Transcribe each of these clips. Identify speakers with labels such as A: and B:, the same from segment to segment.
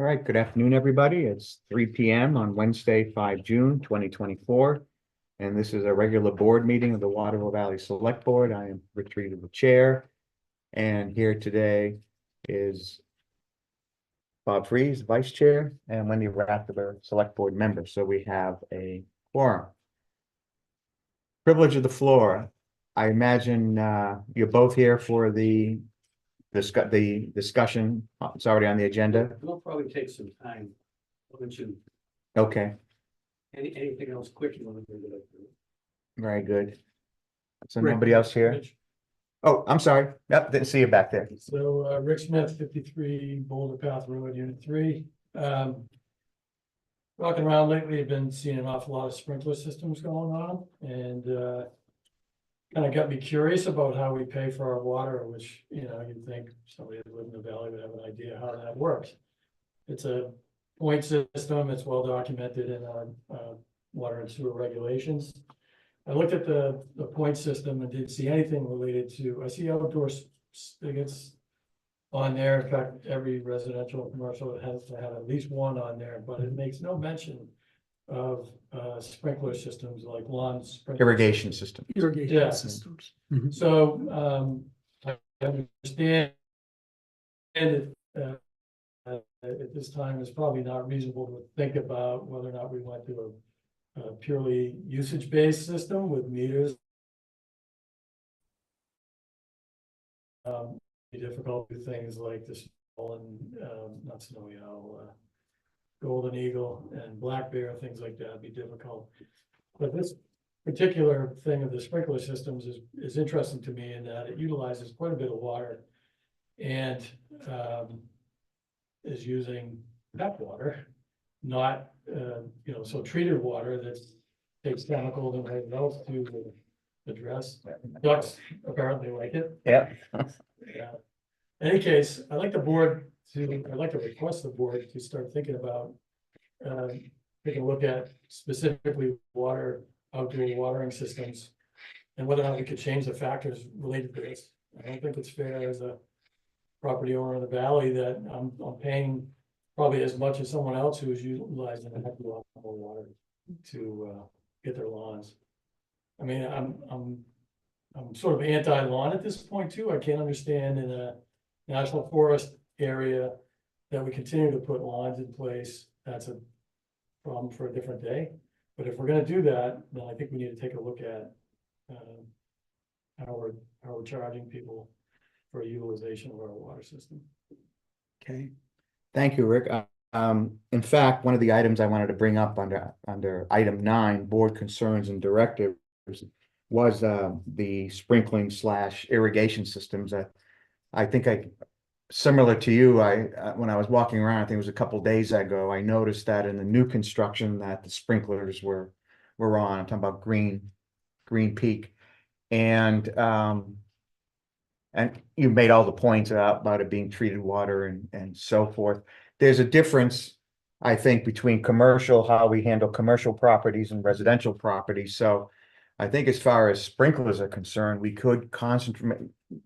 A: All right, good afternoon, everybody. It's 3 p.m. on Wednesday, 5 June 2024. And this is a regular board meeting of the Waterville Valley Select Board. I am Rick Reed, the chair. And here today is Bob Freeze, vice chair, and Wendy Rathber, select board member. So we have a quorum. Privilege of the floor. I imagine you're both here for the discussion. It's already on the agenda.
B: It'll probably take some time. Why don't you,
A: Okay,
B: anything else quick you want to bring it up?
A: very good. So
C: Rick,
A: nobody else here?
C: Rich.
A: Oh, I'm sorry. Yep, didn't see you back there.
C: So, Rick Smith, 53 Boulder Path Road, Unit 3. Walking around lately, I've been seeing an awful lot of sprinkler systems going on, and kind of got me curious about how we pay for our water, which, you'd think somebody that lived in the valley would have an idea how that works. It's a point system. It's well documented in our water and sewer regulations. I looked at the point system and didn't see anything related to, I see outdoor spigots on there. In fact, every residential and commercial has to have at least one on there, but it makes no mention of sprinkler systems like lawn sprinkler
A: Irrigation system.
C: Yeah.
D: systems.
C: So I understand that at this time it's probably not reasonable to think about whether or not we went to a purely usage-based system with meters. Be difficult to do things like this not snowy owl, golden eagle and black bear, things like that be difficult. But this particular thing of the sprinkler systems is interesting to me in that it utilizes quite a bit of water and is using tap water, not so treated water that takes chemicals and everything else to address. Ducks apparently like it.
A: Yeah.
C: Yeah. In any case, I'd like to request the board to start thinking about taking a look at specifically outdoor watering systems and whether or not we could change the factors related to this. I don't think it's fair as a property owner in the valley that I'm paying probably as much as someone else who is utilizing a heck of a lot more water to get their lawns. I mean, I'm sort of anti-lawn at this point too. I can't understand in a national forest area that we continue to put lawns in place. That's a problem for a different day. But if we're going to do that, then I think we need to take a look at how we're charging people for utilization of our water system.
A: Okay, thank you, Rick. In fact, one of the items I wanted to bring up under item 9, board concerns and directives, was the sprinkling / irrigation systems. I think similar to you, when I was walking around, I think it was a couple of days ago, I noticed that in the new construction that the sprinklers were on. I'm talking about Green Peak, and you made all the points about it being treated water and so forth. There's a difference, I think, between how we handle commercial properties and residential properties. So I think as far as sprinklers are concerned, we could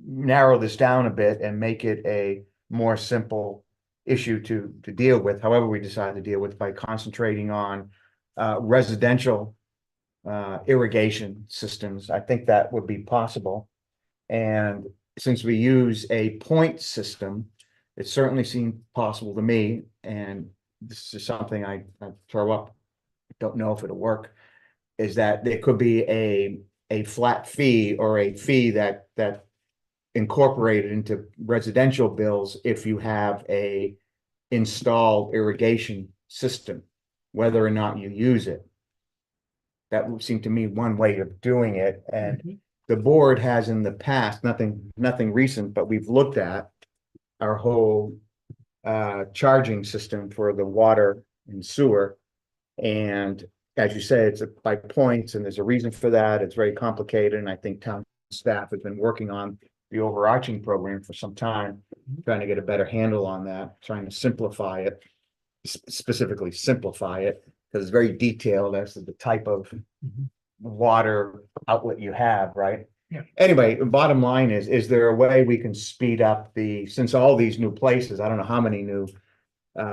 A: narrow this down a bit and make it a more simple issue to deal with, however we decide to deal with, by concentrating on residential irrigation systems. I think that would be possible. And since we use a point system, it certainly seemed possible to me, and this is something I throw up, don't know if it'll work, is that there could be a flat fee or a fee that incorporated into residential bills if you have a installed irrigation system, whether or not you use it. That would seem to me one way of doing it. And the board has in the past, nothing recent, but we've looked at our whole charging system for the water and sewer. And as you say, it's by points, and there's a reason for that. It's very complicated, and I think town staff has been working on the overarching program for some time, trying to get a better handle on that, trying to simplify it, specifically simplify it, because it's very detailed as to the type of water outlet you have, right?
D: Yeah.
A: Anyway, the bottom line is there a way we can speed up since all these new places, I don't know how many new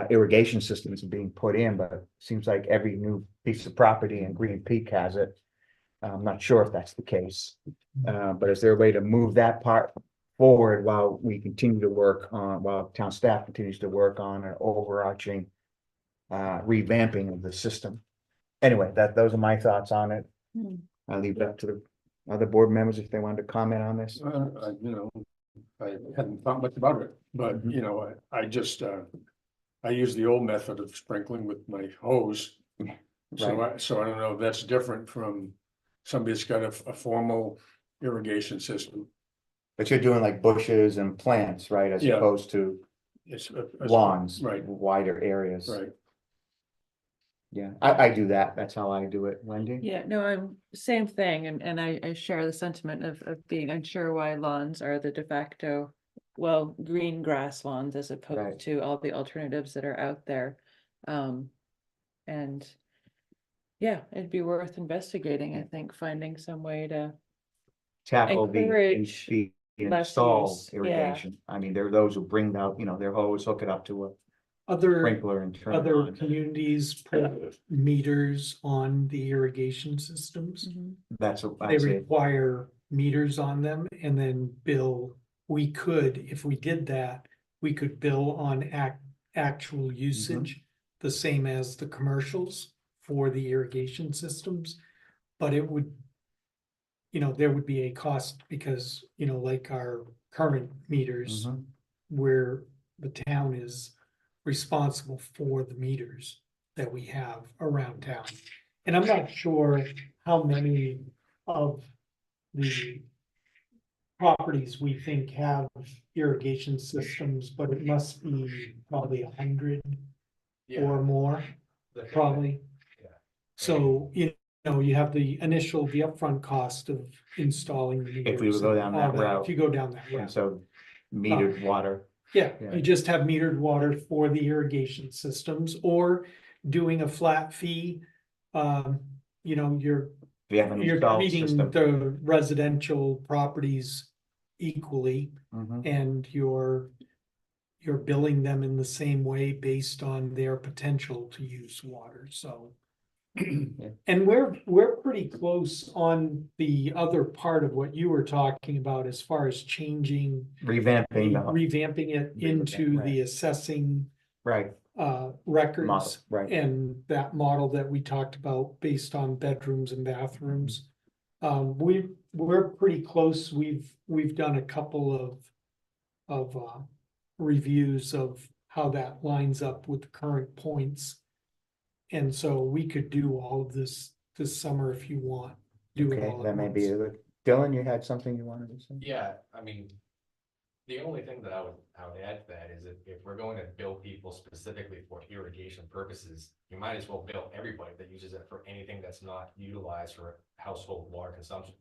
A: irrigation systems being put in, but it seems like every new piece of property in Green Peak has it. I'm not sure if that's the case, but is there a way to move that part forward while we continue to work on, while town staff continues to work on an overarching revamping of the system? Anyway, those are my thoughts on it.
D: Hmm.
A: I'll leave it up to the other board members if they wanted to comment on this.
E: I hadn't thought much about it, but
A: Mhm.
E: I just, I use the old method of sprinkling with my hose.
A: Right.
E: So I don't know if that's different from somebody that's got a formal irrigation system.
A: But you're doing like bushes and plants, right, as
E: Yeah.
A: opposed to
E: It's
A: lawns,
E: Right,
A: wider areas.
E: right.
A: Yeah, I do that. That's how I do it. Wendy?
D: Yeah, no, I'm same thing, and I share the sentiment of being unsure why lawns are the de facto, well, green grass lawns as
A: Right.
D: opposed to all the alternatives that are out there. And yeah, it'd be worth investigating, I think, finding some way to,
A: Tackle
D: Encourage
A: the
D: less
A: install
D: use, yeah.
A: irrigation. I mean, there are those who bring out, their hose, hook it up to a
F: Other,
A: sprinkler and turn it
F: other
A: on.
F: communities put meters on the irrigation systems.
D: Mhm.
A: That's what
F: They
A: I say.
F: require meters on them and then bill. We could, if we did that, we could bill on actual usage, the same as the commercials for the irrigation systems. But it would, there would be a cost because, like our current meters,
A: Mhm.
F: where the town is responsible for the meters that we have around town. And I'm not sure how many of the properties we think have irrigation systems, but it must be probably 100 or more, probably.
G: Yeah.
F: So, you have the upfront cost of installing the
A: If we would
F: meters
A: go
F: and
A: down
F: all
A: that route.
F: If you go down that
A: And
F: route.
A: so metered water.
F: Yeah,
A: Yeah.
F: you just have metered water for the irrigation systems or doing a flat fee. You're
A: We have an installed
F: treating
A: system.
F: the residential properties equally
A: Mhm.
F: and you're billing them in the same way based on their potential to use water, so. And we're pretty close on the other part of what you were talking about as far as changing,
A: Revamping the,
F: revamping it into
A: Right.
F: the assessing
A: right,
F: records.
A: model, right.
F: And that model that we talked about based on bedrooms and bathrooms. We're pretty close. We've done a couple of reviews of how that lines up with the current points. And so we could do all of this summer if you want. Do it
A: Okay,
F: all
A: that
F: at
A: may be
F: once.
A: it. Dylan, you had something you wanted to say?
G: Yeah, I mean, the only thing that I would add to that is if we're going to bill people specifically for irrigation purposes, you might as well bill everybody that uses it for anything that's not utilized for household water consumption.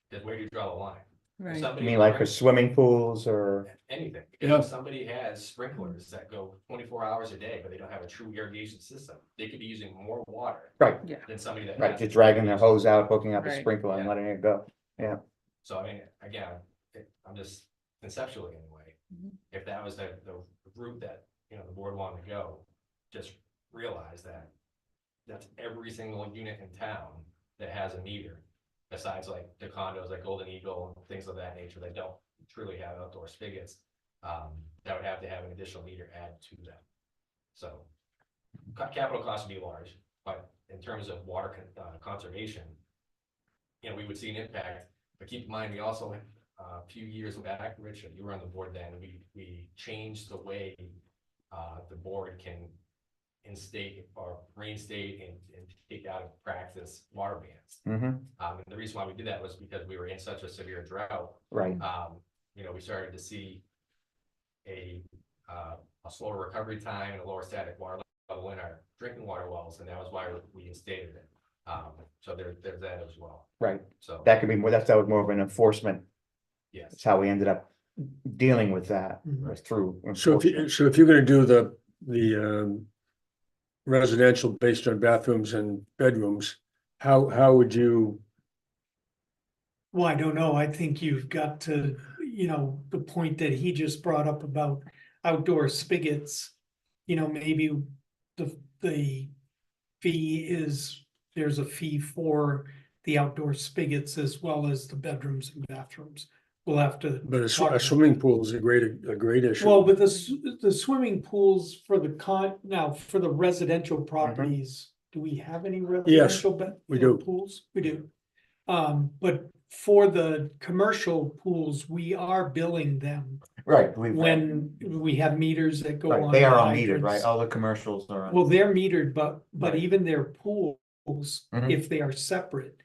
G: Because where do you draw the line? If
D: Right,
A: You
G: somebody
A: mean like for
G: drinks
A: swimming pools or?
G: anything,
E: Yeah.
G: if somebody has sprinklers that go 24 hours a day, but they don't have a true irrigation system, they could be using more water
A: Right,
D: yeah,
G: than somebody that
A: right,
G: has
A: just
G: a
A: dragging their
G: irrigation
A: hose out, hooking up a
D: Right.
A: sprinkler and
G: Yeah.
A: letting it go.
G: So I mean, again, I'm just conceptually anyway,
D: Mhm.
G: if that was the route that, the board wanted to go, just realize that that's every single unit in town that has a meter, besides like the condos like Golden Eagle and things of that nature that don't truly have outdoor spigots, that would have to have an additional meter added to them. So capital costs would be large, but in terms of water conservation, we would see an impact. But keep in mind, we also, a few years back, Richard, you were on the board then, we changed the way the board can instate or reinstate and take out of practice water bans.
A: Mm-hmm,
G: And the reason why we did that was because we were in such a severe drought.
A: right,
G: We started to see a slower recovery time and a lower static water level in our drinking water wells, and that was why we instated it. So there's that as well.
A: right.
G: So
A: That could be more, that was more of an enforcement.
G: yes,
A: That's how we ended up dealing with that,
F: Mhm.
A: was through
E: So
A: enforcement.
E: if you're gonna do the residential based on bathrooms and bedrooms, how would you?
F: Well, I don't know. I think you've got to, the point that he just brought up about outdoor spigots. maybe the fee is, there's a fee for the outdoor spigots as well as the bedrooms and bathrooms. We'll have to.
E: But
F: talk
E: a
F: about
E: swimming
F: that.
E: pool is a great issue.
F: Well, but the swimming pools for now, for the residential properties, do we have any residential
E: we do.
F: pools? We do. But for the commercial pools, we are billing them
A: Right,
F: when we have meters that go
A: right,
F: on.
A: they are
F: the
A: all metered, right?
F: hydrants.
A: All the commercials are on.
F: Well, they're metered, but
A: Right.
F: even their pools,
A: Mhm.
F: if they are separate,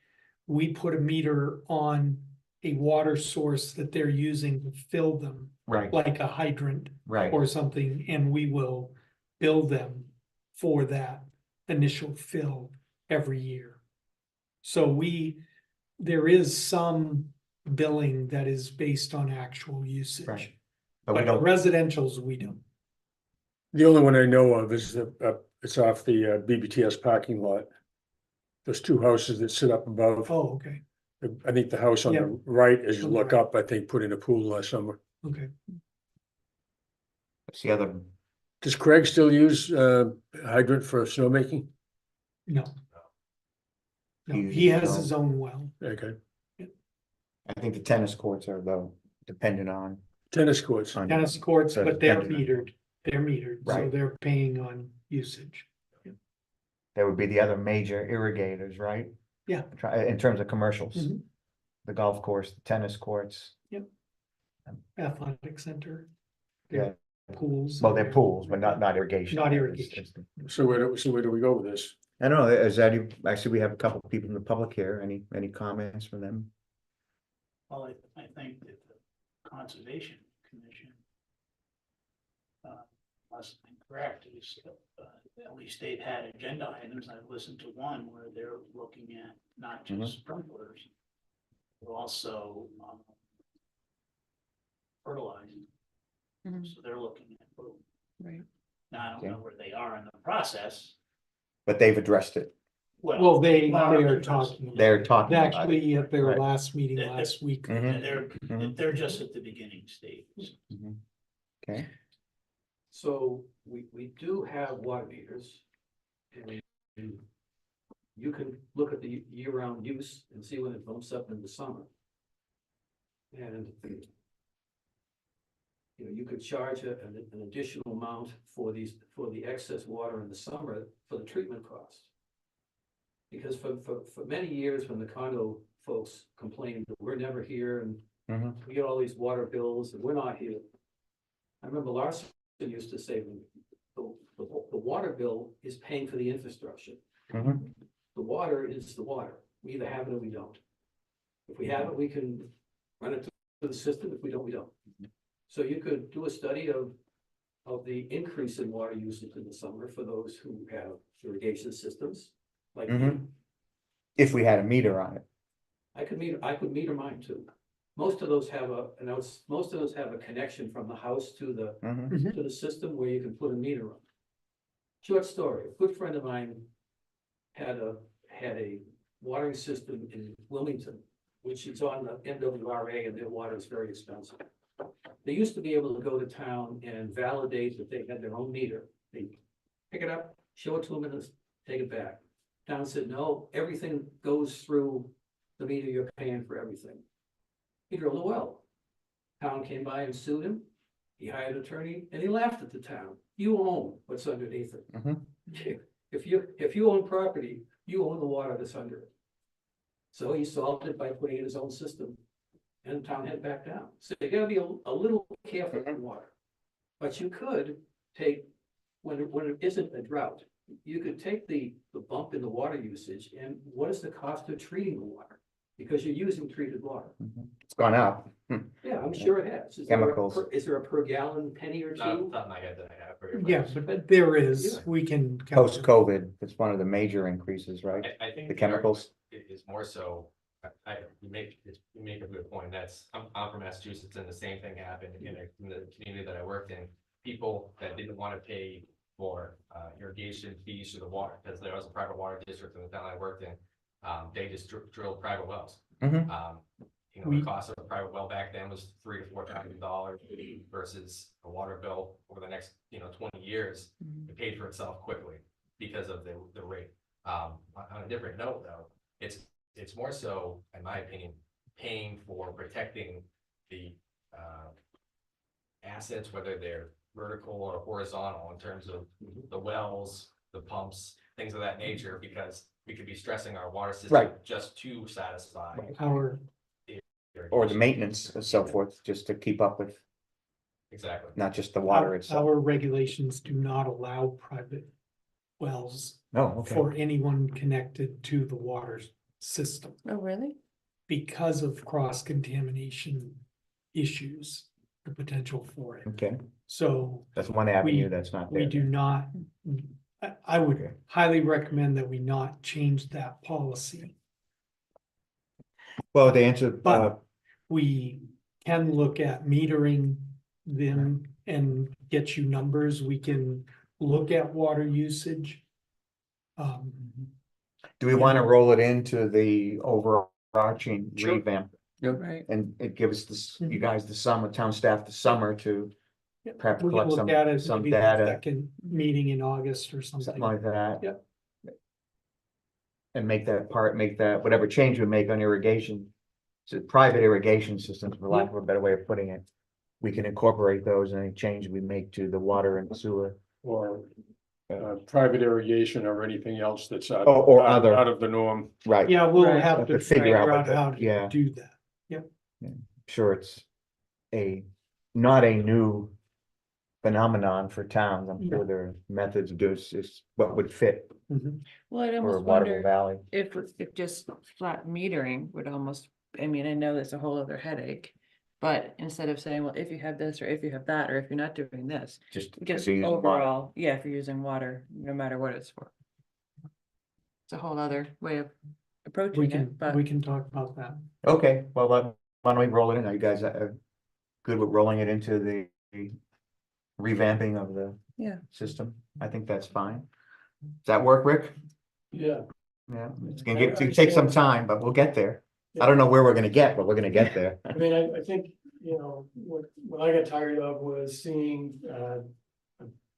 F: we put a meter on a water source that they're using to fill them,
A: Right,
F: like a hydrant
A: right,
F: or something, and we will bill them for that initial fill every year. So there is some billing that is based on actual usage.
A: Right. but we
F: But
A: don't,
F: residentials, we don't.
E: The only one I know of is it's off the BBTS parking lot. There's two houses that sit up above.
F: Oh, okay,
E: I think the house on
F: Yeah.
E: the right, as you
F: On the
E: look
F: right.
E: up, I think put in a pool last summer.
F: okay.
A: it's the other,
E: Does Craig still use hydrant for snowmaking?
F: No. No,
A: He
F: he has
A: uses
F: his own well.
E: Okay,
A: I think the tennis courts are though dependent on.
E: tennis courts.
A: on-
F: Tennis courts,
A: so
F: but they're
A: dependent on-
F: metered, so
A: Right.
F: they're paying on usage.
A: There would be the other major irrigators, right?
F: Yeah.
A: In terms of commercials,
F: Mhm.
A: the golf course, the tennis courts,
F: Athletic center.
A: Yeah.
F: Their pools.
A: well, they're pools, but not irrigation.
F: Not
A: It's-
F: irrigation.
A: it's-
E: So where do we go with this?
A: I don't know, is that, actually, we have a couple of people in the public here, any comments from them?
H: Well, I think that the Conservation Commission, unless I'm correct, is, at least they've had agenda items. I've listened to one where they're looking at not just sprinklers, but also, fertilizing.
D: Mhm.
H: So they're looking at both.
D: Right.
H: Now, I don't
A: Okay.
H: know where they are in the process.
A: But they've addressed it,
F: Well, they
H: Well,
F: are talking.
A: they're talking about it.
F: Actually, at their
A: Right.
F: last meeting
H: They're-
F: last week.
A: Mhm.
H: They're just at the beginning stage.
A: Mhm. Okay,
B: So we do have water meters. And you can look at the year-round use and see when it bumps up in the summer. And you could charge an additional amount for the excess water in the summer for the treatment cost. Because for many years, when the condo folks complained that we're never here and
A: Mhm.
B: we get all these water bills and we're not here. I remember Larson used to say, the water bill is paying for the infrastructure.
A: Mhm.
B: The water is the water. We either have it or we don't. If we have it, we can run it to the system. If we don't, we don't. So you could do a study of the increase in water usage in the summer for those who have irrigation systems. Like
A: Mhm. If we had a meter on it.
B: I could meter mine too. Most of those have most of those have a connection from the house to
A: Mhm.
B: the system where you can put a meter on. Short story, a good friend of mine had a watering system in Wilmington, which is on the NWRA, and their water is very expensive. They used to be able to go to town and validate that they had their own meter. They pick it up, show it to them, and take it back. Town said, no, everything goes through the meter, you're paying for everything. He drilled a well. Town came by and sued him. He hired an attorney and he laughed at the town. You own what's underneath it.
A: Mhm.
B: If you own property, you own the water that's under it. So he solved it by putting in his own system. And the town had back down. So you gotta be a little careful with water. But you could take, when it isn't a drought, you could take the bump in the water usage and what is the cost of treating the water? Because you're using treated water.
A: Mhm. It's gone up.
B: Yeah, I'm sure it has. Is there a
A: Chemicals.
B: Is there a per gallon penny or
G: Not off the
B: two?
G: top of my head that I have for you.
F: Yeah, but there is, we can.
A: Post-COVID, it's one of the major increases, right?
G: I think.
A: The chemicals.
G: Is more so, you make a good point. I'm from Massachusetts and the same thing happened in the community that I worked in. People that didn't want to pay for irrigation fees to the water, because there was a private water district in the town I worked in. They just drilled private wells.
A: Mhm.
G: you know, the cost of a private well back then was $3,000 to $4,000 versus a water bill over the next, you know, 20 years. It paid for itself quickly because of the rate. On a different note though, it's more so, in my opinion, paying for protecting the assets, whether they're vertical or horizontal, in terms of the wells, the pumps, things of that nature, because we could be stressing our water system
A: Right.
G: just to satisfy.
F: Our,
A: Or the maintenance and so forth, just to keep up with,
G: Exactly.
A: not just the water itself.
F: our regulations do not allow private wells
A: Oh, okay.
F: for anyone connected to the water system
D: Oh, really?
F: because of cross-contamination issues, the potential for it.
A: Okay,
F: So
A: that's one avenue that's not
F: we
A: there.
F: do not, I would
A: Okay.
F: highly recommend that we not change that policy.
A: Well, to answer,
F: But we can look at metering them and get you numbers. We can look at water usage.
A: do we want to roll it into the overarching
F: Sure.
A: revamp?
D: Right.
A: And it gives this, you guys, the summer, town staff, the summer to perhaps
F: We can
A: collect
F: look at it
A: some
F: maybe the
A: data,
F: second meeting in August or
A: something
F: something.
A: like that.
F: Yep.
A: And make that, whatever change we make on irrigation, so private irrigation systems, for lack of a better way of putting it. We can incorporate those in any change we make to the water and sewer.
E: Or private irrigation or anything else that's out,
A: Or
E: out
A: other.
E: out of the norm.
A: Right,
F: Yeah, we'll
D: Right.
F: have to
A: figure
F: figure
A: out what
F: out
A: the-
F: how
A: yeah.
F: to do that.
A: sure, it's not a new phenomenon for towns. I'm sure there are methods of this, is what would fit
F: Mhm.
D: Well, I'd
A: for
D: almost
A: Waterville
D: wonder
A: Valley.
D: if just flat metering would almost, I mean, I know that's a whole other headache. But instead of saying, well, if you have this, or if you have that, or if you're not doing this,
A: Just
D: just
A: if you're using water.
D: overall, yeah, if you're using water, no matter what it's for. It's a whole other way of
F: We
D: approaching
F: can,
D: it, but
F: we can talk about that.
A: Okay, well, why don't we roll it in? Are you guys good with rolling it into the revamping of the
D: Yeah.
A: system? I think that's fine. Does that work, Rick?
C: Yeah.
A: Yeah, it's gonna take some time, but we'll get there. I don't know where we're gonna get, but we're gonna get there.
C: I mean, I think, you know, what I got tired of was seeing, a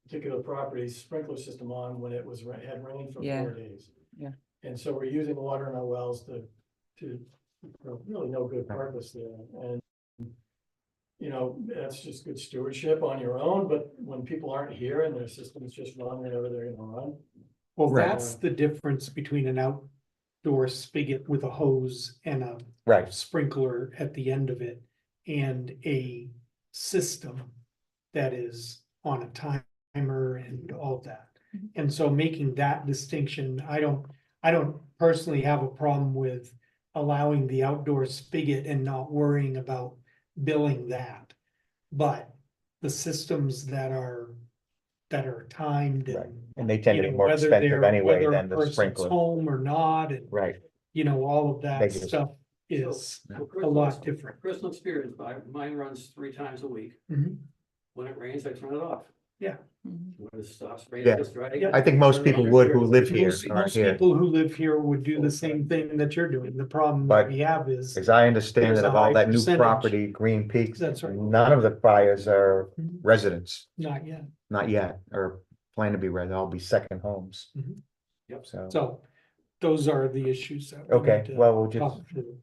C: particular property's sprinkler system on when it was, had rained for
D: Yeah.
C: 4 days.
D: Yeah.
C: And so we're using water in our wells for really no good purpose there, and you know, that's just good stewardship on your own, but when people aren't here and their systems just run whenever they're gonna run.
F: Well,
A: Right.
F: that's the difference between an outdoor spigot with a hose and a
A: Right,
F: sprinkler at the end of it and a system that is on a timer and all of that.
D: Mhm.
F: And so making that distinction, I don't personally have a problem with allowing the outdoor spigot and not worrying about billing that. But the systems that are timed
A: right.
F: and,
A: And they tend
F: you
A: to
F: know,
A: be more
F: whether
A: expensive
F: they're,
A: anyway
F: whether a
A: than the
F: person's
A: sprinkler.
F: home or not, and,
A: Right,
F: you know, all of that
A: They just-
F: stuff is
B: So
F: a
B: personal-
F: lot different.
B: Personal experience, mine runs 3 times a week.
F: Mhm.
B: When it rains, I turn it off.
D: Mhm.
B: When it stops
A: Yeah.
B: raining, it's dry.
F: Yeah.
A: I think most people would who live here,
F: Most
A: aren't here.
F: people who live here would do the same thing that you're doing. The problem
A: But
F: that we have is,
A: As I understand
F: There's
A: it,
F: a
A: of all
F: high
A: that new
F: percentage.
A: property, Green Peaks,
F: That's right.
A: none of the buyers are
F: Mhm.
A: residents,
F: not yet.
A: not yet, or plan to be resident, all be second homes.
F: Mhm.
B: Yep.
A: So,
F: So those are the issues that. we
A: okay,
F: need to
A: well, we'll just
F: talk through.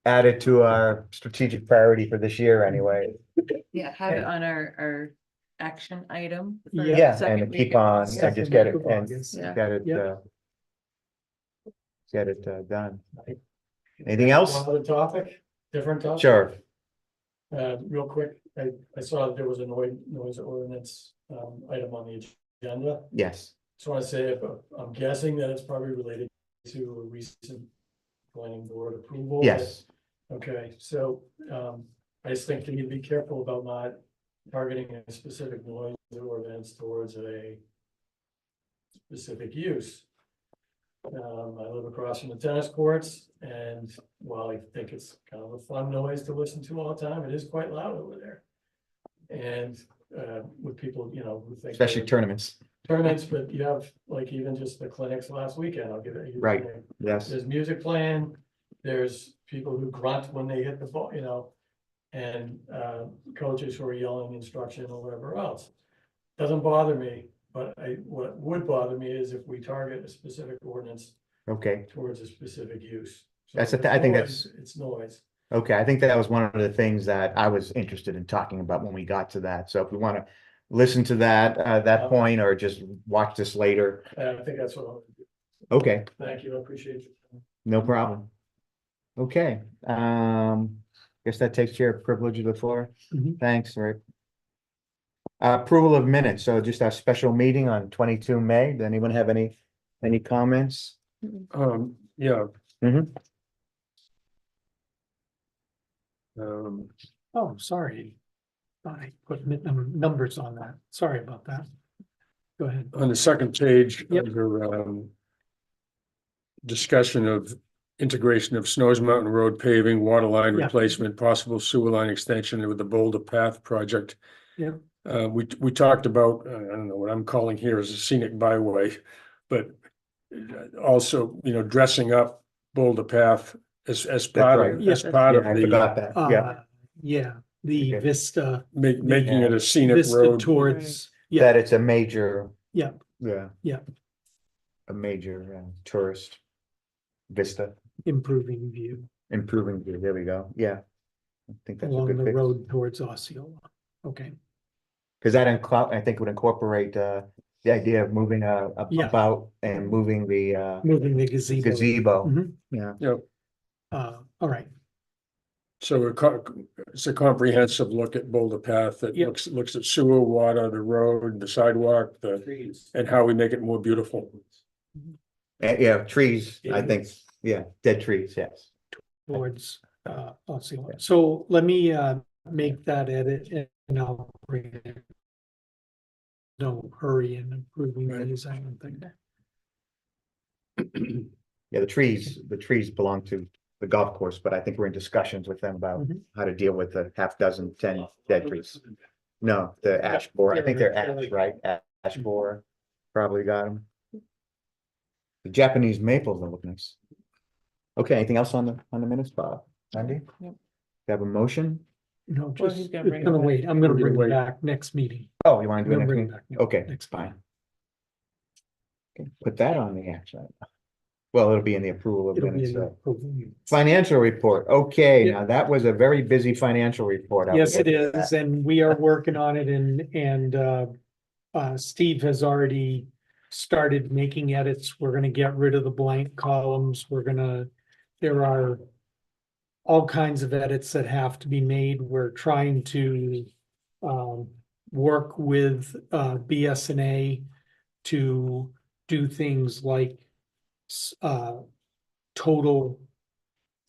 A: add it to our strategic priority for this year anyway.
D: Yeah, have it on our action item. for
F: Yeah,
D: second
A: and
D: week
A: keep
D: of
A: on,
D: August.
A: and just get it,
F: Second week of
A: and
F: August.
D: Yeah.
A: get it,
F: Yeah.
A: done. Anything else?
C: One other topic, different topic.
A: Sure,
C: Real quick, I saw that there was a noise ordinance, item on the agenda.
A: yes,
C: Just want to say, I'm guessing that it's probably related to a recent planning board approval.
A: yes,
C: Okay, so, I just think you need to be careful about not targeting a specific noise ordinance towards a specific use. I live across from the tennis courts, and while I think it's kind of a fun noise to listen to all the time, it is quite loud over there. And, with people, you know, who think.
A: especially
C: they're-
A: tournaments,
C: Tournaments, but you have, like, even just the clinics last weekend, I'll give it.
A: Right. yes,
C: There's music playing, there's people who grunt when they hit the ball, you know. And coaches who are yelling instruction or whatever else. Doesn't bother me, but what would bother me is if we target a specific ordinance
A: Okay,
C: towards a specific use. So
A: That's
C: if
A: I think
C: it's
A: that's-
C: noise, it's noise.
A: okay, I think that was one of the things that I was interested in talking about when we got to that, so if we wanna listen to that point, or just watch this later,
C: And I think that's what I'll do.
A: okay,
C: Thank you, I appreciate you.
A: no problem. Okay, guess that takes care of privilege of the floor.
F: Mhm.
A: Thanks, Rick. Approval of minutes, so just our special meeting on 22 May. Does anyone have any comments?
E: Yeah.
A: Mhm.
E: Um,
F: Oh, sorry. I put numbers on that. Sorry about that. Go ahead.
E: on the second page,
F: Yep.
E: under discussion of integration of Snows Mountain Road paving, water line
F: Yeah.
E: replacement, possible sewer line extension with the Boulder Path project.
F: Yeah.
E: We talked about, I don't know what I'm calling here as a scenic byway, but also, dressing up Boulder Path as part
A: right.
E: of,
F: Yeah.
E: as part
A: Yeah,
E: of
A: I
E: the,
A: forgot that, yeah,
F: Yeah, the
A: Okay.
F: Vista,
E: making it a scenic
F: Vista
E: road.
F: towards,
A: that
F: yeah,
A: it's a major.
F: Yeah.
A: Yeah.
F: Yeah.
A: A major tourist vista,
F: improving view
A: improving view, there we go, yeah. I think that's a
F: along
A: good
F: the
A: fix,
F: road towards Osceola. Okay,
A: because that I think would incorporate the idea of moving
F: Yeah.
A: about and moving the
F: moving the gazebo.
A: gazebo,
F: Mhm.
A: yeah.
F: All right,
E: So it's a comprehensive look at Boulder Path that
F: Yep.
E: looks at sewer, water, the road, the sidewalk,
B: Trees.
E: and how we make it more beautiful.
A: And, yeah, trees, I think, yeah, dead trees, yes.
F: towards Osceola. So let me make that edit and I'll bring it. No hurry in improving
E: Right.
F: these, I don't think.
A: Yeah, the trees belong to the golf course, but I think we're in discussions with them about
F: Mhm.
A: how to deal with the half dozen, 10 dead trees. No, the ash borer, I think they're ash, right? Ash borer, probably got them. The Japanese maples that look nice. Okay, anything else on the minutes, Bob? Andy?
D: Yep.
A: Have a motion?
F: No,
D: Well,
F: just,
D: he's
F: it's
D: gonna bring it
F: gonna
D: back.
F: wait. I'm gonna
E: We're gonna
F: bring it
E: wait.
F: back next meeting.
A: Oh, you want to do it
F: I'm
A: next
F: gonna bring
A: week?
F: it back, yeah,
A: Okay,
F: next
A: fine. Okay, put that on the action. Well, it'll be in the approval of
F: It'll be
A: minutes.
F: in the approval.
A: Financial report, okay,
F: Yep.
A: now that was a very busy financial report. I'll
F: Yes, it
A: give you
F: is,
A: that.
F: and we are working on it and Steve has already started making edits. We're gonna get rid of the blank columns. There are all kinds of edits that have to be made. We're trying to work with BSNA to do things like total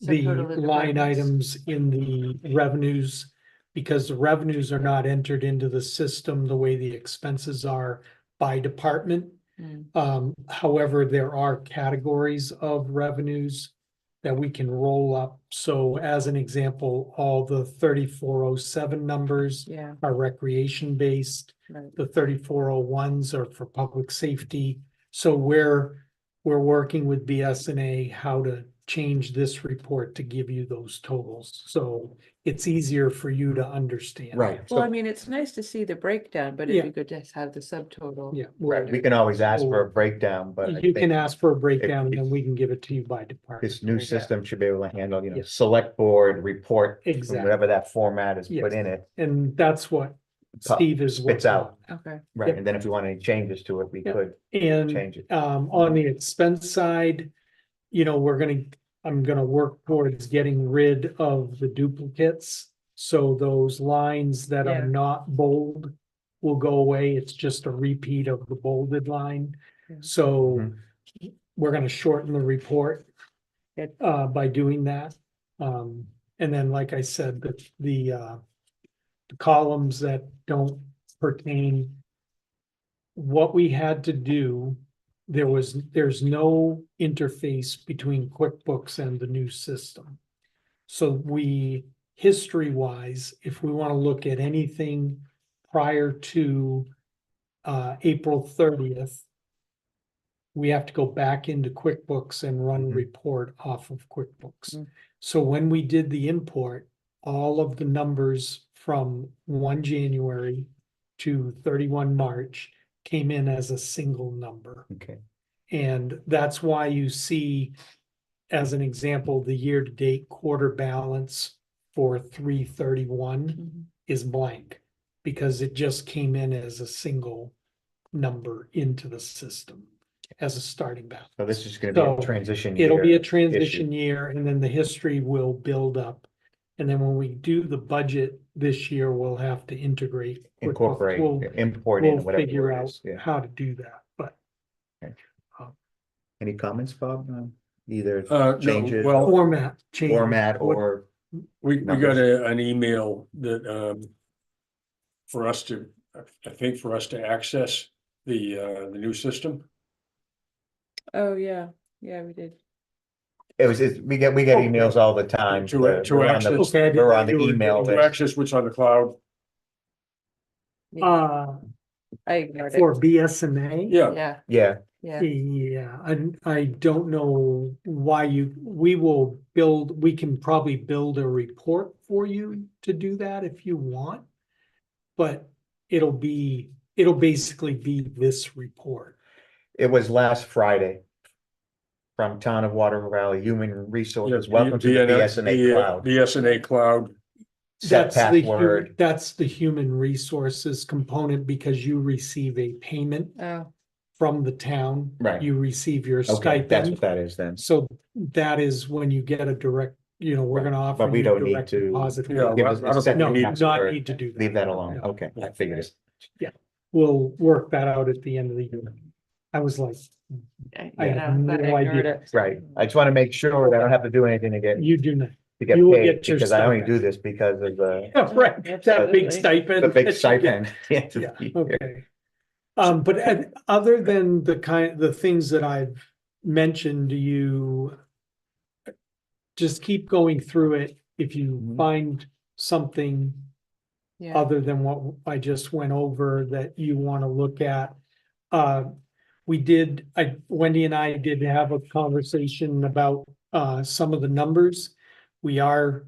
F: the
D: Subtotal the
F: line
D: departments.
F: items in the revenues, because the revenues are not entered into the system the way the expenses are by department. However, there are categories of revenues that we can roll up. So as an example, all the 3407 numbers
D: Yeah,
F: are recreation based.
D: right.
F: The 3401s are for public safety. So we're working with BSNA how to change this report to give you those totals. So it's easier for you to understand.
A: Right,
D: Well, I
A: so,
D: mean, it's nice to see the breakdown, but
F: Yeah.
D: if you could just have the subtotal.
F: Yeah.
A: right, we can always ask for a breakdown, but I
F: You can
A: think
F: ask for a breakdown and then we can give it to you by department.
A: this new system should be able to handle,
F: Yeah.
A: select board, report,
F: Exactly.
A: whatever that format is
F: Yes.
A: put in it.
F: And that's what
A: Pop-
F: Steve is
A: spits
F: working
A: out.
F: on.
D: Okay,
A: Right,
F: Yep.
A: and then if we want any changes to it, we
F: Yep.
A: could
F: And
A: change it.
F: on the expense side, I'm gonna work towards getting rid of the duplicates. So those lines that
D: Yeah.
F: are not bold will go away. It's just a repeat of the bolded line.
D: Yeah.
F: So we're gonna shorten the report
D: Good.
F: by doing that. And then, like I said, the columns that don't pertain. What we had to do, there's no interface between QuickBooks and the new system. So history-wise, if we want to look at anything prior to April 30th, we have to go back into QuickBooks and run a
A: Mhm.
F: report off of QuickBooks.
D: Mm.
F: So when we did the import, all of the numbers from 1 January to 31 March came in as a single number.
A: Okay,
F: And that's why you see, as an example, the year-to-date quarter balance for 3/31
D: Mhm.
F: is blank. Because it just came in as a single number into the system as a starting balance.
A: so this is gonna be a
F: So,
A: transition.
F: It'll be
A: year
F: a transition
A: issue.
F: year and then the history will build up. And then when we do the budget this year, we'll have to integrate. QuickBooks.
A: Incorporate,
F: We'll,
A: import in,
F: we'll
A: whatever the
F: figure
A: word
F: out
A: is, yeah.
F: how to do that, but
A: Any comments, Bob, on either
E: No,
A: changes,
E: well,
F: format change.
A: format, or,
E: we got
A: numbers.
E: an email that, for us to, I think for us to access the new system.
D: Oh, yeah, yeah, we did.
A: we get emails all the time.
E: To
A: We're on the-
E: access-
F: Okay, I didn't
A: We're
F: know
A: on the
F: you were
A: email
F: getting-
E: To
A: list.
E: access what's on the cloud.
D: I ignored it.
F: For BSNA?
E: Yeah,
D: Yeah,
A: Yeah,
D: yeah.
F: Yeah, I don't know why we can probably build a report for you to do that if you want. But it'll basically be this report.
A: it was last Friday. From Town of Water Valley Human Resources, welcome to the BSNA cloud.
E: BSNA cloud.
A: Set password,
F: That's the human resources component because you receive a payment
D: Oh,
F: from the town.
A: Right.
F: You receive your
A: okay, that's what
F: stipend.
A: that is then.
F: So that is when you get a direct, we're gonna offer.
A: But we
F: you
A: don't need
F: direct
A: to
F: deposit.
E: Yeah,
A: give
E: well,
A: us
E: I don't
A: a set
E: think
F: No,
E: we
F: you
E: need
F: do not
A: password.
F: need to do that.
A: Leave that alone,
F: No.
A: okay, I figured it.
F: We'll work that out at the end of the year. I was like, I have no idea.
A: Right, I just wanna make sure that I don't have to do anything to get,
F: You do not.
A: to get
F: you will
A: paid,
F: get your
A: because I only
F: stipend.
A: do this because of the,
F: Right, that big
D: Absolutely.
F: stipend.
A: the big
F: that you get.
A: stipend. Yeah,
F: Yeah, okay. But other than the things that I've mentioned, you just keep going through it. If you
A: Mhm.
F: find something
D: Yeah,
F: other than what I just went over that you want to look at. Wendy and I did have a conversation about some of the numbers. We are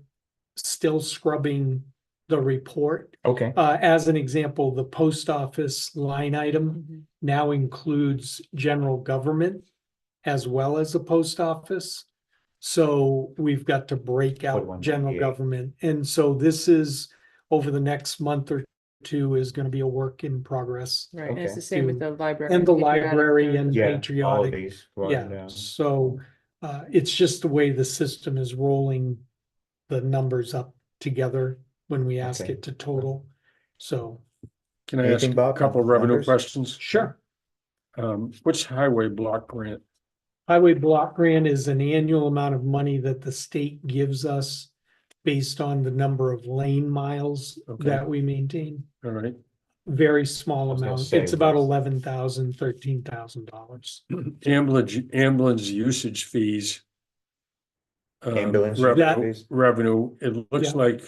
F: still scrubbing the report.
A: Okay,
F: As an example, the post office line item
D: Mhm.
F: now includes general government as well as the post office. So we've got to break out
A: 198.
F: general government. And so this is over the next month or two is going to be a work in progress.
D: right, and it's
A: Okay.
D: the same with the library.
F: And the
D: patriotic
F: library
D: service.
F: and
A: yeah, all of
F: patriotic.
A: these.
F: Yeah, so it's just the way the system is rolling the numbers up together when we ask
A: Okay.
F: it to total. So,
E: Can I ask
A: Anything,
E: a
A: Bob,
E: couple
A: on
E: revenue
A: numbers?
E: questions?
F: sure.
E: What's highway block grant?
F: Highway block grant is an annual amount of money that the state gives us based on the number of lane miles
E: Okay.
F: that we maintain.
E: All right,
F: Very small
A: was gonna
F: amount.
A: say,
F: It's about
A: what's-
F: $11,000, $13,000.
E: ambulance usage fees.
A: Ambulance
E: Revenue, it looks
F: Yeah.
E: like.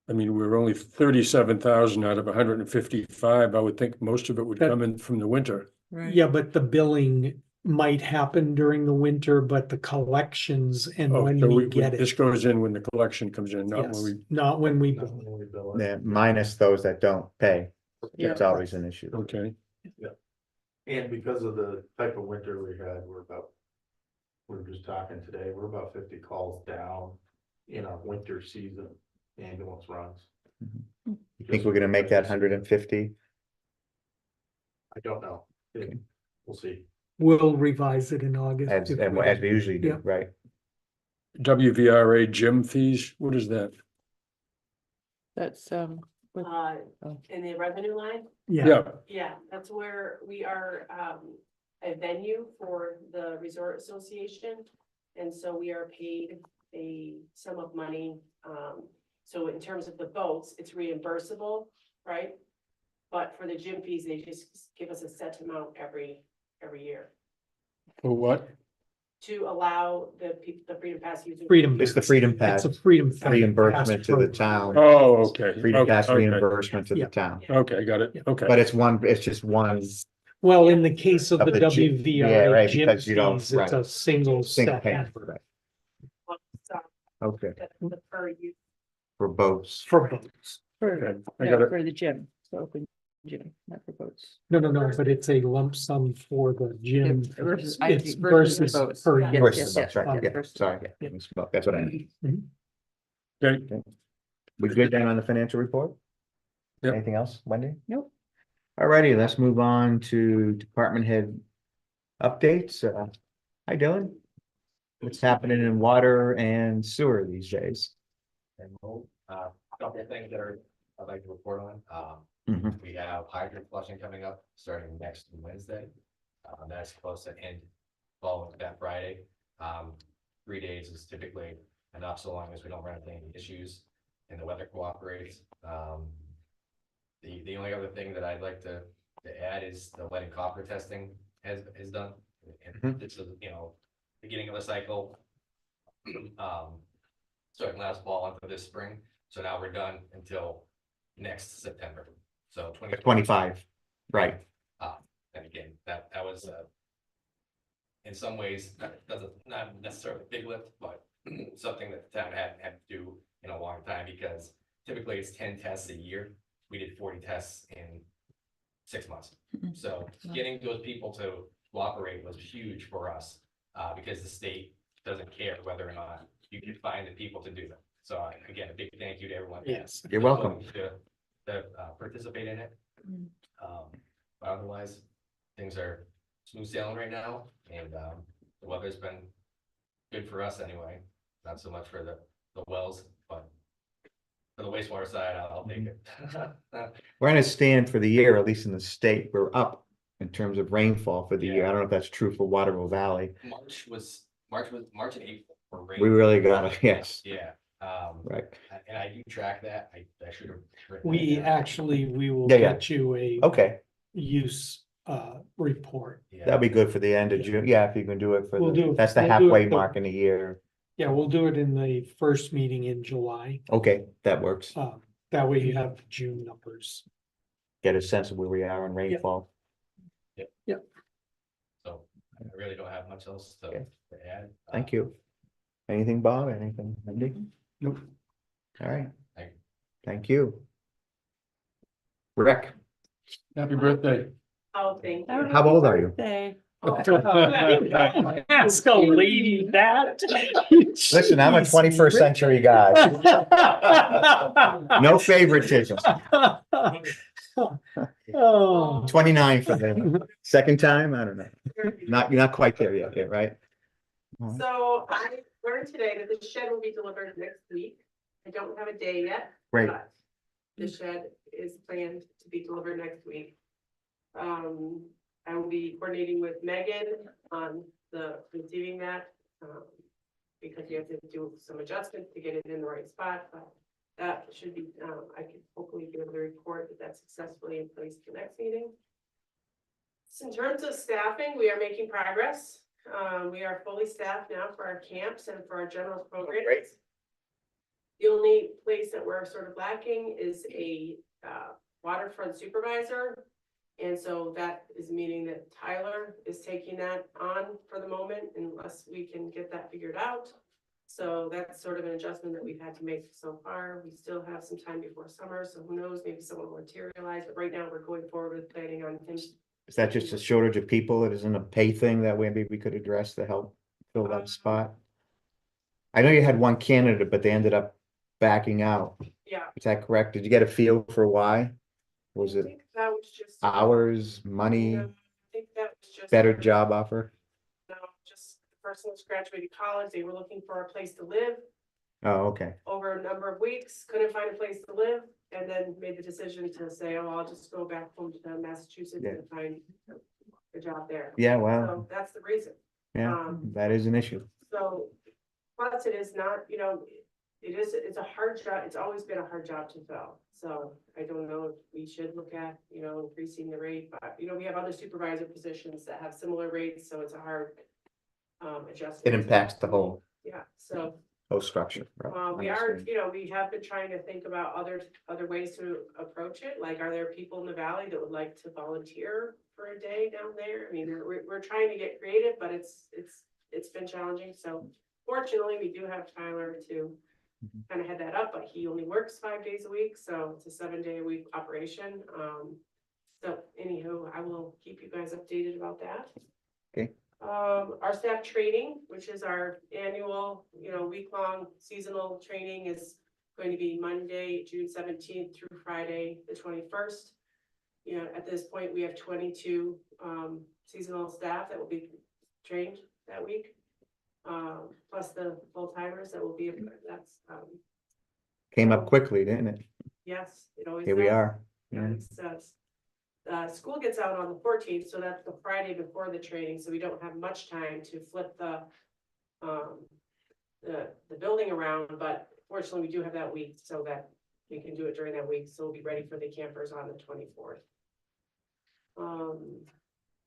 E: I mean, we're only 37,000 out of 155. I would think most of it would
F: That-
E: come in from the winter.
D: Right.
F: Yeah, but the billing might happen during the winter, but the collections and
E: Oh,
F: when
E: so
F: we get
E: this
F: it,
E: goes in when the collection comes in, not when
F: yes,
E: we,
F: not when we bill.
A: Yeah, minus those that don't pay,
D: Yeah.
A: it's always an issue.
E: okay.
I: And because of the type of winter we had, we were just talking today, we're about 50 calls down in our winter season ambulance runs.
A: You think we're gonna make that 150?
I: I don't know.
A: Okay.
I: We'll see.
F: We'll revise it in August.
A: As,
F: if
A: as
F: we-
A: we usually do,
F: Yeah.
A: right?
E: WVRA gym fees, what is that?
D: That's, with- Oh.
J: In the revenue line,
F: Yeah,
J: yeah, that's where we are, a venue for the Resort Association. And so we are paid a sum of money, so in terms of the boats, it's reimbursable, right? But for the gym fees, they just give us a set amount every year
E: For what?
J: to allow the Freedom Pass users.
F: Freedom
A: It's the Freedom Pass
F: it's a freedom.
A: reimbursement to the
F: Pass
A: town,
E: Oh, okay.
A: Freedom Pass
E: Okay,
A: reimbursement to the
F: Yeah.
A: town.
E: okay, got it, okay.
A: But it's just one
F: Well, in the case of
A: Of
F: the
A: the gy- yeah,
F: WVRA
A: right,
F: gym
A: because you don't-
F: fees, it's a
A: right.
F: single
A: Single
F: step
A: payment,
F: effort
A: right.
J: So,
A: Okay,
J: the per use.
A: for boats.
F: for boats.
D: For,
E: I
D: no,
E: got it.
D: for the gym, so open gym, not for boats.
F: No, but it's a lump sum for the gym.
D: Yeah, versus-
F: It's
D: versus the
F: versus
D: boats.
F: per
D: Yeah,
F: use.
A: Versus the boats,
F: on
A: right, yeah,
D: versus-
A: sorry,
F: yeah.
A: misspoke, that's what I mean.
E: Okay,
A: We good then on the financial report?
E: Yep.
A: Anything else, Wendy?
D: Nope.
A: Alrighty, let's move on to department head updates. Hi Dylan. What's happening in water and sewer these days?
G: And we'll, a couple of things that I'd like to report on.
A: Mhm.
G: We have hydrant flushing coming up starting next Wednesday. That's close to end following that Friday. 3 days is typically enough so long as we don't run into any issues and the weather cooperates. The only other thing that I'd like to add is the lead and copper testing is done. And this is, beginning of the cycle. So it last fall into this spring. So now we're done until next September. So
A: 25, right,
G: And again, that was in some ways, not necessarily a big lift, but something that the town hadn't had to do in a long time, because typically it's 10 tests a year. We did 40 tests in 6 months. So getting those people to cooperate was huge for us, because the state doesn't care whether or not you can find the people to do them. So again, a big thank you to everyone.
F: Yes.
A: you're welcome.
G: To participate in it. But otherwise, things are smooth sailing right now, and the weather's been good for us anyway. Not so much for the wells, but for the wastewater side, I'll take it.
A: We're gonna stand for the year, at least in the state, we're up in terms of rainfall for the year.
G: Yeah.
A: I don't know if that's true for Waterville Valley.
G: March and April were rain.
A: We really got it, yes,
G: Yeah,
A: right,
G: and I do track that. I should have.
F: We will
A: Yeah, yeah.
F: get you a
A: okay,
F: use report.
G: Yeah.
A: that'd be good for the end of
F: Yeah.
A: June, yeah, if you can do it for
F: We'll do-
A: that's the
F: we'll do
A: halfway
F: it the-
A: mark in the year.
F: Yeah, we'll do it in the first meeting in July.
A: Okay, that works,
F: That way you have the June numbers.
A: get a sense of where we are in rainfall.
G: So I really don't have much else
A: Okay.
G: to add.
A: Thank you. Anything, Bob, anything, Wendy?
C: Nope.
A: All right,
G: Thank you.
A: thank you. Rick,
E: happy birthday.
J: Oh, thank you.
A: how old are you?
D: Birthday.
F: Ask a lady that.
A: Listen, I'm a 21st century guy, no favoritism,
F: Oh.
A: 29 for the second time, I don't know, you're not quite there yet, right?
J: So I learned today that the shed will be delivered next week. I don't have a day yet.
A: Great,
J: but the shed is planned to be delivered next week. I will be coordinating with Megan on the receiving that. Because you have to do some adjustments to get it in the right spot, but that should be, I can hopefully give the report that that's successfully in place for next meeting. So in terms of staffing, we are making progress. We are fully staffed now for our camps and for our general programs.
A: Great.
J: The only place that we're sort of lacking is a waterfront supervisor. And so that is meaning that Tyler is taking that on for the moment unless we can get that figured out. So that's sort of an adjustment that we've had to make so far. We still have some time before summer, so who knows, maybe someone will materialize, but right now we're going forward with planning on him.
A: is that just a shortage of people, it isn't a pay thing that maybe we could address to help fill that spot? I know you had one candidate, but they ended up backing out,
J: Yeah,
A: is that correct? Did you get a feel for why? Was
J: I
A: it
J: think that was just.
A: hours, money,
J: No, I think that was just.
A: better job offer?
J: No, just the person was graduating college, they were looking for a place to live
A: Oh, okay,
J: over a number of weeks, couldn't find a place to live, and then made the decision to say, oh, I'll just go back home to Massachusetts
A: Yeah.
J: and find a job there.
A: yeah, well,
J: So that's the reason.
A: yeah, that is an issue.
J: So, plus it is not, it's a hard job, it's always been a hard job to fill. So I don't know if we should look at, increasing the rate, but, we have other supervisor positions that have similar rates, so it's a hard adjustment.
A: It impacts the whole
J: Yeah, so,
A: structure. right,
J: we are,
A: understand.
J: we have been trying to think about other ways to approach it, like, are there people in the valley that would like to volunteer for a day down there. I mean, we're trying to get creative, but it's been challenging. So fortunately, we do have Tyler to kind of head that up, but he only works 5 days a week, so it's a 7-day-a-week operation. So anywho, I will keep you guys updated about that.
A: Okay.
J: Our staff training, which is our annual, week-long seasonal training, is going to be Monday, June 17th through Friday, the 21st. At this point, we have 22 seasonal staff that will be trained that week. Plus the full-timers that will be, that's,
A: Came up quickly, didn't it?
J: yes, it always
A: Here we
J: does.
A: are.
J: It
A: Yeah.
J: always does. School gets out on the 14th, so that's the Friday before the training, so we don't have much time to flip the building around, but fortunately, we do have that week so that we can do it during that week, so we'll be ready for the campers on the 24th.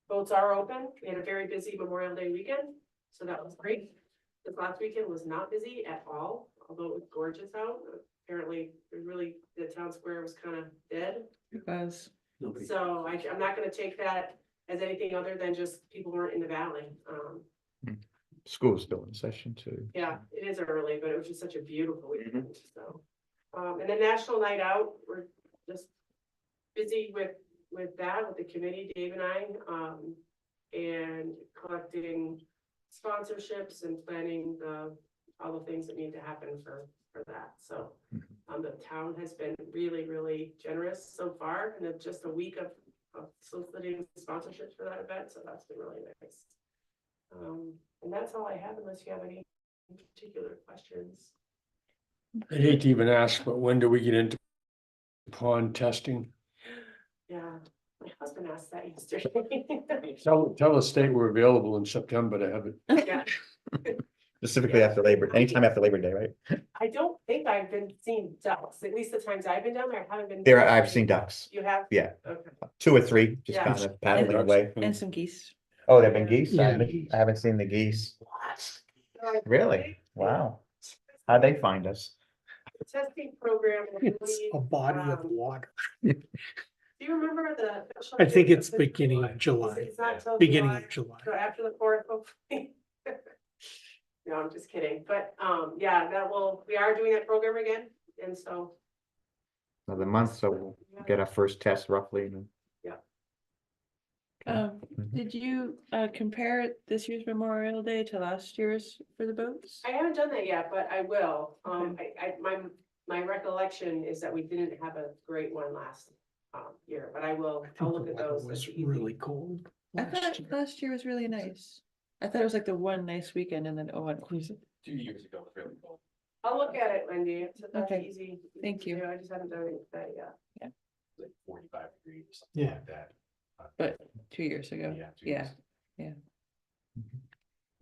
J: Boats are open. We had a very busy Memorial Day weekend, so that was great. This last weekend was not busy at all, although it was gorgeous out. Apparently, the town square was kind of dead.
D: Because
J: So I'm not gonna take that as anything other than just people weren't in the valley.
A: School's still in session too.
J: Yeah, it is early, but it was just such a beautiful weekend, so. And the National Night Out, we're just busy with that, with the committee, Dave and I, and collecting sponsorships and planning all the things that need to happen for that, so. The town has been really, really generous so far, and it's just a week of soliciting sponsorships for that event, so that's been really nice. And that's all I have, unless you have any particular questions.
E: I hate to even ask, but when do we get into pond testing?
J: Yeah, my husband asked that yesterday.
E: Tell the state we're available in September to have it.
J: Yeah,
A: Specifically after anytime after Labor Day, right?
J: I don't think I've been seeing ducks, at least the times I've been down there, I haven't been.
A: I've seen ducks,
J: You have?
A: yeah.
J: Okay.
A: 2 or 3, just
J: Yeah.
A: kind of paddling away.
D: and some geese.
A: Oh, there've been geese?
F: Yeah.
A: I haven't seen the geese. Really? Wow. How'd they find us?
J: The testing program. will
F: It's
J: lead,
F: a body of
J: um,
F: water.
J: Do you remember the?
F: I think it's beginning of July,
J: It's not till
F: beginning
J: July,
F: of July.
J: so after the 4th, hopefully. No, I'm just kidding, but, yeah, we are doing that program again, and so.
A: Another month, so we'll get our first test roughly. and then-
D: Did you compare this year's Memorial Day to last year's for the boats?
J: I haven't done that yet, but I will. My recollection is that we didn't have a great one last year, but I'll look at those.
F: It was
J: That's easy.
F: really cold.
D: I
F: last
D: thought
F: year.
D: last year was really nice. I thought it was like the one nice weekend and then one.
G: 2 years ago, it was really cool.
J: I'll look at it, Wendy. That's
D: Okay.
J: easy.
D: Thank
J: to
D: you.
J: do. I just haven't done it that yet.
G: Like 45 degrees, or something
F: Yeah.
G: like that.
D: But 2 years ago,
G: Yeah. 2
D: yeah.
G: years.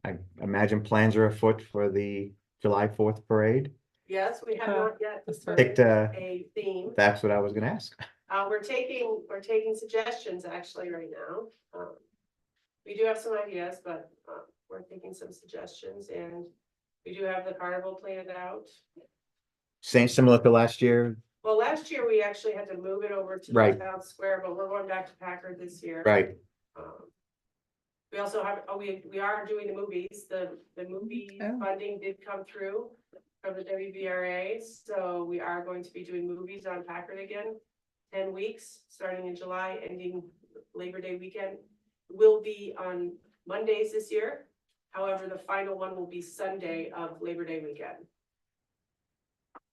A: I imagine plans are afoot for the July 4th parade.
J: Yes, we have
D: Oh,
J: not yet
D: that's
J: decided
A: Picked,
J: a theme.
A: that's what I was gonna ask.
J: We're taking suggestions actually right now. We do have some ideas, but we're taking some suggestions, and we do have the carnival planned out.
A: Same, similar to last year,
J: Well, last year we actually had to move it over to the
A: Right.
J: town square, but we're going back to Packard this year.
A: right?
J: We also have, we are doing the movies, the movie
D: Oh.
J: funding did come through from the WVRA, so we are going to be doing movies on Packard again. 10 weeks, starting in July, ending Labor Day weekend, will be on Mondays this year. However, the final one will be Sunday of Labor Day weekend.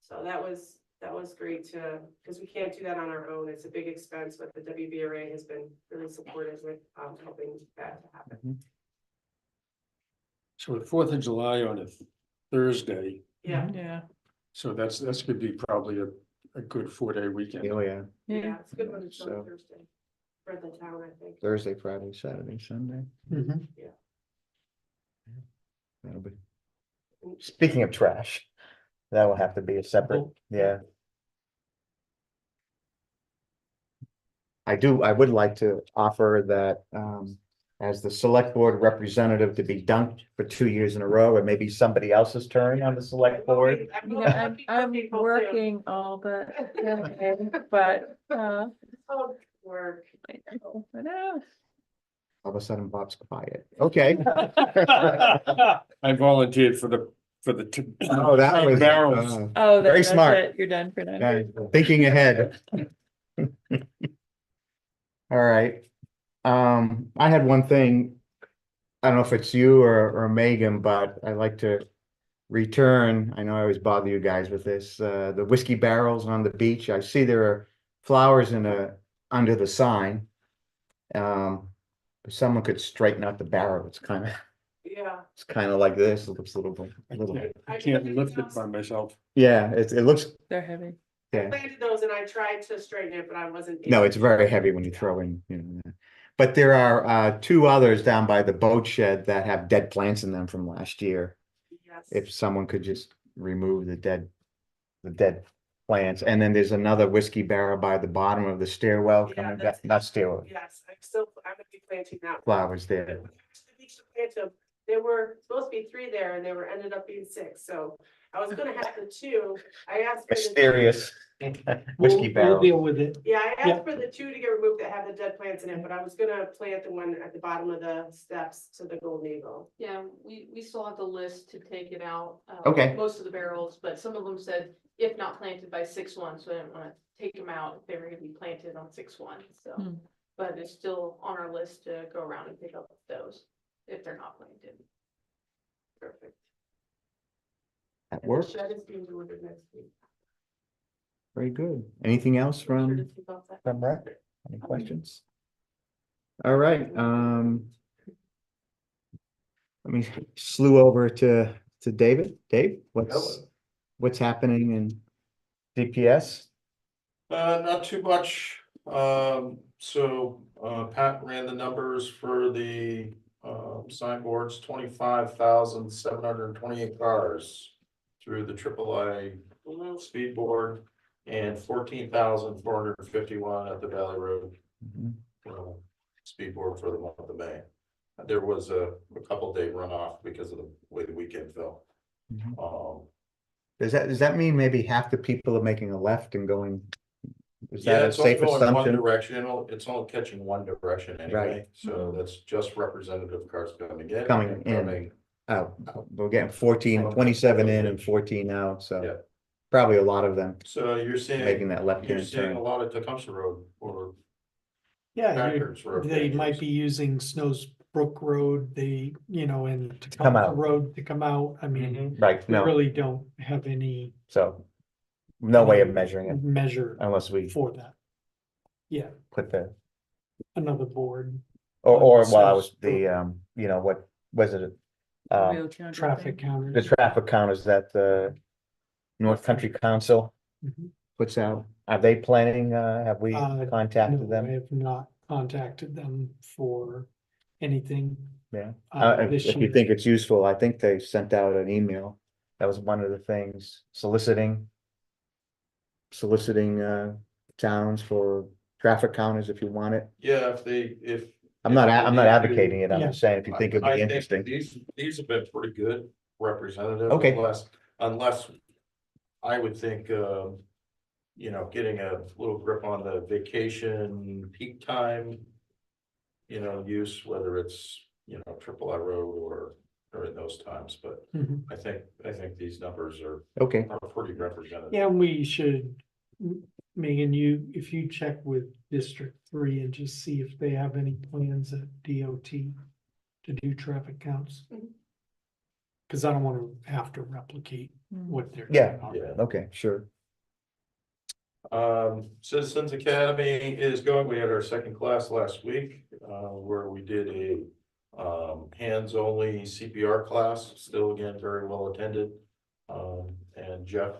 J: So that was great because we can't do that on our own. It's a big expense, but the WVRA has been really supportive with helping that to happen.
E: So the 4th of July on a Thursday,
J: Yeah,
D: Yeah.
E: so that's gonna be probably a good 4-day weekend.
A: Oh, yeah.
J: yeah, it's a good one. It's on
A: So-
J: Thursday for the town, I think.
A: Thursday, Friday, Saturday, Sunday.
F: Mhm.
A: That'll be. Speaking of trash, that will have to be a separate,
F: Oh.
A: yeah. I would like to offer that, as the select board representative to be dunked for 2 years in a row, and maybe somebody else's turn on the select board.
D: You know, I'm working all the, but,
J: Oh, work.
D: I know.
A: All of a sudden Bob's quiet. Okay.
E: I volunteered for the,
A: Oh, that was.
E: barrels.
D: Oh,
A: Very
D: that's
A: smart.
D: it. You're done for now.
A: Yeah, thinking ahead. All right. I had one thing. I don't know if it's you or Megan, but I'd like to return. I know I always bother you guys with this, the whiskey barrels on the beach. I see there are flowers under the sign. If someone could straighten out the barrel, it's
J: Yeah.
A: like this. It looks a little.
E: I can't lift it by myself.
A: Yeah, it looks,
D: They're heavy.
A: yeah.
J: Planted those and I tried to straighten it, but I wasn't.
A: No,
J: able
A: it's
J: to.
A: very heavy when you throw in, you know. But there are two others down by the boat shed that have dead plants in them from last year.
J: Yes.
A: If someone could just remove the dead plants. And then there's another whiskey barrel by the bottom of the stairwell
J: Yeah,
A: coming back,
J: that's-
A: not stairwell,
J: Yes, I'm gonna be planting that.
A: flowers there.
J: When I went to the beach to plant them, there were supposed to be 3 there and ended up being 6, so I was gonna have the 2. I asked for the.
A: Mysterious whiskey
F: We'll
A: barrel.
F: deal with it.
J: Yeah, I
F: Yeah.
J: asked for the 2 to get removed that have the dead plants in it, but I was gonna plant the one at the bottom of the steps to the Golden Eagle.
K: Yeah, we still have the list to take it out.
A: Okay.
K: Most of the barrels, but some of them said if not planted by 6/1, so I didn't wanna take them out if they were gonna be planted on 6/1, so.
D: Hmm.
K: But it's still on our list to go around and pick up those if they're not planted.
J: Perfect.
A: That
J: And the
A: works.
J: shed is being delivered next week.
A: Very good. Anything else
J: Sure to
A: from
J: keep up that.
A: Rec? Any questions? All right, let me slew over to David. Dave, what's happening in DPS?
I: Not too much. Pat ran the numbers for the signboards, 25,728 cars through the AAA speed board and 14,451 at the Valley Road
A: Mhm.
I: speed board for the month of May. There was a couple day runoff because of the way the weekend fell.
A: Mhm.
I: Um,
A: Does that mean maybe half the people are making a left and going? Is
I: Yeah,
A: that a
I: it's only
A: safe
I: going one
A: assumption?
I: direction, it's only catching one direction anyway,
A: Right.
I: so that's just representative cars coming in.
A: Coming
I: and
A: in.
I: coming-
A: Oh, we're getting 27 in and 14 out,
I: Yeah.
A: so probably a lot of them
I: So you're seeing,
A: making that
I: you're
A: left-hand
I: seeing a
A: turn.
I: lot of Tecumseh Road or
F: Yeah,
I: Packers Road.
F: they might be using Snows Brook Road, and
A: come
F: Tecumseh
A: out.
F: Road to come out. I mean,
I: Mhm.
A: Right,
F: we
A: no,
F: really don't have any
A: so no way of measuring it
F: measure
A: unless we
F: for that. Yeah,
A: put the,
F: another board,
A: or
F: So-
A: well, I was what was it?
D: Real counter
F: traffic
D: thing.
F: counters.
A: The traffic counters that the North Country Council
F: Mhm.
A: puts out. Are they planning, have we contacted
F: No, I
A: them?
F: have not contacted them for anything.
A: Yeah.
F: This
A: If you
F: year.
A: think it's useful, I think they sent out an email. That was one of the things, soliciting towns for traffic counters if you want it.
I: Yeah, if.
A: I'm not
I: if they need to-
A: advocating it. I'm
F: Yeah.
A: just saying if you think it'd
I: I
A: be
I: think
A: interesting.
I: These have been pretty good representative.
A: Okay.
I: Unless I would think, getting a little grip on the vacation peak time. Use, whether it's, Triple I Road or in those times, but
F: Mhm.
I: I think these numbers are
A: Okay,
I: pretty representative.
F: Yeah, we should, Megan, if you check with District 3 and just see if they have any plans at DOT to do traffic counts.
J: Mhm.
F: Cause I don't wanna have to replicate
D: Mm.
F: what they're.
A: Yeah.
F: doing.
I: Yeah.
A: okay, sure.
I: Citizens Academy is going, we had our second class last week, where we did a hands-only CPR class, still again, very well attended. And Jeff,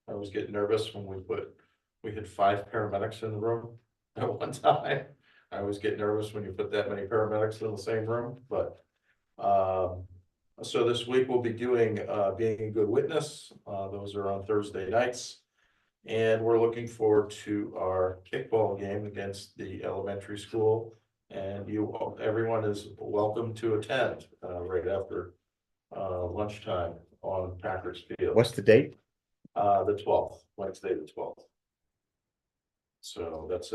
I: I was getting nervous when we had 5 paramedics in the room at one time. I always get nervous when you put that many paramedics in the same room, but, so this week we'll be doing, being a good witness, those are on Thursday nights. And we're looking forward to our kickball game against the elementary school. And everyone is welcome to attend, right after, lunchtime on Packers Field.
A: What's the date?
I: The 12th, Wednesday, the 12th. So that's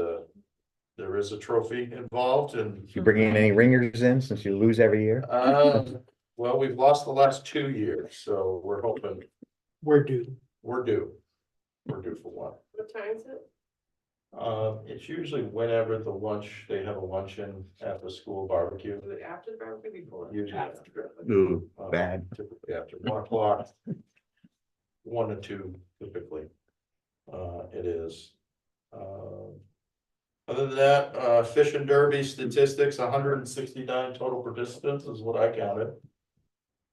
I: there is a trophy involved and,
A: You bringing any ringers in since you lose every year?
I: well, we've lost the last 2 years, so we're hoping
F: We're due.
I: we're due. We're due for one.
J: What time is it?
I: It's usually whenever they have a luncheon at the school barbecue.
J: Do it after the barbecue before?
I: Usually
J: After.
I: after.
A: Ooh, bad.
I: Typically after 1 o'clock. 1 to 2 typically. It is. Other than that, fish and derby statistics, 169 total participants is what I counted.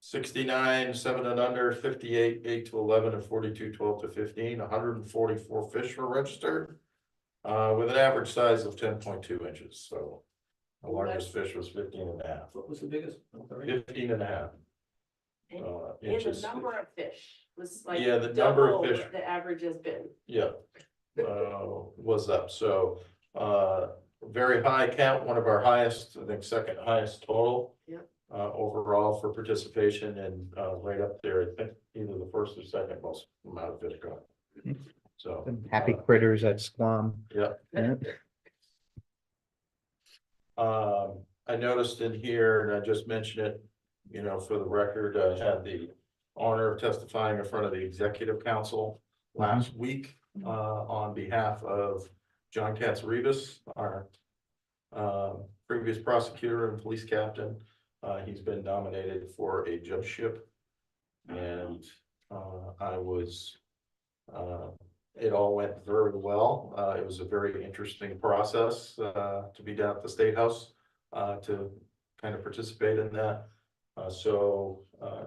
I: 69, 7 and under, 58, 8 to 11, and 42, 12 to 15, 144 fish were registered. With an average size of 10.2 inches, so the largest fish was 15 and a half.
B: What was the biggest? I'm sorry.
I: 15 and a half.
J: And
I: Inches.
J: the number of fish was like.
I: Yeah, the number of
J: double
I: fish.
J: what the average has been.
I: Yeah. Was up, so, very high count, one of our highest, I think second highest total.
J: Yeah.
I: Overall for participation and, right up there, I think either the first or second most amount of fish caught. So.
A: Happy critters at Squam.
I: Yeah.
A: Yeah.
I: I noticed in here, and I just mentioned it, for the record, I had the honor of testifying in front of the executive council last week, on behalf of John Katsaribas, our previous prosecutor and police captain. He's been nominated for a judgeship, and I was, it all went very well. It was a very interesting process to be down at the State House to kind of participate in that. So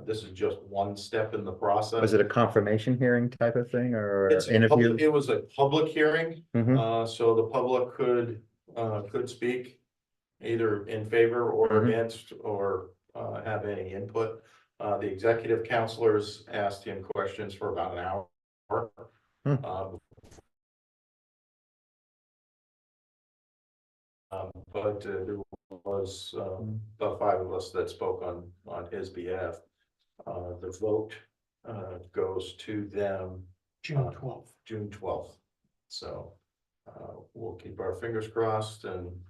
I: this is just one step in the process.
A: Was it a confirmation hearing type of thing or
I: It's a
A: interview?
I: it was a public hearing,
A: Mhm.
I: so the public could speak either in favor or
A: Mhm.
I: against or have any input. The executive counselors asked him questions for about an hour.
A: Hmm.
I: But there was about 5 of us that spoke on his behalf. The vote goes to them
F: June 12th.
I: June 12th. So we'll keep our fingers crossed, and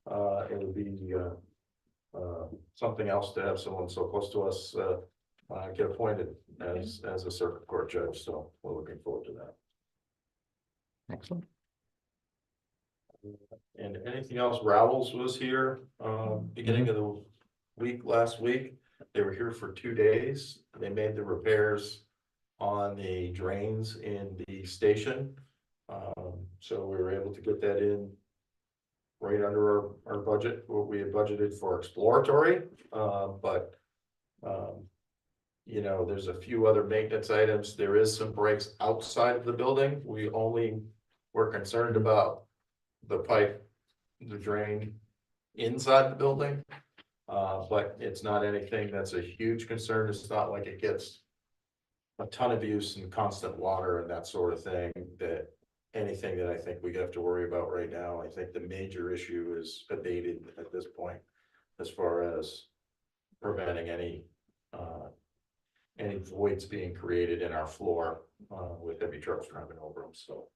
I: it would be something else to have someone so close to us get appointed as a circuit court judge. So we're looking forward to that.
A: Excellent.
I: And anything else? Ravels was here beginning of the week last week. They were here for 2 days. They made the repairs on the drains in the station. So we were able to get that in right under our budget, what we had budgeted for exploratory. But there's a few other maintenance items. There is some breaks outside of the building. We only were concerned about the pipe, the drain inside the building. But it's not anything that's a huge concern. It's not like it gets a ton of use and constant water and that sort of thing, that anything that I think we have to worry about right now. I think the major issue is abated at this point as far as preventing any voids being created in our floor with heavy trucks driving over them. So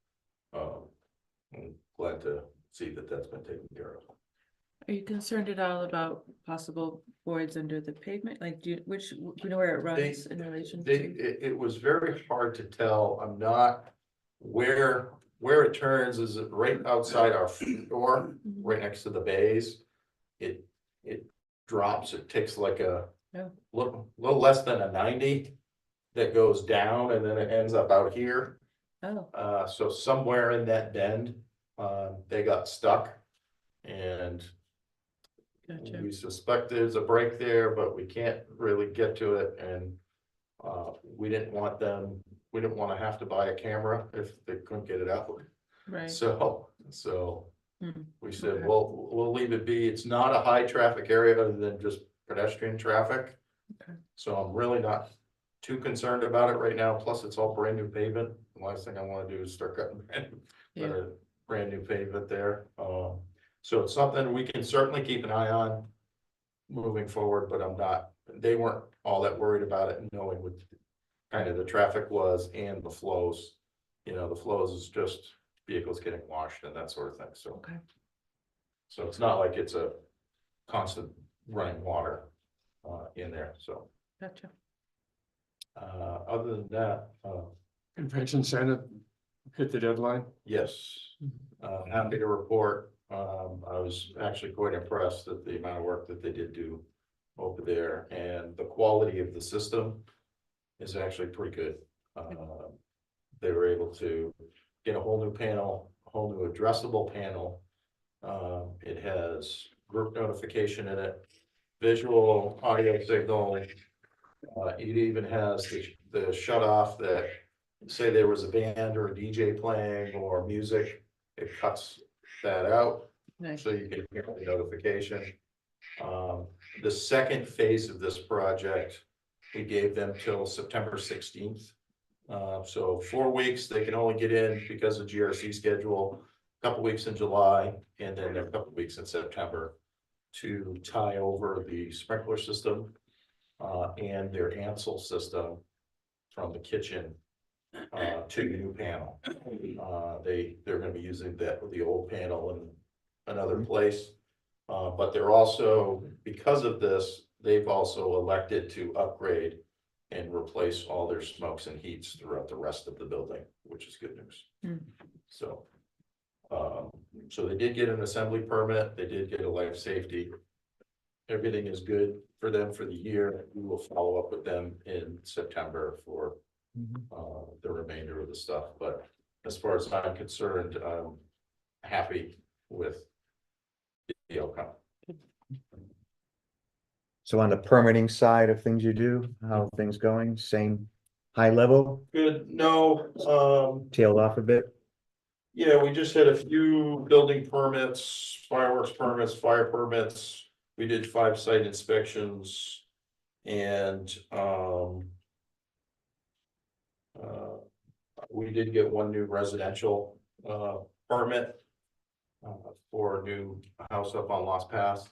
I: I'm glad to see that that's been taken care of.
D: Are you concerned at all about possible voids under the pavement? Like, do you know where it runs in relation to?
I: It was very hard to tell. I'm not where it turns. Is it right outside our door, right next to the bays? It drops. It takes like a little less than a 90 that goes down, and then it ends up out here.
D: Oh,
I: So somewhere in that bend, they got stuck, and
D: gotcha.
I: we suspect there's a break there, but we can't really get to it, and we didn't want to have to buy a camera if they couldn't get it out.
D: Right.
I: So
D: Hmm.
I: we said,
D: Okay.
I: we'll leave it be. It's not a high traffic area other than just pedestrian traffic.
D: Okay.
I: So I'm really not too concerned about it right now. Plus, it's all brand new pavement. The last thing I want to do is start cutting brand new pavement there. So it's something we can certainly keep an eye on moving forward, but they weren't all that worried about it, knowing what kind of the traffic was and the flows. The flows is just vehicles getting washed and that sort of thing. So
D: Okay.
I: So it's not like it's a constant running water, in there, so,
D: Gotcha.
I: other than that,
E: Convention Center hit the deadline.
I: yes. Happy to report, I was actually quite impressed at the amount of work that they did do over there, and the quality of the system is actually pretty good. They were able to get a whole new panel, a whole new addressable panel. It has group notification in it, visual, audio signal. It even has the shut off that, say there was a band or a DJ playing or music, it cuts that out.
D: Nice.
I: So you can hear the notification. The second phase of this project, we gave them till September 16th. So 4 weeks, they can only get in because of GRC schedule, a couple weeks in July, and then a couple weeks in September to tie over the sprinkler system, and their Ansel system from the kitchen, to the new panel. They're gonna be using the old panel in another place. But they're also, because of this, they've also elected to upgrade and replace all their smokes and heats throughout the rest of the building, which is good news.
D: Hmm.
I: So, so they did get an assembly permit, they did get a life safety. Everything is good for them for the year. We will follow up with them in September for the remainder of the stuff, but as far as I'm concerned, I'm happy with the outcome.
A: So on the permitting side of things you do, how are things going? Same high level,
I: Good, no,
A: tailed off a bit?
I: yeah, we just had a few building permits, fireworks permits, fire permits. We did 5 site inspections and, we did get 1 new residential, permit, for a new house up on Lost Pass.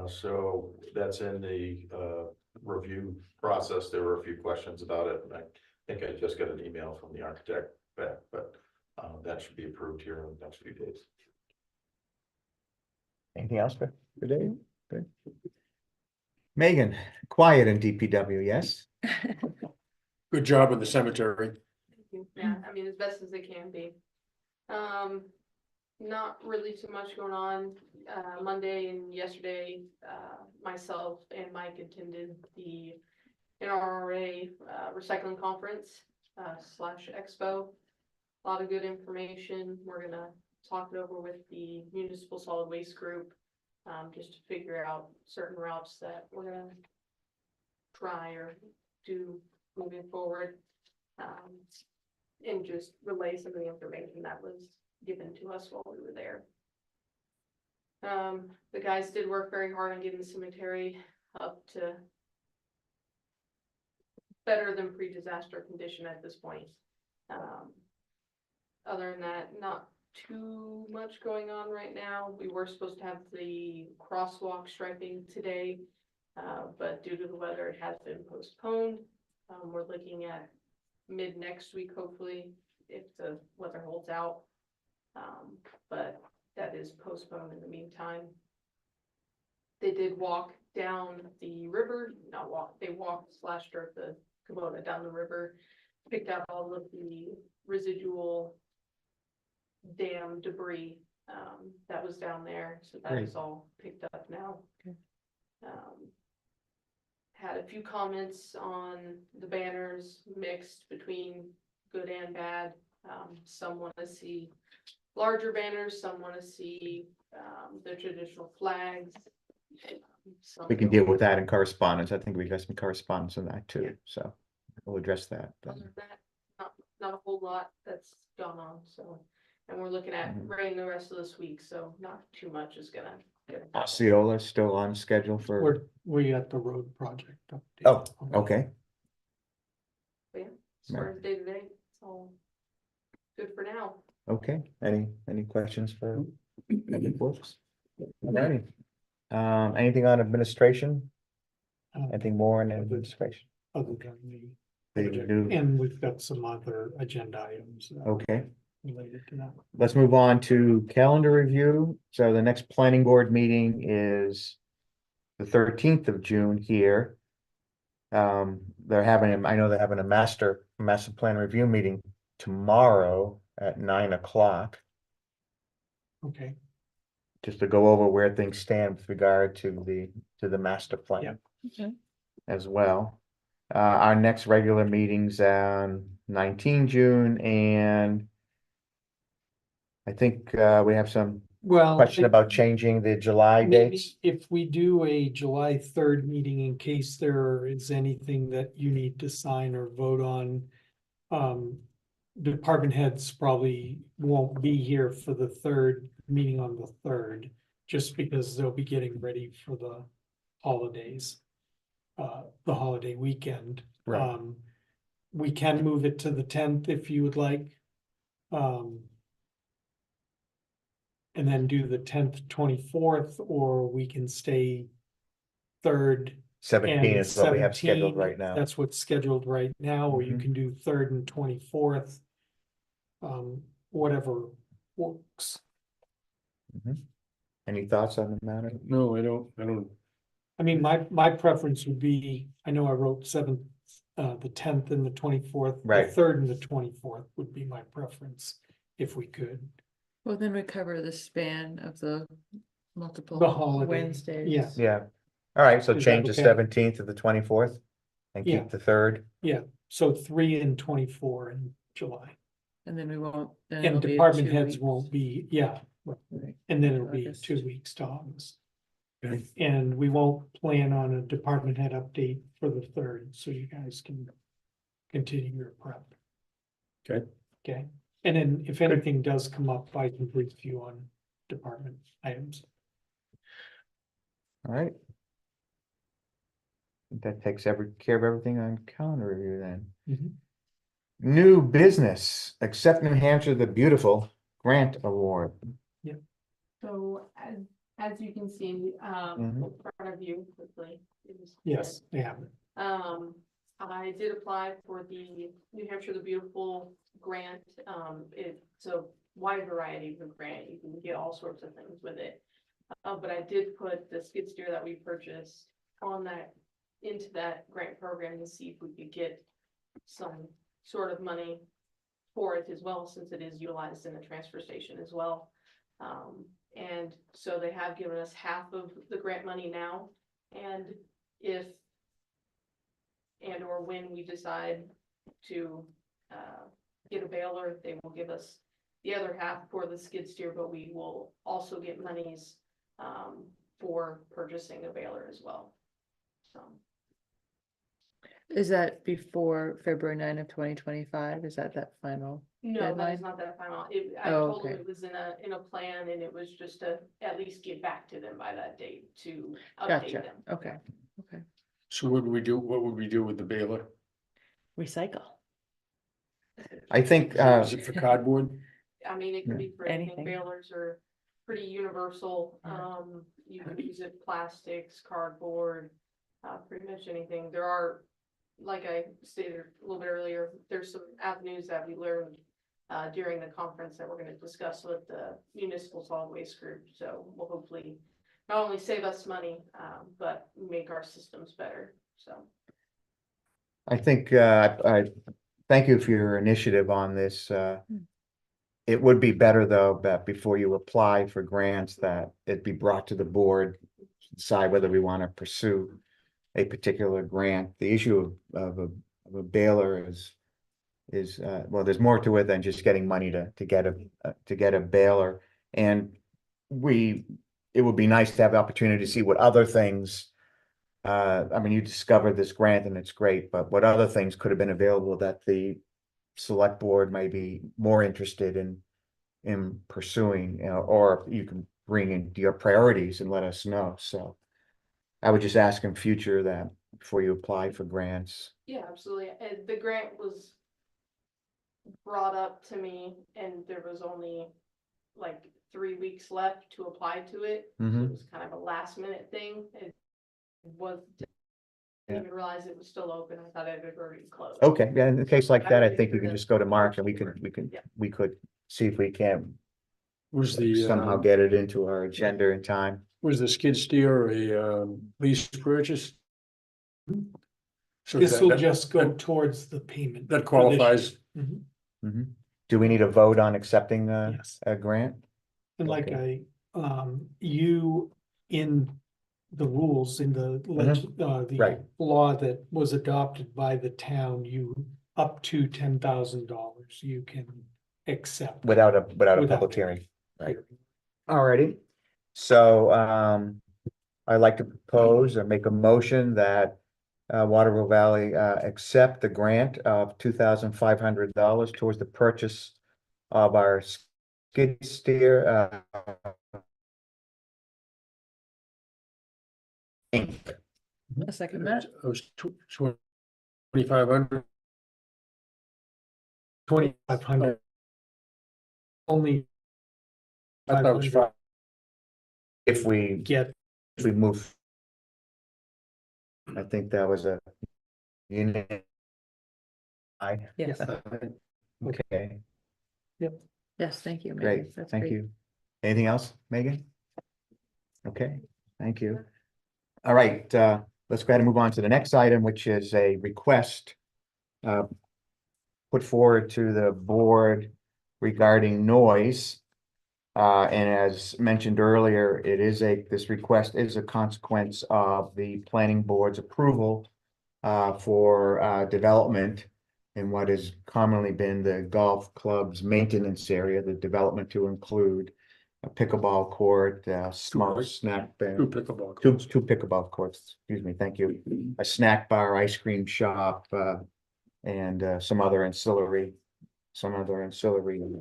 I: So that's in the, review process. There were a few questions about it, and I think I just got an email from the architect back, but, that should be approved here in the next few days.
A: Anything else for Dave? Good. Megan, quiet in DPW, yes?
E: Good job in the cemetery.
K: Yeah, I mean, as best as it can be. Not really too much going on. Monday and yesterday, myself and Mike attended the NRRA recycling conference slash expo. A lot of good information. We're gonna talk it over with the municipal solid waste group, just to figure out certain routes that we're gonna try or do moving forward. And just relay some of the information that was given to us while we were there. The guys did work very hard on getting the cemetery up to better than pre-disaster condition at this point. Other than that, not too much going on right now. We were supposed to have the crosswalk striping today, but due to the weather, it has been postponed. We're looking at mid next week, hopefully, if the weather holds out. But that is postponed in the meantime. They did walk down the river, not walk, they walked / drove the Kubota down the river, picked out all of the residual dam debris that was down there, so that is all picked up now.
D: Okay.
K: Had a few comments on the banners, mixed between good and bad. Some want to see larger banners, some want to see the traditional flags. Some
A: We can
K: don't.
A: deal with that in correspondence. I think we got some correspondence on that
K: Yeah.
A: too, so we'll address that.
K: Other than that, not a whole lot that's gone on, so, and we're looking at rain the rest of this week, so not too much is gonna.
A: Osceola still on schedule for,
F: We got the road project update.
A: oh, okay,
K: But yeah, as far as day to day, it's all good for now.
A: okay. Any questions for public works? Alrighty. Anything on administration? Anything more on administration?
F: Other than the
A: They
F: project,
A: do-
F: and we've got some other agenda items.
A: Okay,
F: related to that.
A: Let's move on to calendar review. So the next planning board meeting is the 13th of June here. I know they're having a master plan review meeting tomorrow at 9 o'clock,
F: Okay,
A: just to go over where things stand with regard to the master plan.
D: Okay.
A: As well. Our next regular meeting's on 19 June, and I think we have some
F: well.
A: question about changing the July
F: Maybe
A: dates.
F: if we do a July 3rd meeting, in case there is anything that you need to sign or vote on. Department heads probably won't be here for the 3rd meeting on the 3rd, just because they'll be getting ready for the holidays. The holiday weekend.
A: Right.
F: We can move it to the 10th if you would like. And then do the 10th, 24th, or we can stay 3rd
A: 17
F: and
A: is what we have scheduled
F: 17.
A: right now.
F: That's what's scheduled right now, or you
A: Mhm.
F: can do 3rd and 24th. Whatever works.
A: Any thoughts on the matter?
E: No, I don't,
F: I mean, my preference would be, I know I wrote 7th, the 10th and the 24th.
A: Right.
F: The 3rd and the 24th would be my preference, if we could.
D: Well, then we cover the span of the multiple
F: The holiday,
D: Wednesdays.
F: yeah.
A: Yeah. All right, so
F: Is that
A: change the
F: okay?
A: 17th to the 24th and
F: Yeah.
A: keep the 3rd.
F: So 3 and 24 in July.
D: And then we won't. then
F: And
D: it'll be
F: department
D: 2
F: heads
D: weeks.
F: won't be, right.
D: Right.
F: And then it'll be
D: August.
F: 2 weeks to August.
E: Okay.
F: And we won't plan on a department head update for the 3rd, so you guys can continue your prep.
E: Okay.
F: Okay, and then if anything does come up, I can brief you on department items.
A: All right. That takes care of everything on calendar review then.
F: Mhm.
A: New business, accept New Hampshire the Beautiful Grant Award.
K: So as you can see,
A: Mhm.
K: in front of you quickly.
F: Yes, they have it.
K: I did apply for the New Hampshire the Beautiful grant. It's a wide variety of a grant. You can get all sorts of things with it. But I did put the skid steer that we purchased on into that grant program to see if we could get some sort of money for it as well, since it is utilized in the transfer station as well. And so they have given us half of the grant money now, and if or when we decide to get a baler, they will give us the other half for the skid steer, but we will also get monies for purchasing a baler as well. So.
D: Is that before February 9 of 2025? Is that final?
K: No, that
D: Deadline?
K: is not that final. I
D: Oh,
K: told them
D: okay.
K: it was in a plan, and it was just to at least get back to them by that date to update
D: Gotcha,
K: them.
D: okay, okay.
E: so what would we do with the baler?
D: Recycle.
A: I think,
E: Is it for cardboard?
K: I mean, it could be for anything.
D: Anything.
K: Balers are pretty universal.
D: Yeah.
K: You can use it plastics, cardboard, pretty much anything. There are, like I stated a little bit earlier, there's some avenues that we learned during the conference that we're going to discuss with the municipal solid waste group. So we'll hopefully not only save us money, but make our systems better. So.
A: I think, I thank you for your initiative on this. It would be better though, that before you apply for grants, that it be brought to the board, decide whether we want to pursue a particular grant. The issue of a baler is well, there's more to it than just getting money to get a baler. And it would be nice to have the opportunity to see what other things, I mean, you discovered this grant and it's great, but what other things could have been available that the select board may be more interested in pursuing, or you can bring in your priorities and let us know. So I would just ask in future that before you apply for grants.
K: Yeah, absolutely. And the grant was brought up to me, and there was only like 3 weeks left to apply to it. So
A: Mhm.
K: it was kind of a last minute thing. It was, didn't even realize it was still open. I thought it had already closed.
A: Okay, yeah, in a case like
K: I
A: that, I
K: waited
A: think
K: for
A: you can
K: the
A: just go to Mark and
K: March
A: we
K: board. Yeah.
A: could see if we can
E: Was the,
A: somehow get it into our agenda in time.
E: was the skid steer a, lease purchase? So
F: This will
E: that-
F: just go
E: that-
F: towards the payment.
E: That
F: for this
E: qualifies.
F: year. Mhm.
A: Mhm. Do we need a vote on accepting
F: Yes.
A: a grant?
F: And like
A: Okay.
F: you, in the rules, in the the
A: Right.
F: law that was adopted by the town, you up to $10,000, you can accept.
A: Without a
F: Without
A: public hearing. Right. Alrighty, so, I'd like to propose or make a motion that Waterville Valley, accept the grant of $2,500 towards the purchase of our skid steer, Inc.
D: A second that.
E: It was 2,500.
F: 2,500. Only
E: I thought it was 5.
A: If we
F: get,
A: move. I think that was a unit.
D: Yes,
A: Okay,
D: yes, thank you, Megan.
A: great,
D: That's
A: thank
D: great.
A: you. Anything else, Megan? Okay, thank you. All right, let's go ahead and move on to the next item, which is a request put forward to the board regarding noise. And as mentioned earlier, this request is a consequence of the planning board's approval for development in what has commonly been the golf club's maintenance area, the development to include a pickleball court, small
E: right.
A: snack bar,
E: 2 pickleball.
A: two pickleball courts, excuse me, thank you, a snack bar, ice cream shop, and some other ancillary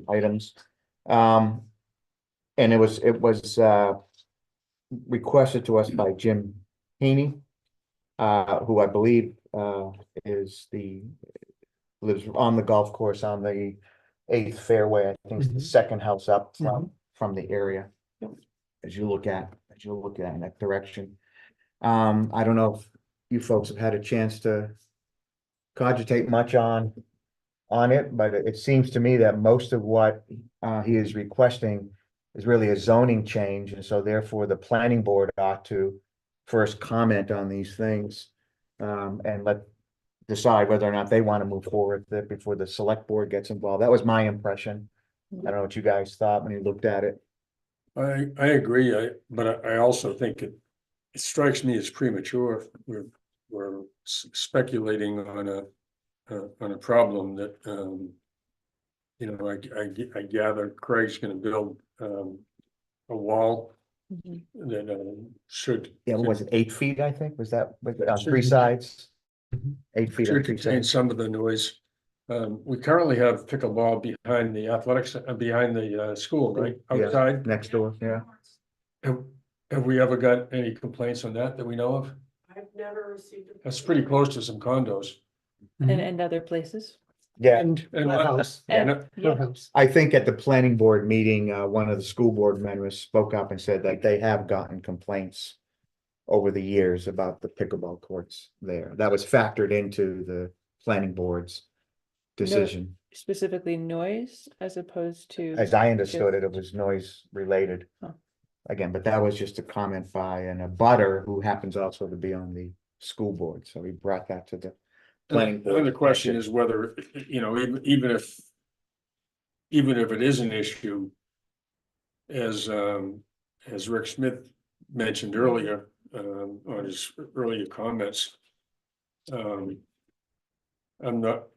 A: items. And it was requested to us by Jim Haney, who I believe lives on the golf course on the 8th fairway. I think it's the
F: Mhm.
A: second house up from the area. As you look at in that direction. I don't know if you folks have had a chance to cogitate much on it, but it seems to me that most of what he is requesting is really a zoning change, and so therefore the planning board ought to first comment on these things and decide whether or not they want to move forward with it before the select board gets involved. That was my impression. I don't know what you guys thought when you looked at it.
E: I agree, but I also think it strikes me as premature. We're speculating on a problem that, you know, I gather Craig's gonna build, a wall
D: Mhm.
E: that, should.
A: Yeah, what was it, 8 feet, I think? Was it on
E: Should
A: 3
E: be-
A: sides?
F: Mhm.
A: 8 feet on
E: Should
A: 3
E: contain
A: sides.
E: some of the noise. We currently have pickleball behind the athletics, behind the, school, right,
A: Yeah.
E: outside.
A: Next door, yeah.
E: Have we ever got any complaints on that we know of?
J: I've never received.
E: That's pretty close to some condos.
D: And other places.
A: Yeah,
F: and
E: And
F: our house,
E: and,
F: our
D: Yeah.
F: house.
A: I think at the planning board meeting, one of the school board members spoke up and said that they have gotten complaints over the years about the pickleball courts there. That was factored into the planning board's decision.
D: Specifically noise as opposed to.
A: As I understood it, it was noise related.
D: Oh.
A: Again, but that was just a comment by an abutter who happens also to be on the school board, so he brought that to the planning
E: and
A: board.
E: the question is whether, you know, even if it is an issue, as Rick Smith mentioned earlier, on his earlier comments, I'm not,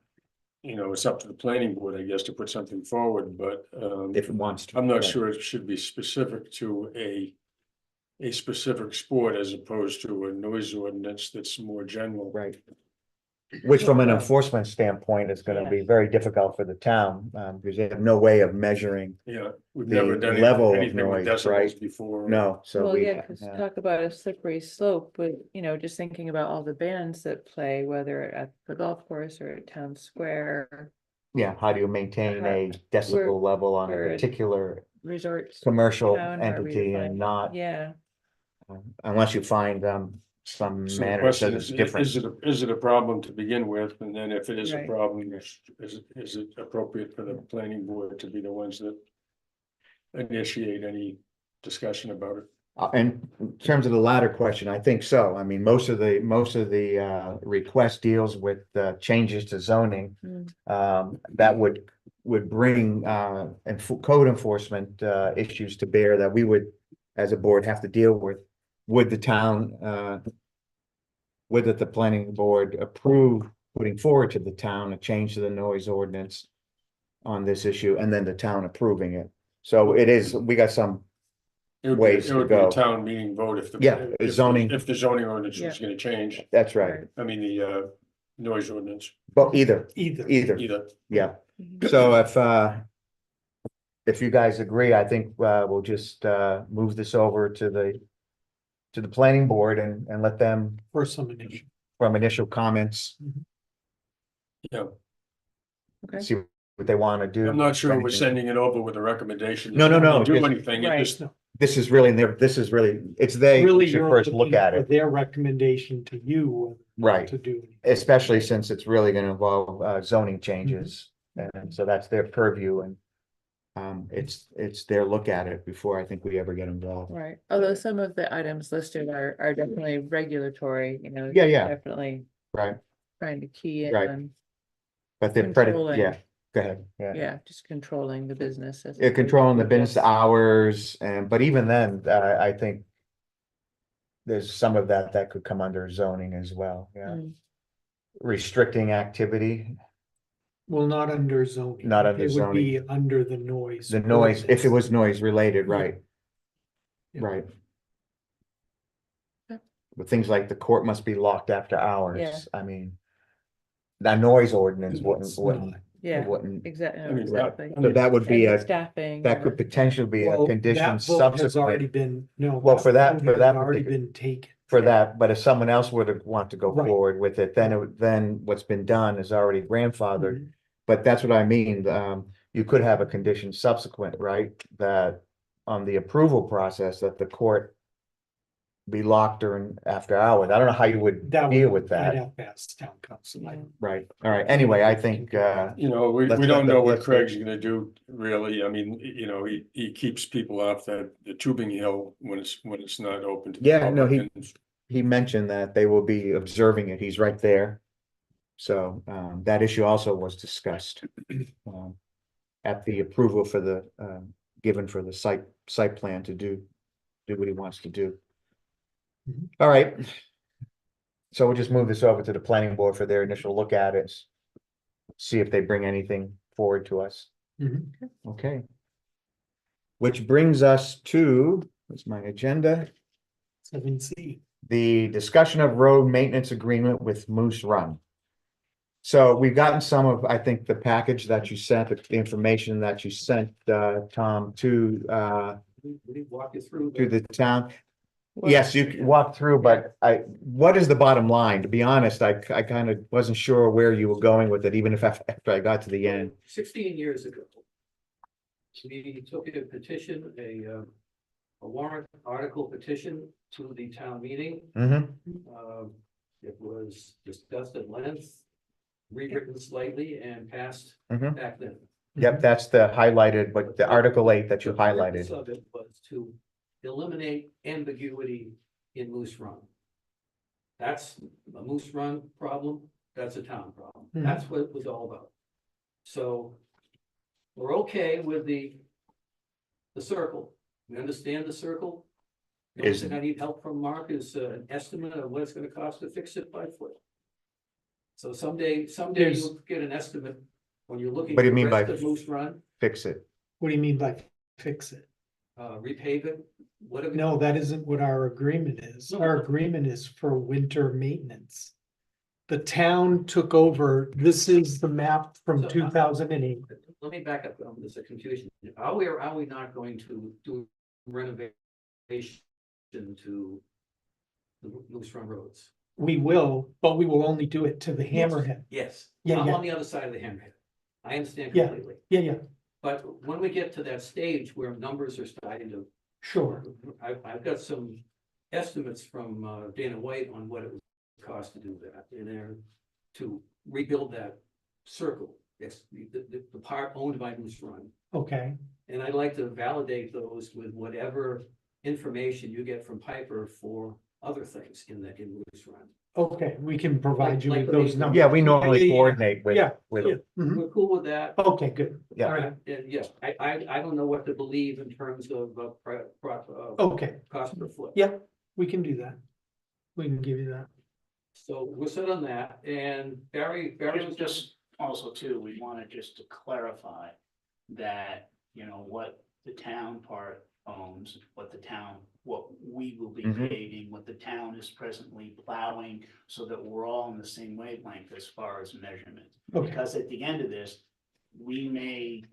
E: you know, it's up to the planning board, I guess, to put something forward, but,
A: If it wants to.
E: I'm not
A: Right.
E: sure it should be specific to a specific sport as opposed to a noise ordinance that's more general.
A: Right. Which from an
D: Well,
A: enforcement standpoint is gonna
D: yeah.
A: be very difficult for the town, because they have no way of measuring.
E: Yeah, we've
A: The
E: never done
A: level of
E: anything with
A: noise, right?
E: decibels before.
A: No, so
D: Well,
A: we.
D: yeah, because
A: yeah.
D: talk about a slippery slope, but just thinking about all the bands that play, whether at the golf course or at town square,
A: Yeah, how do you maintain a
D: We're-
A: decibel level on a
D: we're-
A: particular
D: resorts.
A: commercial
D: town, however you
A: entity
D: define
A: and
D: it.
A: not,
D: Yeah,
A: unless you find some
E: So the
A: manner that
E: question
A: says it's
E: is,
A: different.
E: is it a problem to begin with? And then if it is a
D: Right.
E: problem, is it appropriate for the planning board to be the ones that initiate any discussion about it?
A: And in terms of the latter question, I think so. I mean, most of the request deals with changes to zoning. That would bring and code enforcement issues to bear that we would, as a board, have to deal with. Would the town would the planning board approve putting forward to the town a change to the noise ordinance on this issue, and then the town approving it? So it is, we got some ways
E: It
A: to
E: would be a
A: go.
E: town meeting vote if the.
A: Yeah,
E: if the-
A: zoning.
E: If the zoning ordinance
D: Yeah.
E: was gonna change,
A: That's right.
E: I mean, the noise ordinance,
A: But either,
F: Either.
E: either.
A: yeah.
D: Mhm.
A: So if you guys agree, I think we'll just move this over to the planning board and let them
F: For some initial.
A: from initial comments,
E: Yeah,
D: Okay.
A: see what they want to do.
E: I'm not sure we're
A: Anything.
E: sending it over with a recommendation.
A: No, no, no,
E: To do
A: just-
E: anything, it
D: Right.
E: just,
A: This is really it's they
F: Really,
A: should
F: you're
A: first look
F: looking
A: at
F: for
A: it,
F: their recommendation to you.
A: right?
F: To do.
A: Especially since it's really gonna involve zoning changes, and so that's their purview, and it's their look at it before I think we ever get involved.
D: Right, although some of the items listed are definitely regulatory, you know.
A: Yeah, yeah.
D: Definitely
A: Right,
D: trying to key in
A: Right.
D: on,
A: but they're
D: Controlling.
A: yeah, go ahead, yeah.
D: yeah, just controlling the business. as
A: Yeah,
D: opposed
A: controlling
D: to
A: the business
D: just-
A: hours, but even then, I think there's some of that could come under zoning as well, yeah.
D: Mm.
A: Restricting activity,
F: Well, not under zoning.
A: Not under
F: It would be
A: zoning.
F: under the noise.
A: the noise, if it
F: ordinance.
A: was noise related,
F: Yeah.
A: right?
F: Yeah.
A: Right.
D: Yeah.
A: But things like the court must be locked after
D: Yeah.
A: hours, I mean. That noise ordinance
F: It's
A: wouldn't,
F: not.
D: Yeah,
A: wouldn't,
D: exactly,
E: I mean,
D: exactly.
A: so that would be
D: And
A: a,
D: staffing.
A: that could potentially be a
F: Well,
A: condition
F: that vote has already
A: subsequent
F: been, no.
A: Well, for that-
F: vote
A: for
F: has
A: that
F: Already
A: particular-
F: been taken.
A: for that, but if someone else were to want to go
F: Right.
A: forward with it, then what's been done is already grandfathered.
F: Mhm.
A: But that's what I mean, you could have a condition subsequent, right, that on the approval process, that the court be locked during after hours. I don't know how you would
F: That
A: deal
F: would,
A: with
F: I'd
A: that,
F: have to ask town council. I-
A: right? All right, anyway, I think,
E: you know, we
A: Let's
E: don't
A: let
E: know what
A: let's-
E: Craig's gonna do, really. I mean, you know, he keeps people off the tubing hill when it's not open to the
A: Yeah, no,
E: public. and
A: he mentioned that they will be observing it, he's right there. So, that issue also was discussed, at the approval for the, given for the site plan to do what he wants to do.
F: Mhm.
A: All right. So we'll just move this over to the planning board for their initial look at it. See if they bring anything forward to us.
F: Mhm.
A: Okay. Which brings us to, what's my agenda?
F: 7C.
A: The discussion of road maintenance agreement with Moose Run. So we've gotten some of, I think, the package that you sent, the information that you sent, Tom, to
B: We walk you through.
A: the town.
D: Well,
A: Yes, you can walk through, but what is the bottom line? To be honest, I kind of wasn't sure where you were going with it, even if after I got to the end.
B: 16 years ago. We took a petition, a warrant article petition to the town meeting.
A: Mhm.
B: It was discussed at length, rewritten slightly and passed
A: Mhm.
B: back then.
A: Yep, that's the highlighted, but the Article 8 that you
B: The purpose
A: highlighted.
B: of it was to eliminate ambiguity in Moose Run. That's a Moose Run problem, that's a town problem,
F: Mhm.
B: that's what it was all about. So we're okay with the circle, we understand the circle. The only
A: Is-
B: thing I need help from Mark is an estimate of what it's gonna cost to fix it by foot. So someday
F: There's-
B: you'll get an estimate when you're looking.
A: What do you
B: at the
A: mean by-
B: rest of Moose Run,
A: Fix it.
F: What do you mean by fix it?
B: repave it, whatever.
F: No, that isn't what our agreement is. Our agreement is for winter maintenance. The town took over, this is the map from
B: So,
F: 2008.
B: Let me back up, there's a confusion. Are we or are we not going to do renovation to the Moose Run roads?
F: We will, but we will only do it to the hammerhead.
B: Yes.
F: Yeah,
B: I'm
F: yeah.
B: on the other side of the hammerhead. I understand
F: Yeah.
B: completely.
F: Yeah, yeah,
B: But when we get to that stage where numbers are starting to,
F: sure.
B: I've got some estimates from Dana White on what it would cost to do that, and they're to rebuild that circle. Yes, the part owned by Moose Run.
F: Okay,
B: And I'd like to validate those with whatever information you get from Piper for other things in Moose Run.
F: okay, we can provide you
B: Like
F: with
B: the
F: those
B: neighbor.
F: numbers.
A: Yeah, we normally
F: Yeah, yeah,
A: coordinate with,
F: Yeah,
A: with,
F: yeah, mhm.
B: We're cool with that.
F: Okay, good.
A: Yeah.
F: All right,
B: And yes, I don't know what to believe in terms of
F: okay,
B: cost per foot.
F: yeah, we can do that. We can give you that.
B: So we're set on that, and Barry was
H: Just also too, we wanted just to clarify that, you know, what the town part owns, what we will be
A: Mhm.
H: paving, what the town is presently plowing, so that we're all on the same wavelength as far as measurement.
F: Okay.
H: Because at the end of this, we may,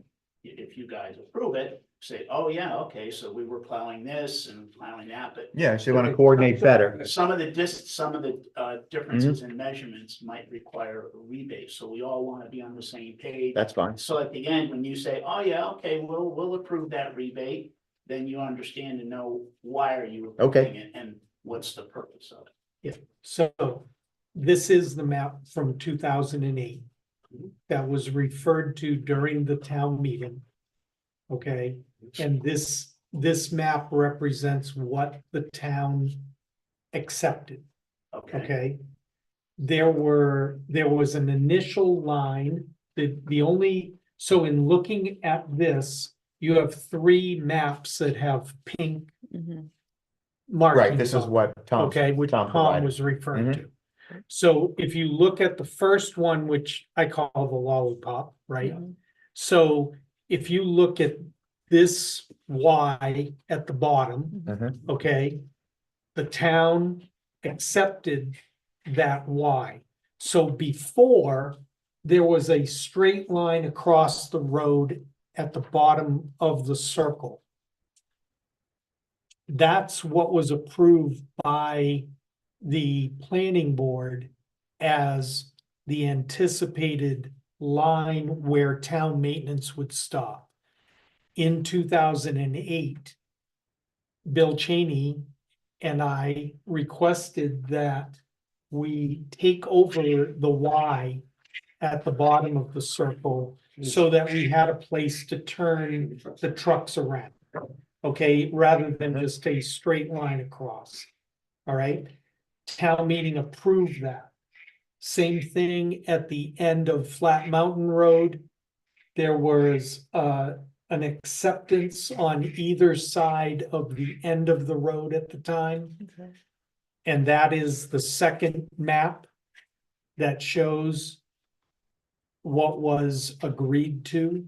H: if you guys approve it, say, oh yeah, okay, so we were plowing this and plowing that, but
A: yeah, so you want to coordinate better.
H: some of the differences in measurements might require a rebate, so we all wanna be on the same page.
A: That's fine.
H: So at the end, when you say, oh yeah, okay, we'll approve that rebate, then you understand and know why are you approving it and what's the purpose of it.
F: So this is the map from 2008 that was referred to during the town meeting. Okay, and this map represents what the town accepted.
H: Okay,
F: Okay. There was an initial line, the only, so in looking at this, you have three maps that have pink
D: Mhm.
F: markings.
A: Right, this is
F: on,
A: what Tom.
F: Okay, which Tom
A: provided.
F: was referring
A: Mhm.
F: to. So if you look at the first one, which I call the lollipop, right?
D: Mhm.
F: So if you look at this Y at the bottom,
A: Mhm.
F: okay? The town accepted that Y. So before, there was a straight line across the road at the bottom of the circle. That's what was approved by the planning board as the anticipated line where town maintenance would stop. In 2008, Bill Cheney and I requested that we take over the Y at the bottom of the circle so that we had a place to turn the trucks around. Okay, rather than just a straight line across. All right, town meeting approved that. Same thing at the end of Flat Mountain Road. There was an acceptance on either side of the end of the road at the time.
D: Okay.
F: And that is the second map that shows what was agreed to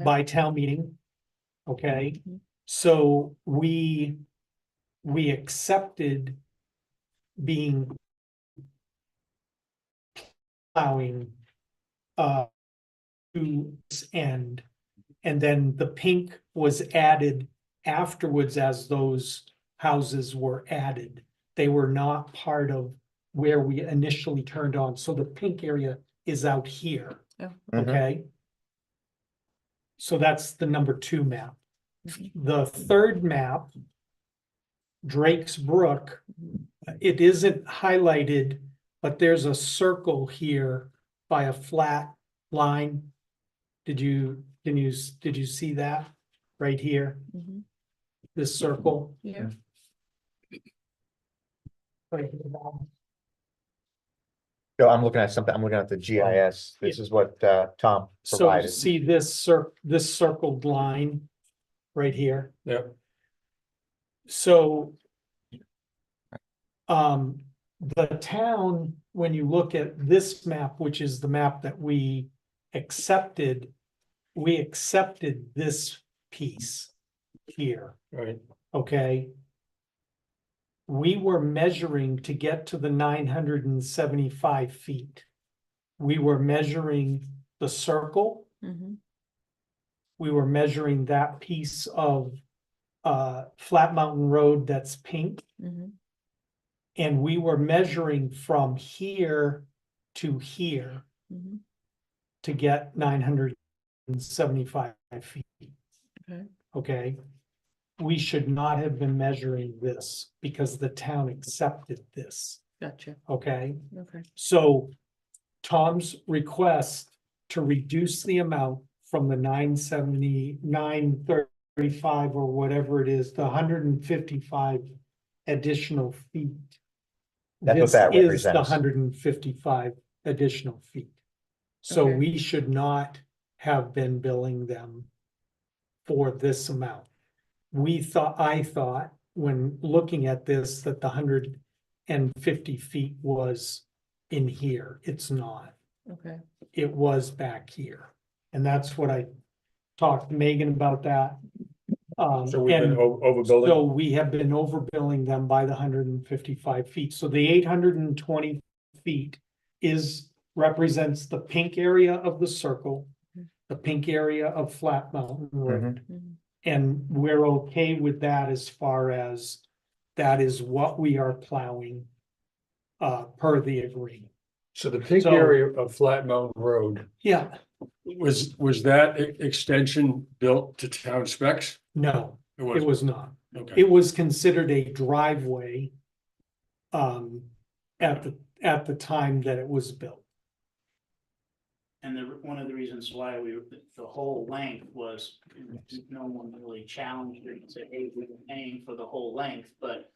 F: by town meeting. Okay,
D: Mhm.
F: so we accepted being plowing to this end. And then the pink was added afterwards as those houses were added. They were not part of where we initially turned on. So the pink area is out here.
D: Oh.
A: Mhm.
F: Okay. So that's the number 2 map.
D: Mhm.
F: The third map, Drake's Brook, it isn't highlighted, but there's a circle here by a flat line. Did you see that right here?
D: Mhm.
F: This circle?
D: Yeah.
F: Right at the bottom.
A: So I'm looking at something, I'm looking at the GIS. This is what Tom
F: So
A: provided.
F: see this this circled line right here?
E: Yeah.
F: So the town, when you look at this map, which is the map that we accepted this piece here,
E: Right.
F: okay? We were measuring to get to the 975 feet. We were measuring the circle.
D: Mhm.
F: We were measuring that piece of Flat Mountain Road that's pink.
D: Mhm.
F: And we were measuring from here to here
D: Mhm.
F: to get 975 feet.
D: Okay.
F: Okay. we should not have been measuring this because the town accepted this,
D: Gotcha,
F: okay?
D: okay.
F: So Tom's request to reduce the amount from the 935 or whatever it is, the 155 additional feet.
A: That's what
F: This
A: that
F: is the
A: represents.
F: 155 additional feet. So
D: Okay.
F: we should not have been billing them for this amount. I thought, when looking at this, that the 150 feet was in here. It's not.
D: Okay,
F: It was back here. And that's what I talked to Megan about that.
E: So we've been
F: And
E: overbuilding.
F: so we have been overbilling them by the 155 feet. So the 820 feet represents the pink area of the circle, the pink area of Flat Mountain Road.
D: mhm,
F: And we're okay with that as far as that is what we are plowing per the agreement.
E: So the pink
F: So-
E: area of Flat Mountain Road,
F: Yeah,
E: was that extension built to town specs?
F: no,
E: It
F: it
E: was,
F: was not.
E: okay.
F: It was considered a driveway at the time that it was built.
H: And one of the reasons why the whole length was, no one really challenged it and said, hey, we're paying for the whole length, but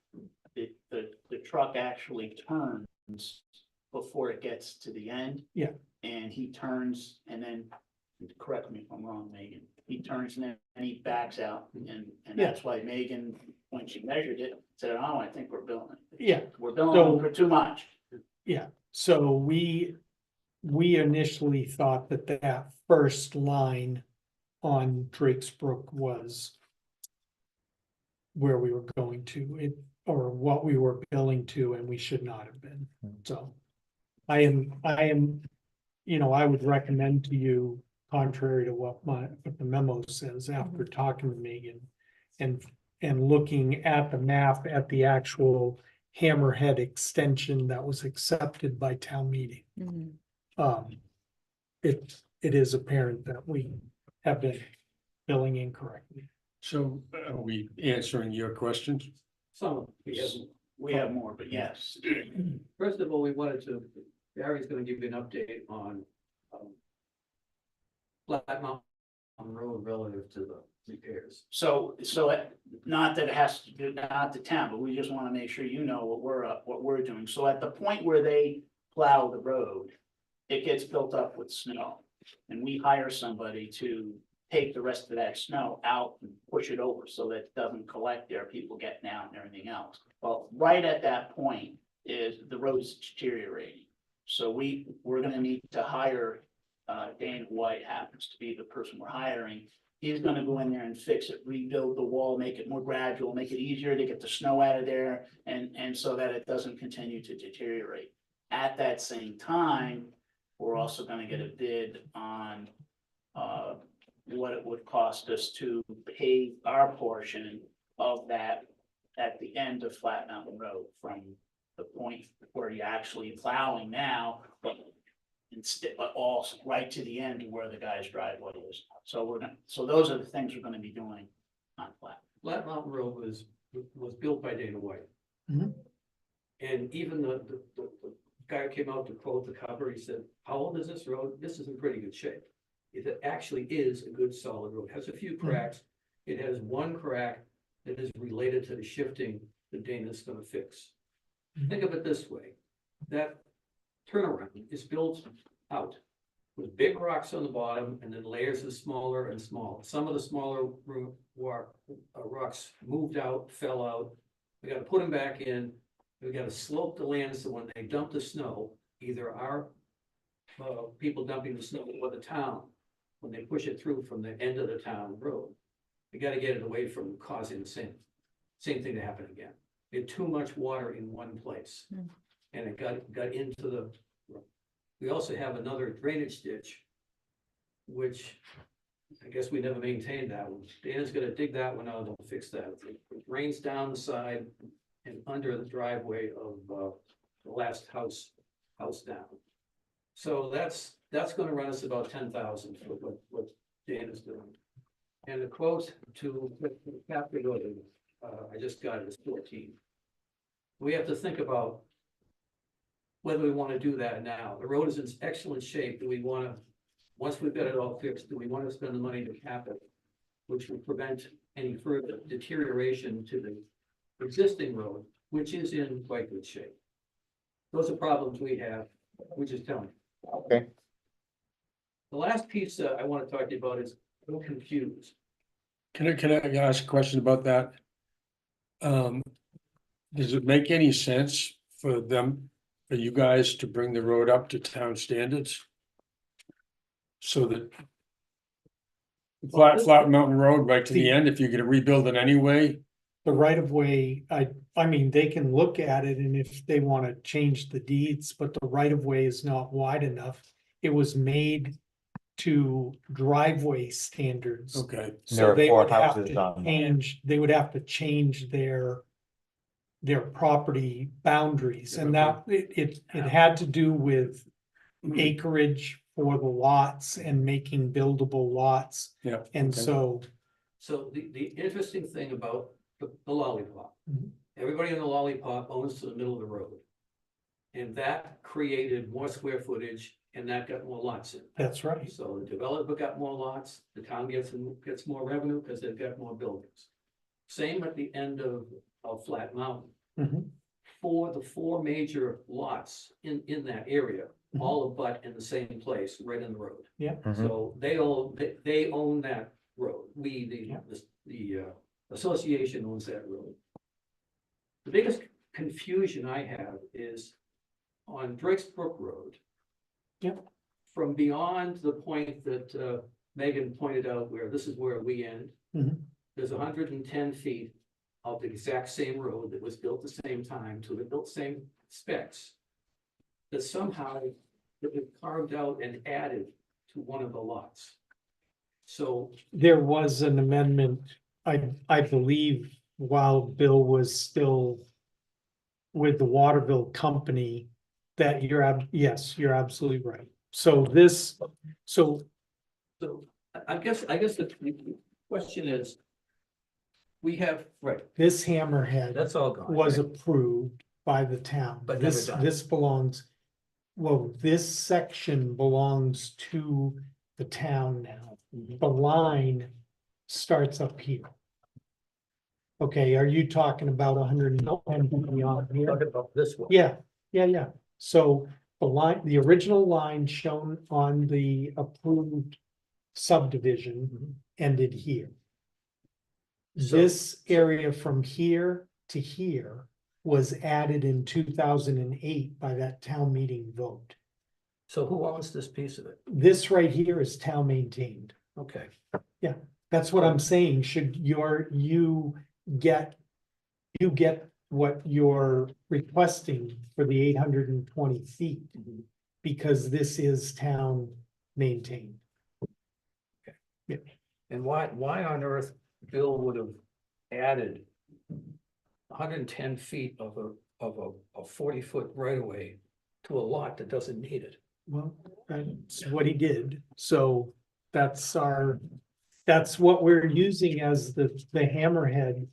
H: the truck actually turns before it gets to the end.
F: Yeah.
H: And he turns and then, correct me if I'm wrong, Megan, he turns and then he backs out and that's why Megan, when she measured it, said, oh, I think we're billing it.
F: Yeah,
H: We're billing for too much.
F: yeah. So we initially thought that first line on Drake's Brook was where we were going to, or what we were billing to, and we should not have been. So I am, I would recommend to you, contrary to what the memo says, after talking to Megan and looking at the map at the actual Hammerhead extension that was accepted by town meeting.
D: mhm.
F: It is apparent that we have been billing incorrectly.
E: So are we answering your questions?
B: Some,
H: We have more, but yes.
B: first of all, we wanted to, Barry's gonna give you an update on Flat Mountain Road relative to the repairs.
H: So not that it has to do, not the town, but we just want to make sure you know what we're doing. So at the point where they plow the road, it gets built up with snow. And we hire somebody to take the rest of that snow out and push it over so that it doesn't collect there, people getting out and everything else. Well, right at that point is the road's deteriorating. So we're gonna need to hire, Dana White happens to be the person we're hiring. He's gonna go in there and fix it, rebuild the wall, make it more gradual, make it easier to get the snow out of there and so that it doesn't continue to deteriorate. At that same time, we're also gonna get a bid on what it would cost us to pave our portion of that at the end of Flat Mountain Road from the point where you're actually plowing now, but all right to the end where the guy's driveway is. So those are the things we're gonna be doing on Flat.
B: Flat Mountain Road was built by Dana White.
F: Mhm.
B: And even the guy who came out to quote the cover, he said, how old is this road? This is in pretty good shape. It actually is a good solid road, it has a few cracks. It has one crack that is related to the shifting that Dana's gonna fix. Think of it this way, that turnaround is built out with big rocks on the bottom and then layers of smaller and smaller. Some of the smaller rocks moved out, fell out. We gotta put them back in. We gotta slope the land so when they dump the snow, either our people dumping the snow or the town, when they push it through from the end of the town road, we gotta get it away from causing the same thing to happen again. We had too much water in one place. And it got into the, we also have another drainage ditch, which I guess we never maintained that one. Dana's gonna dig that one out and fix that. It rains down the side and under the driveway of the last house down. So that's gonna run us about 10,000 for what Dana's doing. And the quote to Captain Road, I just got it, it's 14. We have to think about whether we want to do that now. The road is in excellent shape. Do we want to, once we've got it all fixed, do we want to spend the money to cap it? Which would prevent any further deterioration to the existing road, which is in quite good shape. Those are problems we have, which is telling.
A: Okay.
B: The last piece I want to talk to you about is I'm confused.
E: Can I ask a question about that? Does it make any sense for you guys to bring the road up to town standards? So that flat mountain road right to the end, if you're gonna rebuild it anyway,
F: The right of way, I mean, they can look at it and if they wanna change the deeds, but the right of way is not wide enough. It was made to driveway standards.
E: okay,
F: So
A: There are
F: they
A: 4
F: would have
A: houses
F: to
A: on.
F: change, they would have to change their property boundaries, and that, it had to do with acreage for the lots and making buildable lots.
E: yeah.
F: And
E: okay.
F: so,
B: So the interesting thing about the lollipop,
F: Mhm.
B: everybody in the lollipop owns to the middle of the road. And that created more square footage and that got more lots in.
F: that's right.
B: So the developer got more lots, the town gets more revenue because they've got more buildings. Same at the end of Flat Mountain.
F: Mhm.
B: For the 4 major lots in that area,
F: Mhm.
B: all abut in the same place, right in the road.
A: Mhm.
B: So they own that road.
F: Yeah.
B: The association owns that road. The biggest confusion I have is on Drake's Brook Road.
F: Yep.
B: From beyond the point that Megan pointed out where this is where we end.
F: Mhm.
B: There's 110 feet of the exact same road that was built the same time to the built same specs. That somehow it was carved out and added to one of the lots. So,
F: There was an amendment, I believe, while Bill was still with the Waterville Company, that yes, you're absolutely right. So
B: so I guess the question is. We have, right,
F: this hammerhead
B: that's all gone.
F: was
B: right?
F: approved by the town.
B: But never
F: This,
B: done.
F: this belongs, well, this section belongs to the town now.
B: Mhm.
F: The line starts up here. Okay, are you talking about 110 beyond here?
B: Talking about this one.
F: Yeah, yeah. So the line, the original line shown on the approved subdivision
B: Mhm.
F: ended here.
B: So-
F: This area from here to here was added in 2008 by that town meeting vote.
B: So who owns this piece of it?
F: This right here is town maintained.
B: Okay,
F: That's what I'm saying. Should you get what you're requesting for the 820 feet,
B: Mhm.
F: because this is town maintained.
B: and why on earth Bill would have added 110 feet of a 40-foot right of way to a lot that doesn't need it?
F: Well, that's what he did. So that's what we're using as the hammerhead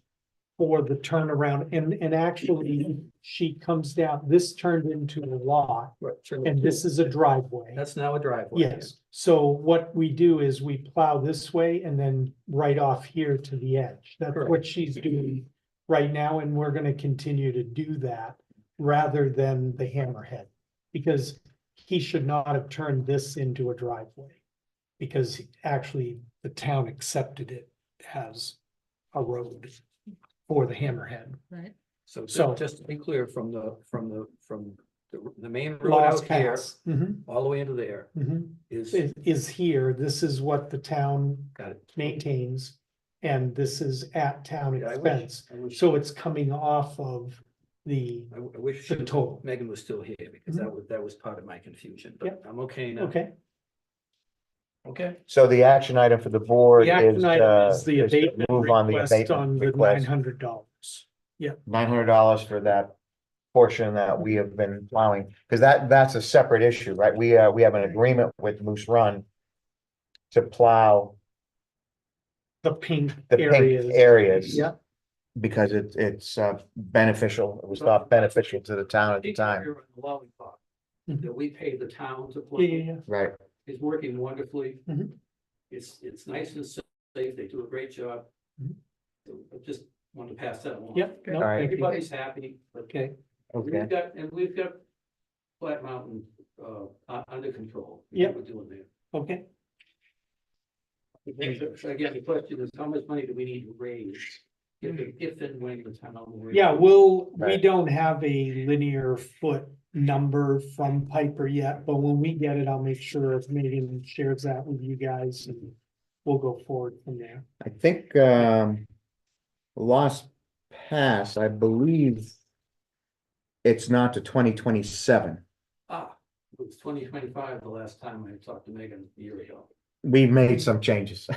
F: for the turnaround. And actually, she comes down, this turned into a lot,
B: Right, sure.
F: and this is a driveway.
B: That's now a driveway.
F: Yes, so what we do is we plow this way and then right off here to the edge. That's
B: Correct.
F: what she's doing right now, and we're gonna continue to do that rather than the hammerhead. Because he should not have turned this into a driveway. Because actually, the town accepted it as a road for the hammerhead.
D: Right.
B: So
F: So-
B: just to be clear, from the main road
F: Lost
B: out here,
F: Pass. Mhm,
B: all the way into there
F: mhm.
B: is,
F: Is here, this is what the town
B: got it.
F: maintains. And this is at town
B: Yeah,
F: expense,
B: I wish,
F: so it's coming off of the,
B: I wish
F: the total.
B: Megan was still here because that was part of my confusion, but
F: Yep.
B: I'm okay now.
F: Okay.
B: Okay,
A: So the action item for the board
F: The action
A: is,
F: item is the
A: is to
F: abatement
A: move on the
F: request
A: abatement
F: on the
A: request.
F: $900.
A: $900 for that portion that we have been plowing, because that's a separate issue, right? We have an agreement with Moose Run to plow
F: The pink
A: the pink
F: areas.
A: areas.
F: Yeah,
A: Because it's beneficial, it was thought beneficial to the town at the
B: Pink area
A: time,
B: and the lollipop
F: Mhm.
B: that we pay the town to
F: yeah,
B: play
F: yeah,
A: right?
B: is working wonderfully.
F: Mhm.
B: It's nice and safe. They do a great job.
F: Mhm.
B: I just want to pass that along.
F: yeah. No,
A: All right.
F: thank you.
B: Everybody's happy, but
F: Okay,
A: Okay,
B: we've got Flat Mountain, under control.
F: Yep.
B: We're doing there.
F: okay.
B: So again, the question is, how much money do we need to raise? If and when the town.
F: Yeah, we
A: Right.
F: don't have a linear foot number from Piper yet, but when we get it, I'll make sure Megan shares that with you guys and we'll go forward from there.
A: I think lost pass, I believe it's not to 2027.
B: It was 2025 the last time I talked to Megan a year ago.
A: We've made some changes.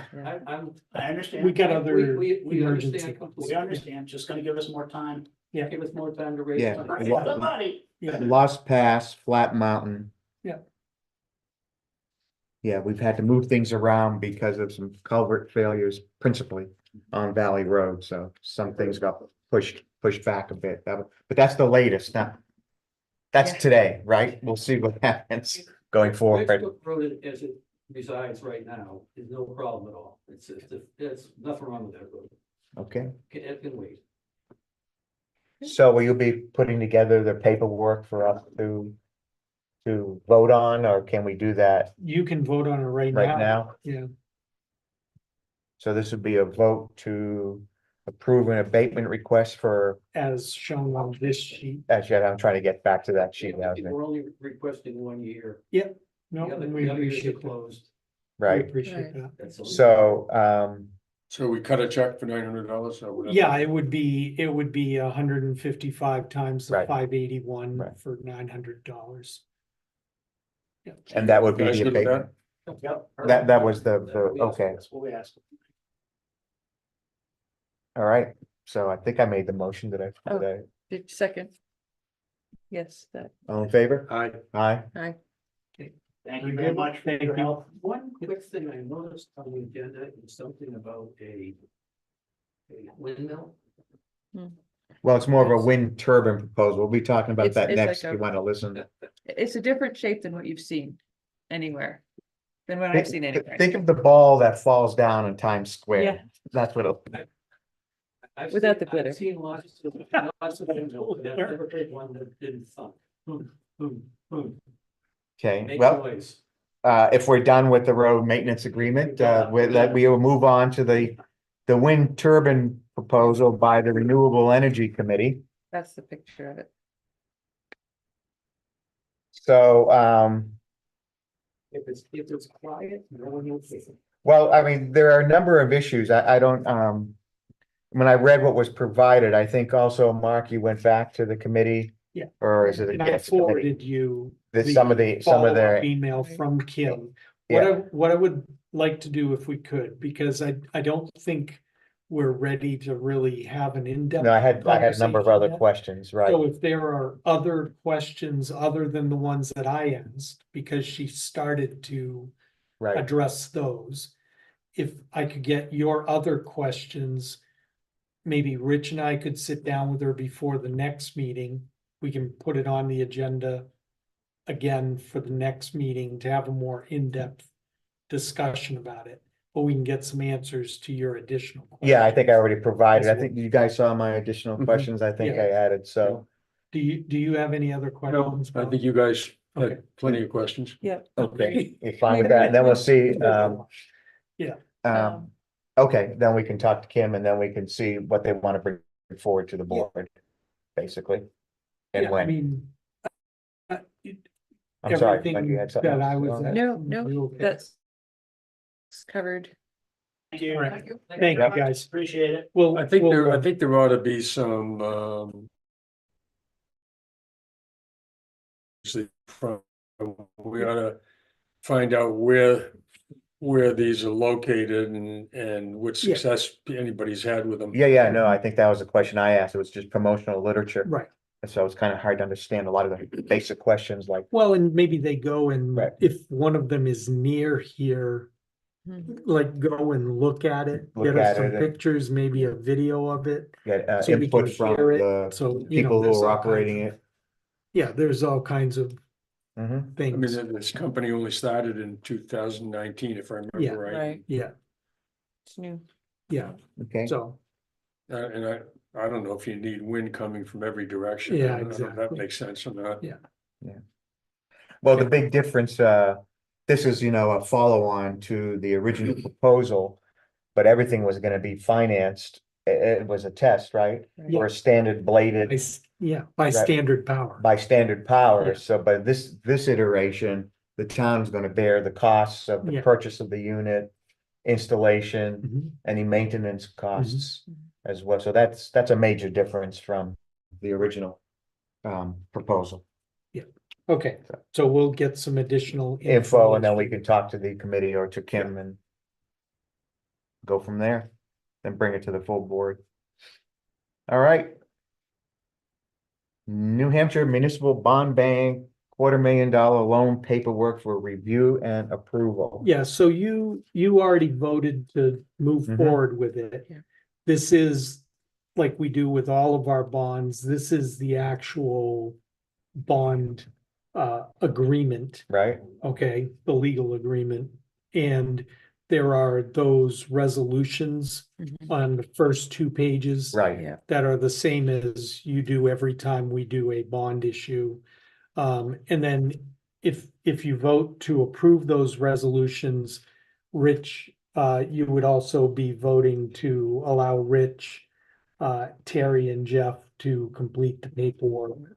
B: I'm.
H: I understand.
F: We got other
B: We
F: emergency.
B: understand completely.
H: We understand, just gonna give us more time.
B: Give us more time to raise
A: Yeah.
B: money.
H: Raise the money.
F: Yeah,
A: Lost Pass, Flat Mountain.
F: Yeah.
A: Yeah, we've had to move things around because of some culvert failures, principally on Valley Road, so some things got pushed back a bit. But that's the latest, now. That's
D: Yeah.
A: today, right? We'll see what happens going forward.
B: Ridgebrook Road as it resides right now is no problem at all. It's nothing wrong with that road.
A: Okay,
B: It can wait.
A: so will you be putting together the paperwork for us to vote on, or can we do that
F: you can vote on it right
A: right
F: now.
A: now?
F: Yeah,
A: So this would be a vote to approve an abatement request for,
F: as shown on this sheet.
A: actually, I'm trying to get back to that sheet now,
B: We're only requesting 1 year.
F: No,
B: The other
F: we
B: years are
F: appreciate that.
B: closed.
F: We
A: right?
F: appreciate
D: Right.
F: that.
B: That's all.
A: So,
E: So we cut a check for $900 or whatever.
F: Yeah, it would be 155 times the
A: Right.
F: 581
A: Right.
F: for $900.
A: and that would be
E: Guys
A: the
E: good with that?
A: abatement.
H: Yep.
A: That was the,
B: we asked
A: okay,
H: That's what we asked.
A: all right. So I think I made the motion that
D: Oh.
A: I,
D: Second. Yes, that,
A: all in favor?
E: Aye.
A: Aye.
D: I,
H: Thank you very much for
F: Thank
H: your
F: you.
H: help.
B: One quick thing I noticed on the agenda is something about a windmill.
A: Well, it's more of a wind turbine proposal. We'll be talking about
D: It's-
A: that
D: it's
A: next,
D: like
A: if you
D: a-
A: want to listen.
D: it's a different shape than what you've seen anywhere. Than what I've seen anywhere.
A: Think of the ball that falls down in Times Square.
D: Yeah.
A: That's what it'll,
D: Without the glitter.
B: I've seen lots of windmills, but I've never heard one that didn't thump. Boom, boom, boom.
A: okay,
B: Make
A: well,
B: noise.
A: if we're done with the road maintenance agreement, we will move on to the wind turbine proposal by the Renewable Energy Committee.
D: That's the picture of it.
A: So,
B: If it's quiet, no one will see it.
A: well, I mean, there are a number of issues. I don't, when I read what was provided, I think also, Mark, you went back to the committee.
F: Yeah.
A: Or is it
F: And I
A: against the committee?
F: forwarded you.
A: Some of
F: follow-up
A: their,
F: email from Kim.
A: Yeah.
F: What I would like to do if we could, because I don't think we're ready to really have an in-depth.
A: no, I had a number of
F: conversation
A: other
F: yet.
A: questions, right?
F: So if there are other questions other than the ones that I asked, because she started to
A: Right,
F: address those. If I could get your other questions, maybe Rich and I could sit down with her before the next meeting. We can put it on the agenda again for the next meeting to have a more in-depth discussion about it. But we can get some answers to your additional questions.
A: yeah, I think I already provided, I
F: That's
A: think you guys saw my additional
F: Mhm.
A: questions, I think
F: Yeah.
A: I added, so,
F: Do you have any other
E: No,
F: questions?
E: I think you guys
F: Okay.
E: had plenty of questions.
D: Yeah.
A: okay, you're fine with that, and then we'll see,
F: Yeah.
A: okay, then we can talk to Kim, and then we can see what they want to bring forward to the board, basically. And
F: Yeah, I
A: when,
F: mean.
A: I'm sorry,
F: everything
A: Mike, you had something
F: that I
A: else
F: was
A: on that?
D: No,
F: You
D: no,
F: okay?
D: that's it's covered.
H: Thank you.
F: All right.
H: Thank you
F: Thank
H: very
F: you,
H: much.
F: guys.
H: Appreciate it.
F: Well,
E: I think there ought to be some, we ought to find out where these are located and what
F: Yeah.
E: success anybody's had with them.
A: Yeah, no, I think that was a question I asked, it was just promotional literature,
F: Right.
A: and so it's kind of hard to understand a lot of the basic questions like,
F: Well, and maybe they go and
A: Right.
F: if one of them is near here, like go and look at it,
A: Look
F: get us
A: at
F: some
A: it and-
F: pictures, maybe a video of it.
A: Get
F: So we can
A: input from
F: share it,
A: the
F: so, you know,
A: people who
F: there's
A: are
F: all kinds
A: operating
F: of-
A: it.
F: Yeah, there's all kinds of
A: Mhm.
E: I mean,
F: things,
E: this company only started in 2019, if I
F: Yeah.
E: remember right.
D: Right,
F: yeah,
D: it's new.
F: yeah,
A: Okay,
F: so,
E: And I don't know if you need wind coming from every direction.
F: Yeah,
E: I don't know if That
F: exactly.
E: makes sense or not.
F: Yeah.
A: well, the big difference, this is, a follow-on to the original proposal. But everything was gonna be financed. It was a test, right?
F: Yeah.
A: Or a standard bladed
F: by
A: Right.
F: standard power.
A: by standard power.
F: Yeah.
A: So by this iteration, the town's gonna bear the costs of the
F: Yeah.
A: purchase of the unit, installation,
F: Mhm.
A: any maintenance costs as well. So that's a major difference from the original proposal.
F: Okay, so we'll get some additional
A: Info, and then we
F: information.
A: can talk to the committee or to Kim and go from there, then bring it to the full board. All right. New Hampshire Municipal Bond Bank, $250,000 loan paperwork for review and approval.
F: Yeah, so you already voted to move
A: Mhm.
F: forward with it.
D: Yeah.
F: This is like we do with all of our bonds, this is the actual bond agreement,
A: Right,
F: okay, the legal agreement. And there are those resolutions
D: Mhm.
F: on the first two pages
A: right.
D: Yeah,
F: that are the same as you do every time we do a bond issue. And then if you vote to approve those resolutions, Rich, you would also be voting to allow Rich, Terry and Jeff to complete the paperwork,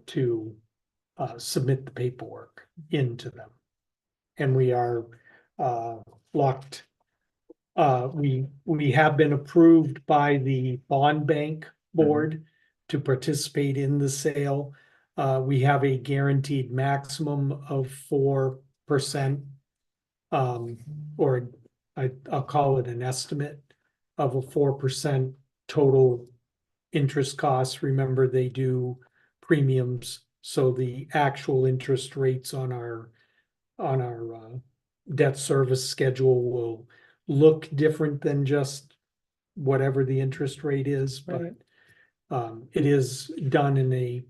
F: to submit the paperwork into them. And we are locked. We have been approved by the bond bank board to participate in the sale. We have a guaranteed maximum of 4%. Or I'll call it an estimate of a 4% total interest costs. Remember, they do premiums, so the actual interest rates on our debt service schedule will look different than just whatever the interest rate is, but it is done in a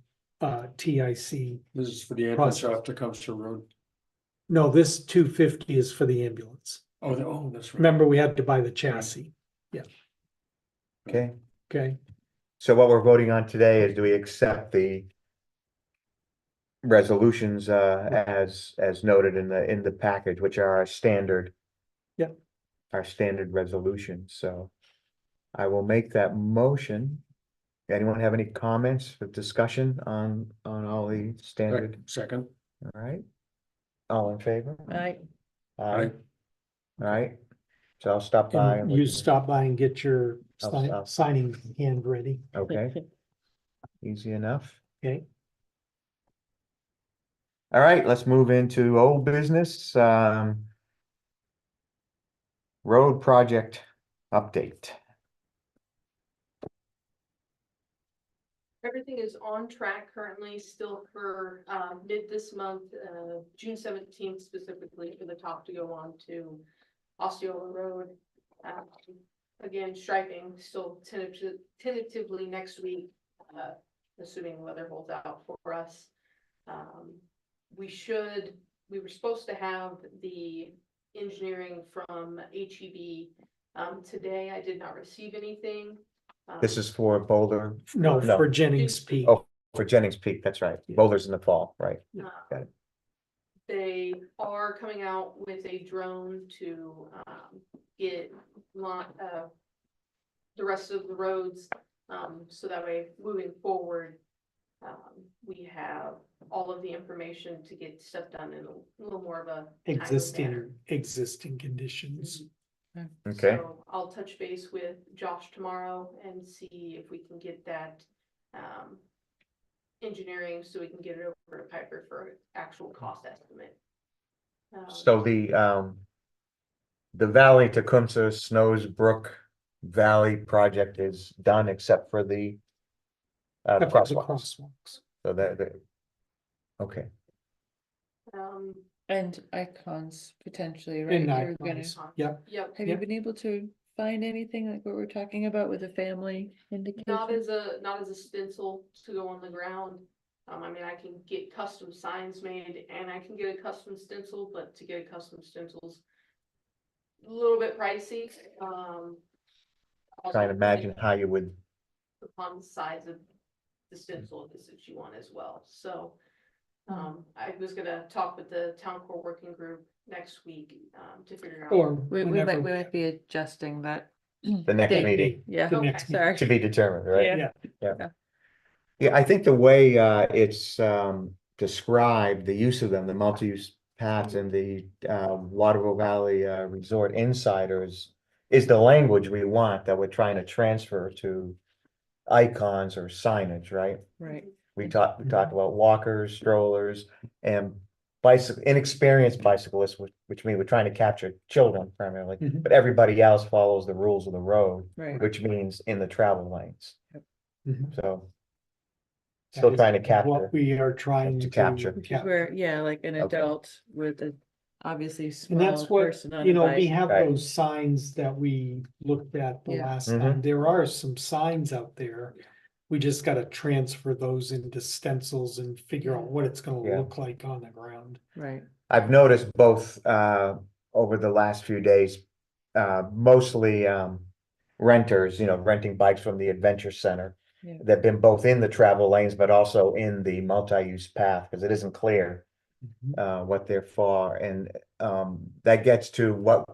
F: TIC.
E: This is for the ambulance off Tecumseh Road.
F: No, this 250 is for the ambulance.
E: Oh, that's right.
F: Remember, we had to buy the chassis,
A: Okay,
F: okay?
A: so what we're voting on today is, do we accept the resolutions as noted in the package, which are our standard?
F: Yep.
A: Our standard resolutions, so I will make that motion. Anyone have any comments or discussion on all the standard?
E: Second,
A: All right. All in favor?
D: I,
A: Aye. All right, so I'll stop by.
F: And
A: we
F: you
A: can-
F: stop by and get your
A: I'll-
F: signing hand ready,
A: Okay, easy enough.
F: okay?
A: All right, let's move into old business. Road project update.
K: Everything is on track currently, still for mid this month, June 17th specifically for the top to go on to Osceola Road. Again, striping still tentatively next week, assuming weather holds out for us. We were supposed to have the engineering from HEB today. I did not receive anything.
A: This is for Boulder,
F: No,
A: No.
F: for Jennings Peak.
A: Oh. for Jennings Peak, that's right.
F: Yeah.
A: Boulder's in the fall, right? Got it.
K: They are coming out with a drone to get the rest of the roads. So that way, moving forward, we have all of the information to get stuff done in a little more of a timely manner.
F: Existing conditions.
A: Okay,
K: So I'll touch base with Josh tomorrow and see if we can get that engineering, so we can get it over to Piper for actual cost estimate.
A: so the Valley Tecumseh Snows Brook Valley project is done except for the
F: The
A: crosswalks.
F: crosswalks.
A: So that, okay,
K: Um,
D: And icons potentially, right?
F: And
D: You're gonna,
F: icons, yep,
K: Yep,
D: have you
F: Yep.
D: been able to find anything like what we're talking about with the family indication?
K: not as a stencil to go on the ground. I mean, I can get custom signs made and I can get a custom stencil, but to get a custom stencil's a little bit pricey.
A: Trying to imagine how you would,
K: Upon the size of the stencil that you want as well, so. I was gonna talk with the town core working group next week, to figure out.
F: or
D: We
F: whenever.
D: might be adjusting that.
A: the next
D: date.
A: meeting
D: Yeah,
F: The next meeting.
D: sorry.
A: to be determined, right?
F: Yeah.
A: Yeah, I think the way it's described, the use of them, the multi-use paths and the Waterville Valley Resort Insiders is the language we want that we're trying to transfer to icons or signage, right?
D: Right,
A: We talked about walkers, strollers, and inexperienced bicyclists, which means we're trying to capture children primarily,
F: Mhm.
A: but everybody else follows the rules of the road,
D: right.
A: which means in the travel lanes.
F: Mhm.
A: So
F: That
A: still
F: is
A: trying to capture.
F: What we are trying
A: to
F: to
A: capture.
D: Which is where, yeah, like an
A: Okay.
D: adult with a obviously
F: And
D: small
F: that's what,
D: person on
F: you
D: a
F: know, we
D: bike.
F: have
A: Right.
F: those signs that we looked at the
D: Yeah.
F: last
A: Mhm.
F: time. There are some signs out there. We just gotta transfer those into stencils and figure out what it's gonna
A: Yeah.
F: look like on the ground.
D: Right,
A: I've noticed both over the last few days, mostly renters, renting bikes from the Adventure Center.
D: Yeah.
A: They've been both in the travel lanes, but also in the multi-use path, because it isn't clear what they're for, and that gets to what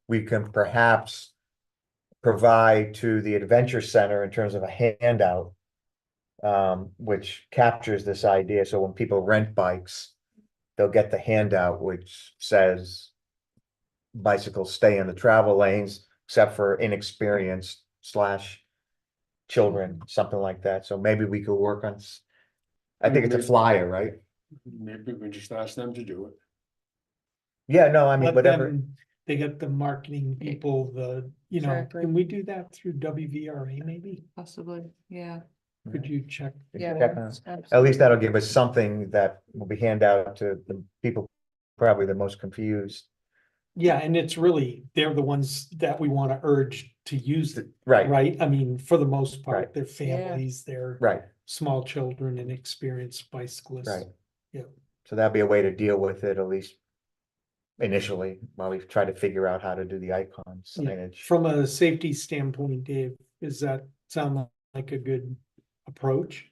A: we can perhaps provide to the Adventure Center in terms of a handout. Which captures this idea, so when people rent bikes, they'll get the handout which says bicycles stay in the travel lanes except for inexperienced / children, something like that. So maybe we could work on, I think it's a flyer, right?
E: Maybe we just ask them to do it.
A: Yeah, no, I mean,
F: Let
A: whatever.
F: them, they get the marketing people,
D: Exactly.
F: can we do that through WVRA maybe?
D: possibly, yeah.
F: Could you check?
D: Yeah.
A: Check on it. At
D: Absolutely.
A: least that'll give us something that will be handed out to the people probably the most confused.
F: Yeah, and it's really, they're the ones that we wanna urge to use it,
A: Right,
F: right? I mean, for the most part,
A: Right.
F: they're families, they're
A: right,
F: small children and experienced bicyclists.
A: right.
F: Yep.
A: So that'd be a way to deal with it, at least initially, while we try to figure out how to do the icon
F: Yeah.
A: signage.
F: From a safety standpoint, Dave, does that sound like a good approach?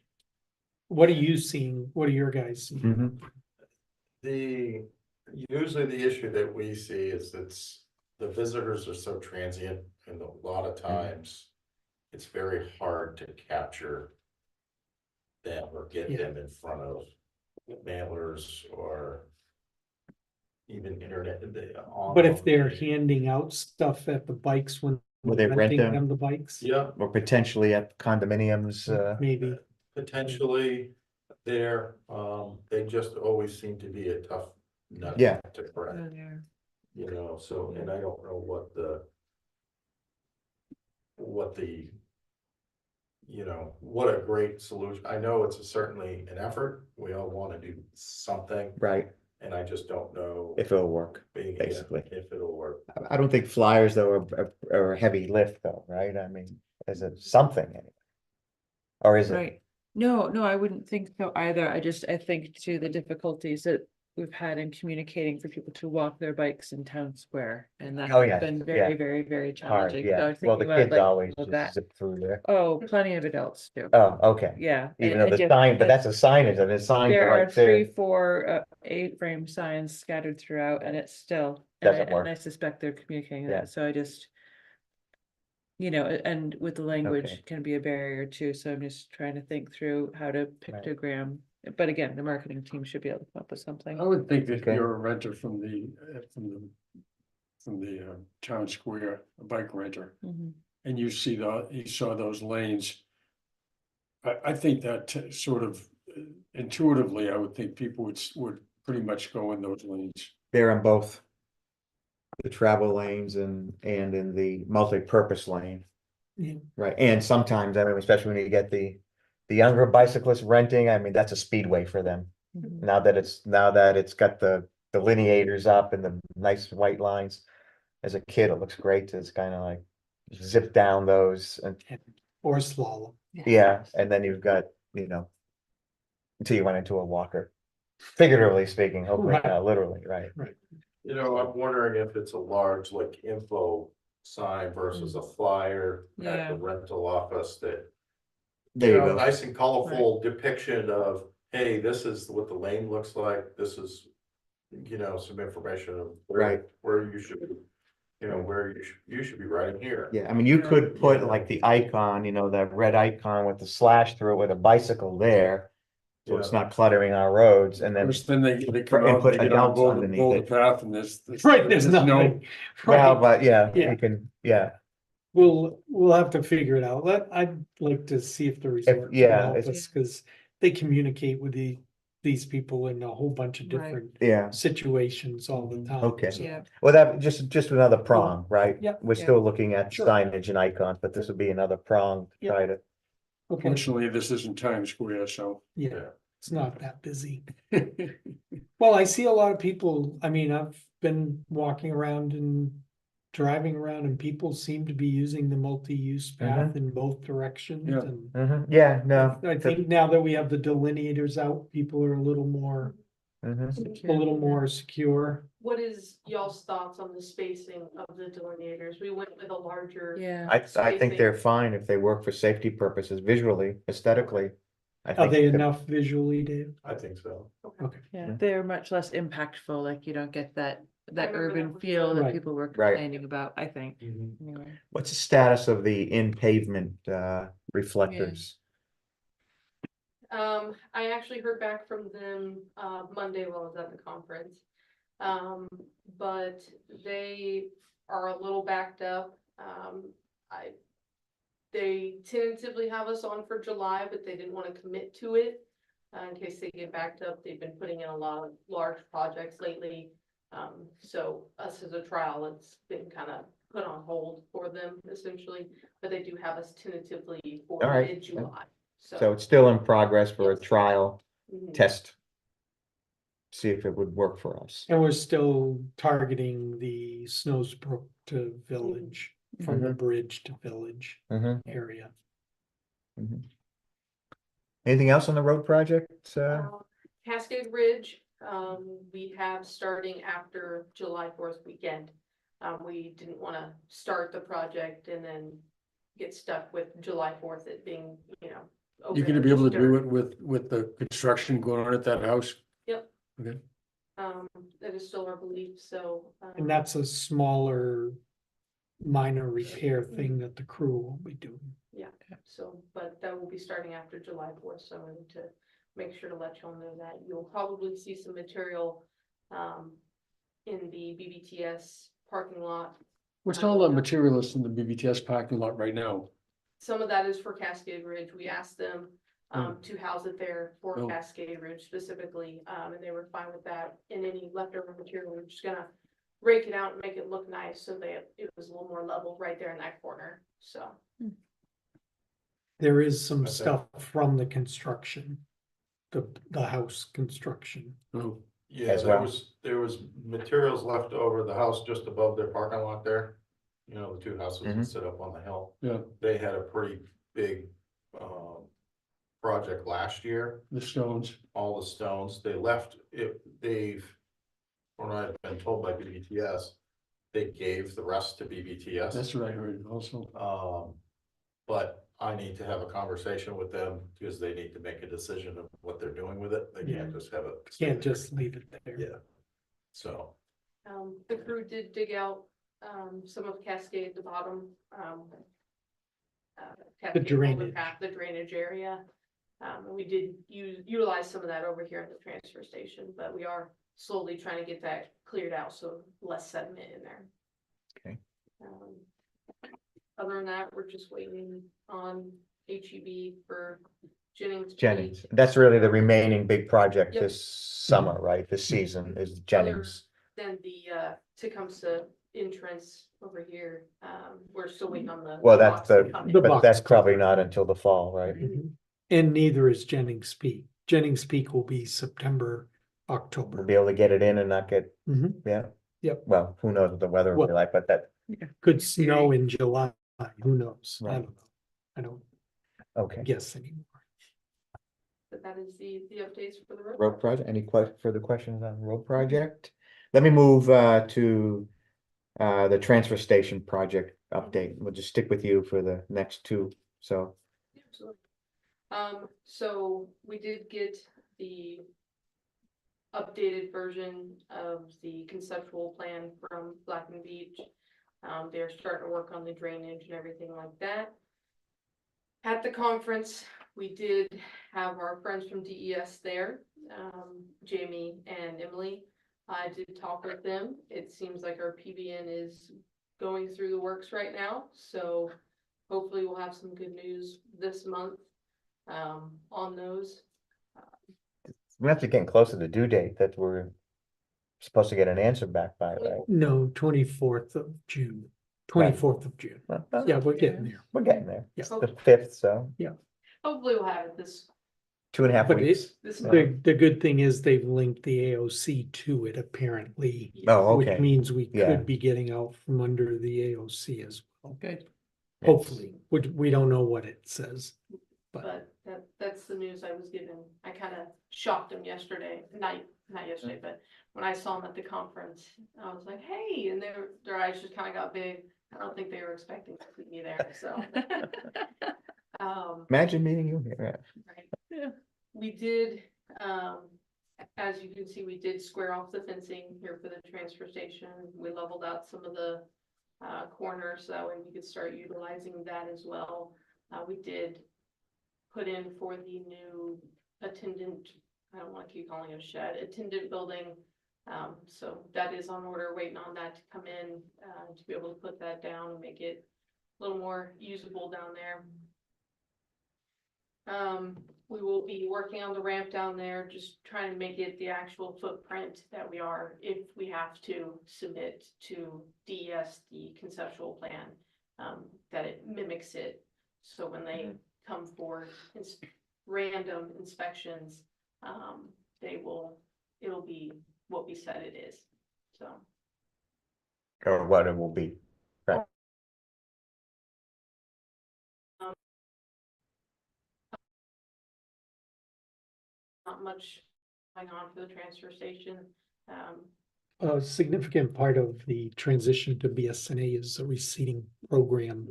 F: What are you seeing? What are your guys seeing?
A: Mhm.
I: Usually the issue that we see is the visitors are so transient and a lot of times it's very hard to capture them or get
F: Yeah.
I: them in front of mailers or even internet.
F: But if they're handing out stuff at the bikes when
A: Will they rent
F: renting
A: them?
F: them the bikes,
I: Yeah,
A: Or potentially at condominiums,
F: maybe.
I: potentially there, they just always seem to be a tough nut
A: Yeah.
I: to crack.
D: Oh, yeah.
I: So, and I don't know what the, what a great solution. I know it's certainly an effort. We all want to do something,
A: right,
I: and I just don't know.
A: if it'll work.
I: Being-
A: basically.
I: If it'll work.
A: I don't think flyers though are a heavy lift though, right? I mean, is it something? Anyway? Or is it?
D: Right, no, I wouldn't think so either, I think to the difficulties that we've had in communicating for people to walk their bikes in town square, and that's
A: Oh, yes,
D: been very,
A: yeah.
D: very, very
A: Hard,
D: challenging. So I
A: yeah.
D: was
A: Well, the
D: thinking about,
A: kids
D: like,
A: always
D: all
A: just
D: that.
A: zip through there.
D: Oh, plenty of adults do.
A: Oh, okay.
D: Yeah.
A: Even
D: and-
A: though
D: and
A: the
D: just
A: sign, but that's a signage and the signs
D: There
A: are
D: are
A: right there.
D: 3, 4 A-frame signs scattered throughout, and it's still.
A: Doesn't
D: and I
A: work.
D: suspect they're communicating
A: Yeah.
D: that, so I just. And with the language
A: Okay.
D: can be a barrier too, so I'm just trying to think through how to pictogram. But again, the marketing team should be able to come up with something.
E: I would think that
A: Okay.
E: you're a renter from the town square, a bike renter,
D: Mhm.
E: and you saw those lanes. I think that sort of intuitively, I would think people would pretty much go in those lanes.
A: They're in both the travel lanes and in the multi-purpose lane.
F: Yeah.
A: Right, and sometimes, I mean, especially when you get the younger bicyclists renting, I mean, that's a speedway for them.
D: Mhm.
A: Now that it's got the delineators up and the nice white lines. As a kid, it looks great to just kind of like zip down those and,
F: Or slalom.
A: yeah, and then you've got, until you went into a walker. Figuratively speaking, hopefully,
F: Right.
A: literally, right?
I: You know, I'm wondering if it's a large like info sign versus a flyer at
D: Yeah.
I: the rental office that.
A: There you go.
I: Nice and colorful depiction of, hey, this is what the lane looks like, this is. Some information of
A: Right.
I: where you should, where you should be riding here.
A: Yeah, I mean, you could put like the icon, that red icon with the slash through it with a bicycle there. So it's not cluttering our roads and then,
E: First, then they come
A: And
E: out,
A: put
E: they get on
A: adults underneath
E: boulder
A: it.
E: path and there's.
F: Right, there's
E: no.
F: nothing.
A: well,
F: Right.
A: but yeah,
F: Yeah.
A: you can, yeah.
F: We'll have to figure it out. I'd like to see if the resort can
A: yeah,
F: help
A: it's-
F: us, because they communicate with these people in a whole bunch of
D: Right.
F: different
A: Yeah,
F: situations all the time.
A: Okay.
F: so-
D: Yeah,
A: well, that just another prong, right?
F: Yeah.
A: We're
D: Yeah.
A: still looking at
F: Sure.
A: signage and icons, but this would be another prong to
F: Yeah.
A: try to.
F: Okay,
E: Fortunately, this isn't Times Square, so.
F: yeah, it's not that busy. Well, I see a lot of people, I mean, I've been walking around and driving around and people seem to be using the multi-use path in both directions
E: Yeah.
F: and.
A: Yeah, no.
F: I think now that we have the delineators out, people are a little more secure.
K: What is y'all's thoughts on the spacing of the delineators? We went with a larger.
D: yeah.
A: I think
K: spacing.
A: they're fine if they work for safety purposes, visually, aesthetically. I
F: Are
A: think
F: they
A: that-
F: enough visually, Dave?
I: I think so.
D: Yeah, they're much less impactful, like you don't get that
K: remember
D: urban
K: that.
D: feel that
F: Right.
D: people were
A: Right.
D: complaining about, I think, anyway.
A: What's the status of the in pavement reflectors?
K: I actually heard back from them, Monday while I was at the conference. But they are a little backed up. They tentatively have us on for July, but they didn't want to commit to it. In case they get backed up, they've been putting in a lot of large projects lately. So us as a trial, it's been kind of put on hold for them essentially, but they do have us tentatively for
A: All right.
K: mid-July.
A: So it's still in progress for a
K: Yes.
A: trial
K: Mhm.
A: test. See if it would work for us.
F: And we're still targeting the Snowsbrook to Village, from the bridge to Village
A: Mhm,
F: area.
A: mhm. Anything else on the road project?
K: Cascade Ridge, we have starting after July 4th weekend. We didn't want to start the project and then get stuck with July 4th, it being,
E: You're
K: open
E: gonna be able to
K: just
E: do
K: dirt.
E: it with the construction going on at that house?
K: Yep.
E: Okay.
K: That is still our belief, so.
F: And that's a smaller minor repair thing that the crew will be doing.
K: So, but that will be starting after July 4th, so I need to make sure to let y'all know that. You'll probably see some material in the BBTS parking lot.
E: What's all the material that's in the BBTS parking lot right now?
K: Some of that is for Cascade Ridge. We asked them to house it there for
E: Oh.
K: Cascade Ridge specifically, and they were fine with that. And any leftover material, we're just gonna rake it out and make it look nice so that it was a little more level right there in that corner, so.
F: There is some
I: Okay.
F: stuff from the construction, the house construction.
E: Oh,
I: Yeah,
A: As well.
I: there was materials left over the house just above their parking lot there. The two houses that
A: Mhm.
I: sit up on the hill.
E: yeah,
I: They had a pretty big, project last year.
E: the stones.
I: All the stones, they left it, from what I've been told by BBTS, they gave the rest to BBTS.
E: That's what I heard also.
I: But I need to have a conversation with them because they need to make a decision of what they're doing with it. They can't just have it.
F: Can't just leave it there.
I: Yeah. So,
K: The crew did dig out, some of Cascade at the bottom, Cascade
F: drainage.
K: overpass, the drainage area. And we did utilize some of that over here at the transfer station, but we are slowly trying to get that cleared out, so less sediment in there.
A: Okay.
K: Other than that, we're just waiting on HEB for Jennings. Peak.
A: Jennings, that's really the remaining big project
K: Yep.
A: this summer, right? This season is Jennings.
K: Then the Tecumseh entrance over here, we're still waiting on the.
A: Well, that's
K: box to
A: the,
K: come in.
F: The
A: but
F: box.
A: that's probably not until the fall, right?
F: Mhm. And neither is Jennings Peak. Jennings Peak will be September, October.
A: be able to get it in and not get,
F: Mhm.
A: yeah.
F: Yep.
A: Well, who knows what the weather will be
F: Well-
A: like, but that,
F: Could snow in July, who knows? I
A: Right.
F: don't know. I don't
A: okay.
F: guess anymore.
K: But that is the updates for the road.
A: Road project, any further questions on road project? Let me move to the transfer station project update. We'll just stick with you for the next two, so.
K: Absolutely. So we did get the updated version of the conceptual plan from Black and Beach. They're starting to work on the drainage and everything like that. At the conference, we did have our friends from DES there, Jamie and Emily. I did talk with them. It seems like our PBN is going through the works right now, so hopefully we'll have some good news this month on those.
A: We're actually getting close to the due date that we're supposed to get an answer back by, right?
F: No, 24th of June, 24th of June.
A: Well,
F: Yeah, we're getting there.
A: we're getting there.
F: Yeah.
A: It's the fifth, so
K: Hopefully we'll have it this
A: 2.5
F: But
A: weeks.
K: this
A: Yeah.
K: month.
F: the good thing is they've linked the AOC to it apparently,
A: Oh,
F: which
A: okay.
F: means we
A: Yeah.
F: could be getting out from under the AOC as well.
D: Good.
F: Hopefully, we don't know what it says.
K: But that's the news I was given. I kind of shocked them yesterday, not yesterday, but when I saw them at the conference, I was like, hey, and their eyes just kind of got big. I don't think they were expecting to see me there, so.
A: Imagine meeting you here.
K: Right. Yeah. We did, as you can see, we did square off the fencing here for the transfer station. We leveled out some of the corners, so that way we could start utilizing that as well. We did put in for the new attendant, I don't want to keep calling it a shed, attendant building. So that is on order, waiting on that to come in, to be able to put that down and make it a little more usable down there. We will be working on the ramp down there, just trying to make it the actual footprint that we are, if we have to submit to DES the conceptual plan, that it mimics it. So when they come for random inspections, it'll be what we said it is, so.
A: Or what it will be. Right.
K: Not much going on for the transfer station.
F: A significant part of the transition to BSNA is a reseating program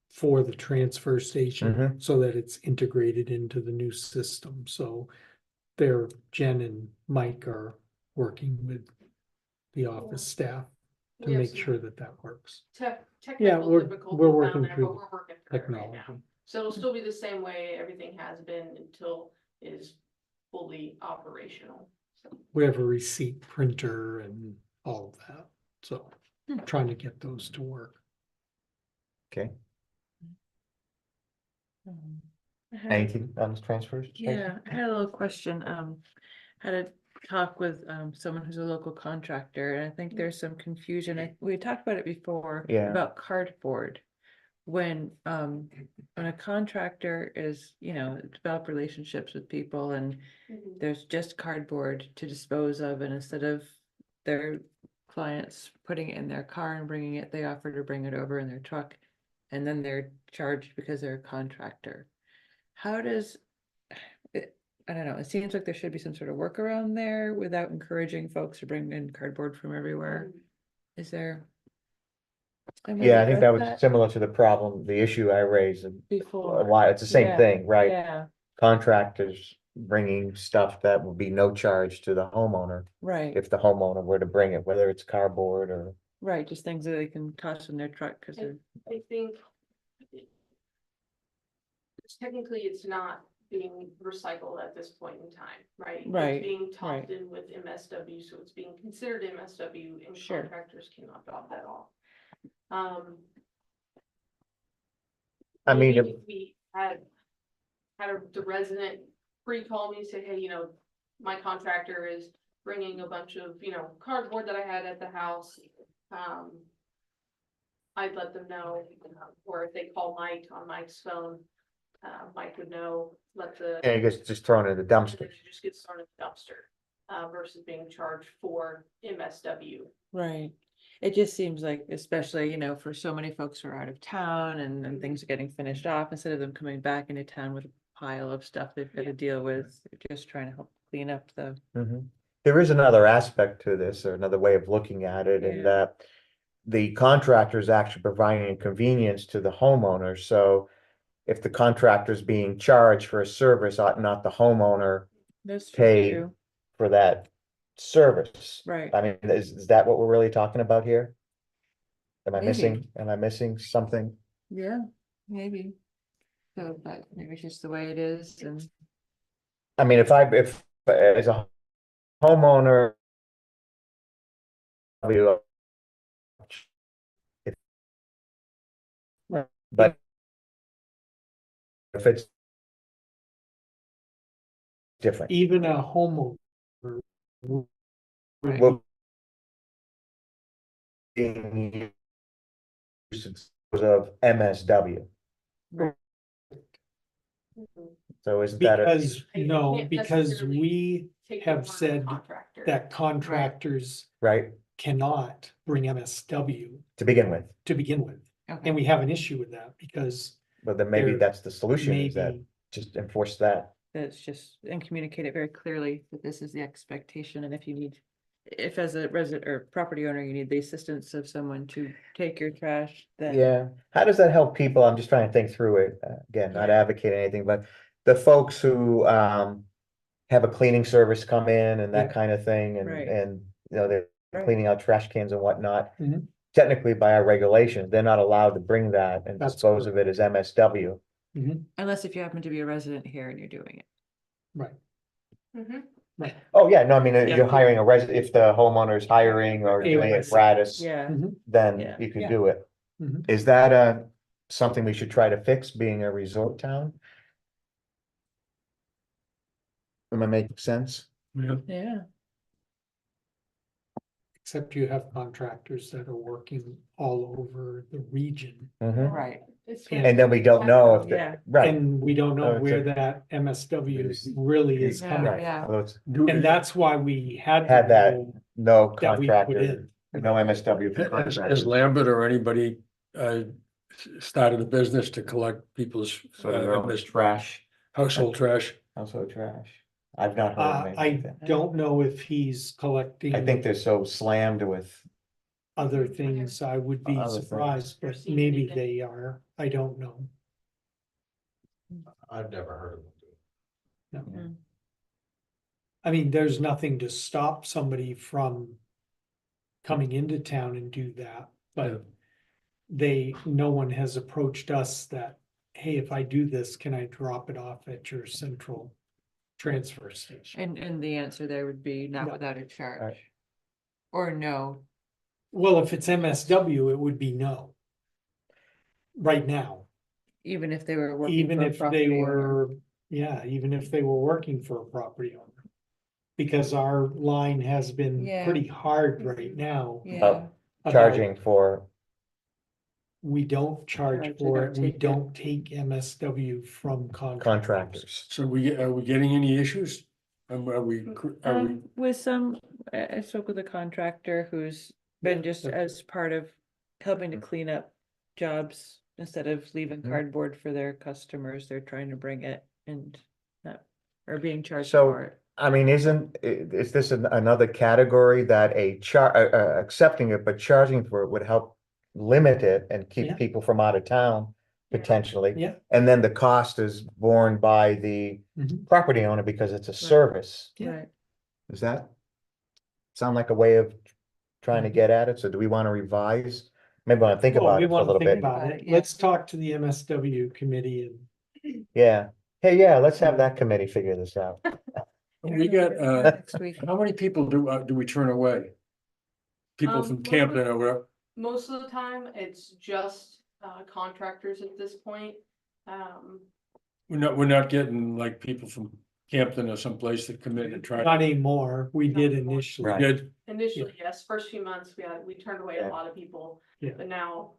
F: for the transfer station
A: Mhm.
F: so that it's integrated into the new system. So Jen and Mike are working with the office staff to
K: We have
F: make
K: some
F: sure that that works. Yeah,
K: technical
F: we're
K: difficulties
F: working
K: down there,
F: through
K: but we're working through it right now.
F: Technology.
K: So it'll still be the same way everything has been until it is fully operational. So,
F: We have a receipt printer and all of that. So trying to get those to work.
A: Okay,
D: I had-
A: anything on transfers?
D: Yeah, I had a little question. Had a talk with someone who's a local contractor, and I think there's some confusion. We talked about it before.
A: Yeah.
D: About cardboard. When a contractor is, develop relationships with people and there's just cardboard to dispose of, and instead of their clients putting it in their car and bringing it, they offer to bring it over in their truck, and then they're charged because they're a contractor. How does it, I don't know, it seems like there should be some sort of workaround there without encouraging folks to bring in cardboard from everywhere. Is there?
A: Yeah, I think that was similar to the problem, the issue I raised a
D: Before.
A: while, it's the same
D: Yeah,
A: thing, right?
D: Yeah,
A: Contractors bringing stuff that would be no charge to the homeowner
D: right,
A: if the homeowner were to bring it, whether it's cardboard or.
D: right, just things that they can toss in their truck, because they're,
K: I think technically it's not being recycled at this point in time, right?
D: Right,
K: It's being
D: right.
K: topped in with MSW, so it's being considered MSW, and
D: Sure.
K: contractors cannot drop that off.
A: I mean,
K: maybe if we had the resident pre-call me, say, hey, my contractor is bringing a bunch of, cardboard that I had at the house. I'd let them know, or if they call Mike on Mike's phone, Mike would know,
A: and it gets just thrown in the dumpster.
K: it just gets thrown in the dumpster. versus being charged for MSW.
D: Right. It just seems like, especially, for so many folks who are out of town and things are getting finished off, instead of them coming back into town with a pile of stuff they've got to deal with, they're just trying to help clean up the.
A: Mhm. There is another aspect to this, or another way of looking at it, in
D: Yeah.
A: that the contractor is actually providing a convenience to the homeowner, so if the contractor is being charged for a service, ought not the homeowner
D: That's
A: pay
D: true.
A: for that service?
D: Right.
A: I mean, is that what we're really talking about here? Am I
D: Maybe.
A: missing something?
D: Yeah, maybe. So, but maybe it's just the way it is and.
A: I mean, if as a homeowner. if- But if it's different,
F: Even a homeowner.
D: Right.
A: well, being used of MSW, so isn't that a,
F: Because,
K: You
F: no,
K: can't
F: because
K: necessarily
F: we
K: Take the
F: have
K: word of the
F: said
K: contractor.
F: that contractors
A: right,
F: cannot bring MSW
A: to begin with?
F: to begin with.
D: Okay.
F: And we have an issue with that because
A: But then maybe
F: There
A: that's the solution, is that
F: maybe,
A: just enforce that.
D: That's just, and communicate it very clearly that this is the expectation, and if as a resident or property owner, you need the assistance of someone to take your trash, then.
A: Yeah, how does that help people? I'm just trying to think through it. Again, not
D: Yeah.
A: advocating anything, but the folks who have a cleaning service come in and that
F: Yeah.
A: kind of thing,
D: Right.
A: and they're
D: Right.
A: cleaning out trash cans and whatnot.
F: Mhm.
A: Technically, by our regulations, they're not allowed to bring that and
F: That's
A: dispose of it as MSW.
D: Unless if you happen to be a resident here and you're doing it.
F: right,
K: Mhm.
F: right.
A: Oh, yeah, no, I mean,
F: Yeah.
A: you're hiring a resident, if the homeowner is hiring or
F: Yeah.
A: doing it gratis,
D: Yeah.
F: Mhm.
A: then
D: Yeah.
A: you could
F: Yeah.
A: do it.
F: Mhm.
A: Is that something we should try to fix, being a resort town? Am I making sense?
D: Yeah.
F: Except you have contractors that are working all over the region.
A: Mhm.
D: Right.
K: It's
F: And
A: And then we don't know if,
D: Yeah.
A: right.
F: And we don't
A: Oh,
F: know
A: it's
F: where
A: a-
F: that MSW really is
D: Yeah,
F: coming.
A: Right.
D: yeah.
A: Although it's
F: And that's why we had.
A: had
F: the
A: that,
F: rule
A: no
F: that we put
A: contractor,
F: in.
A: no MSW. for
E: Has
A: contractors.
E: Lambert or anybody started a business to collect people's
A: Sort of their own trash,
E: household trash?
A: household trash. I've not heard of
F: I
A: anything.
F: don't know if he's collecting.
A: I think they're so slammed with,
F: Other things, I would be
A: Other things.
F: surprised,
K: Or
F: but
K: seen
F: maybe
K: anything.
F: they are, I don't know.
I: I've never heard of them.
F: No. I mean, there's nothing to stop somebody from coming into town and do that, but no one has approached us that, hey, if I do this, can I drop it off at your central transfer station?
D: And the answer there would be not
F: No.
D: without a charge. Or no.
F: Well, if it's MSW, it would be no. Right now,
D: Even if they were working.
F: even
D: for a
F: if they
D: property owner.
F: were, yeah, even if they were working for a property owner. Because our line has been
D: Yeah.
F: pretty hard right now.
D: Yeah.
A: about
F: about
A: charging for,
F: We don't charge
D: Charge, they
F: for
D: don't
F: it, we
D: take it.
F: don't take MSW from contractors.
A: contractors.
E: So are we getting any issues? Are we?
D: With some, I spoke with a contractor who's been just
F: that's-
D: as part of helping to clean up jobs. Instead of leaving
A: Mhm.
D: cardboard for their customers, they're trying to bring it and not, or being charged
A: So,
D: for it.
A: I mean, is this another category that accepting it, but charging for it would help limit it and keep
F: Yeah.
A: people from out of town potentially?
F: Yeah.
A: And then the cost is borne by the
F: Mhm.
A: property owner because it's a service.
F: Yeah.
D: Right.
A: Does that sound like a way of trying to get at it? So do we want to revise? Maybe want to think
F: Well,
A: about
F: we
A: it for a
F: wanna
A: little
F: think
A: bit.
F: about
D: About
F: it,
D: it, yeah.
F: let's talk to the MSW committee and.
A: Yeah. Hey, yeah, let's have that committee figure this out.
E: We got,
D: Next week.
E: how many people do we turn away? People from
K: Most of-
E: Camden or whatever?
K: Most of the time, it's just contractors at this point.
E: We're not getting like people from Campton or someplace that come in and try.
F: Not anymore, we
K: Not
F: did
K: anymore.
F: initially.
A: Right.
E: Did,
K: Initially, yes, first few months, we turned away
A: Yeah.
K: a lot of people,
F: Yeah.
K: but now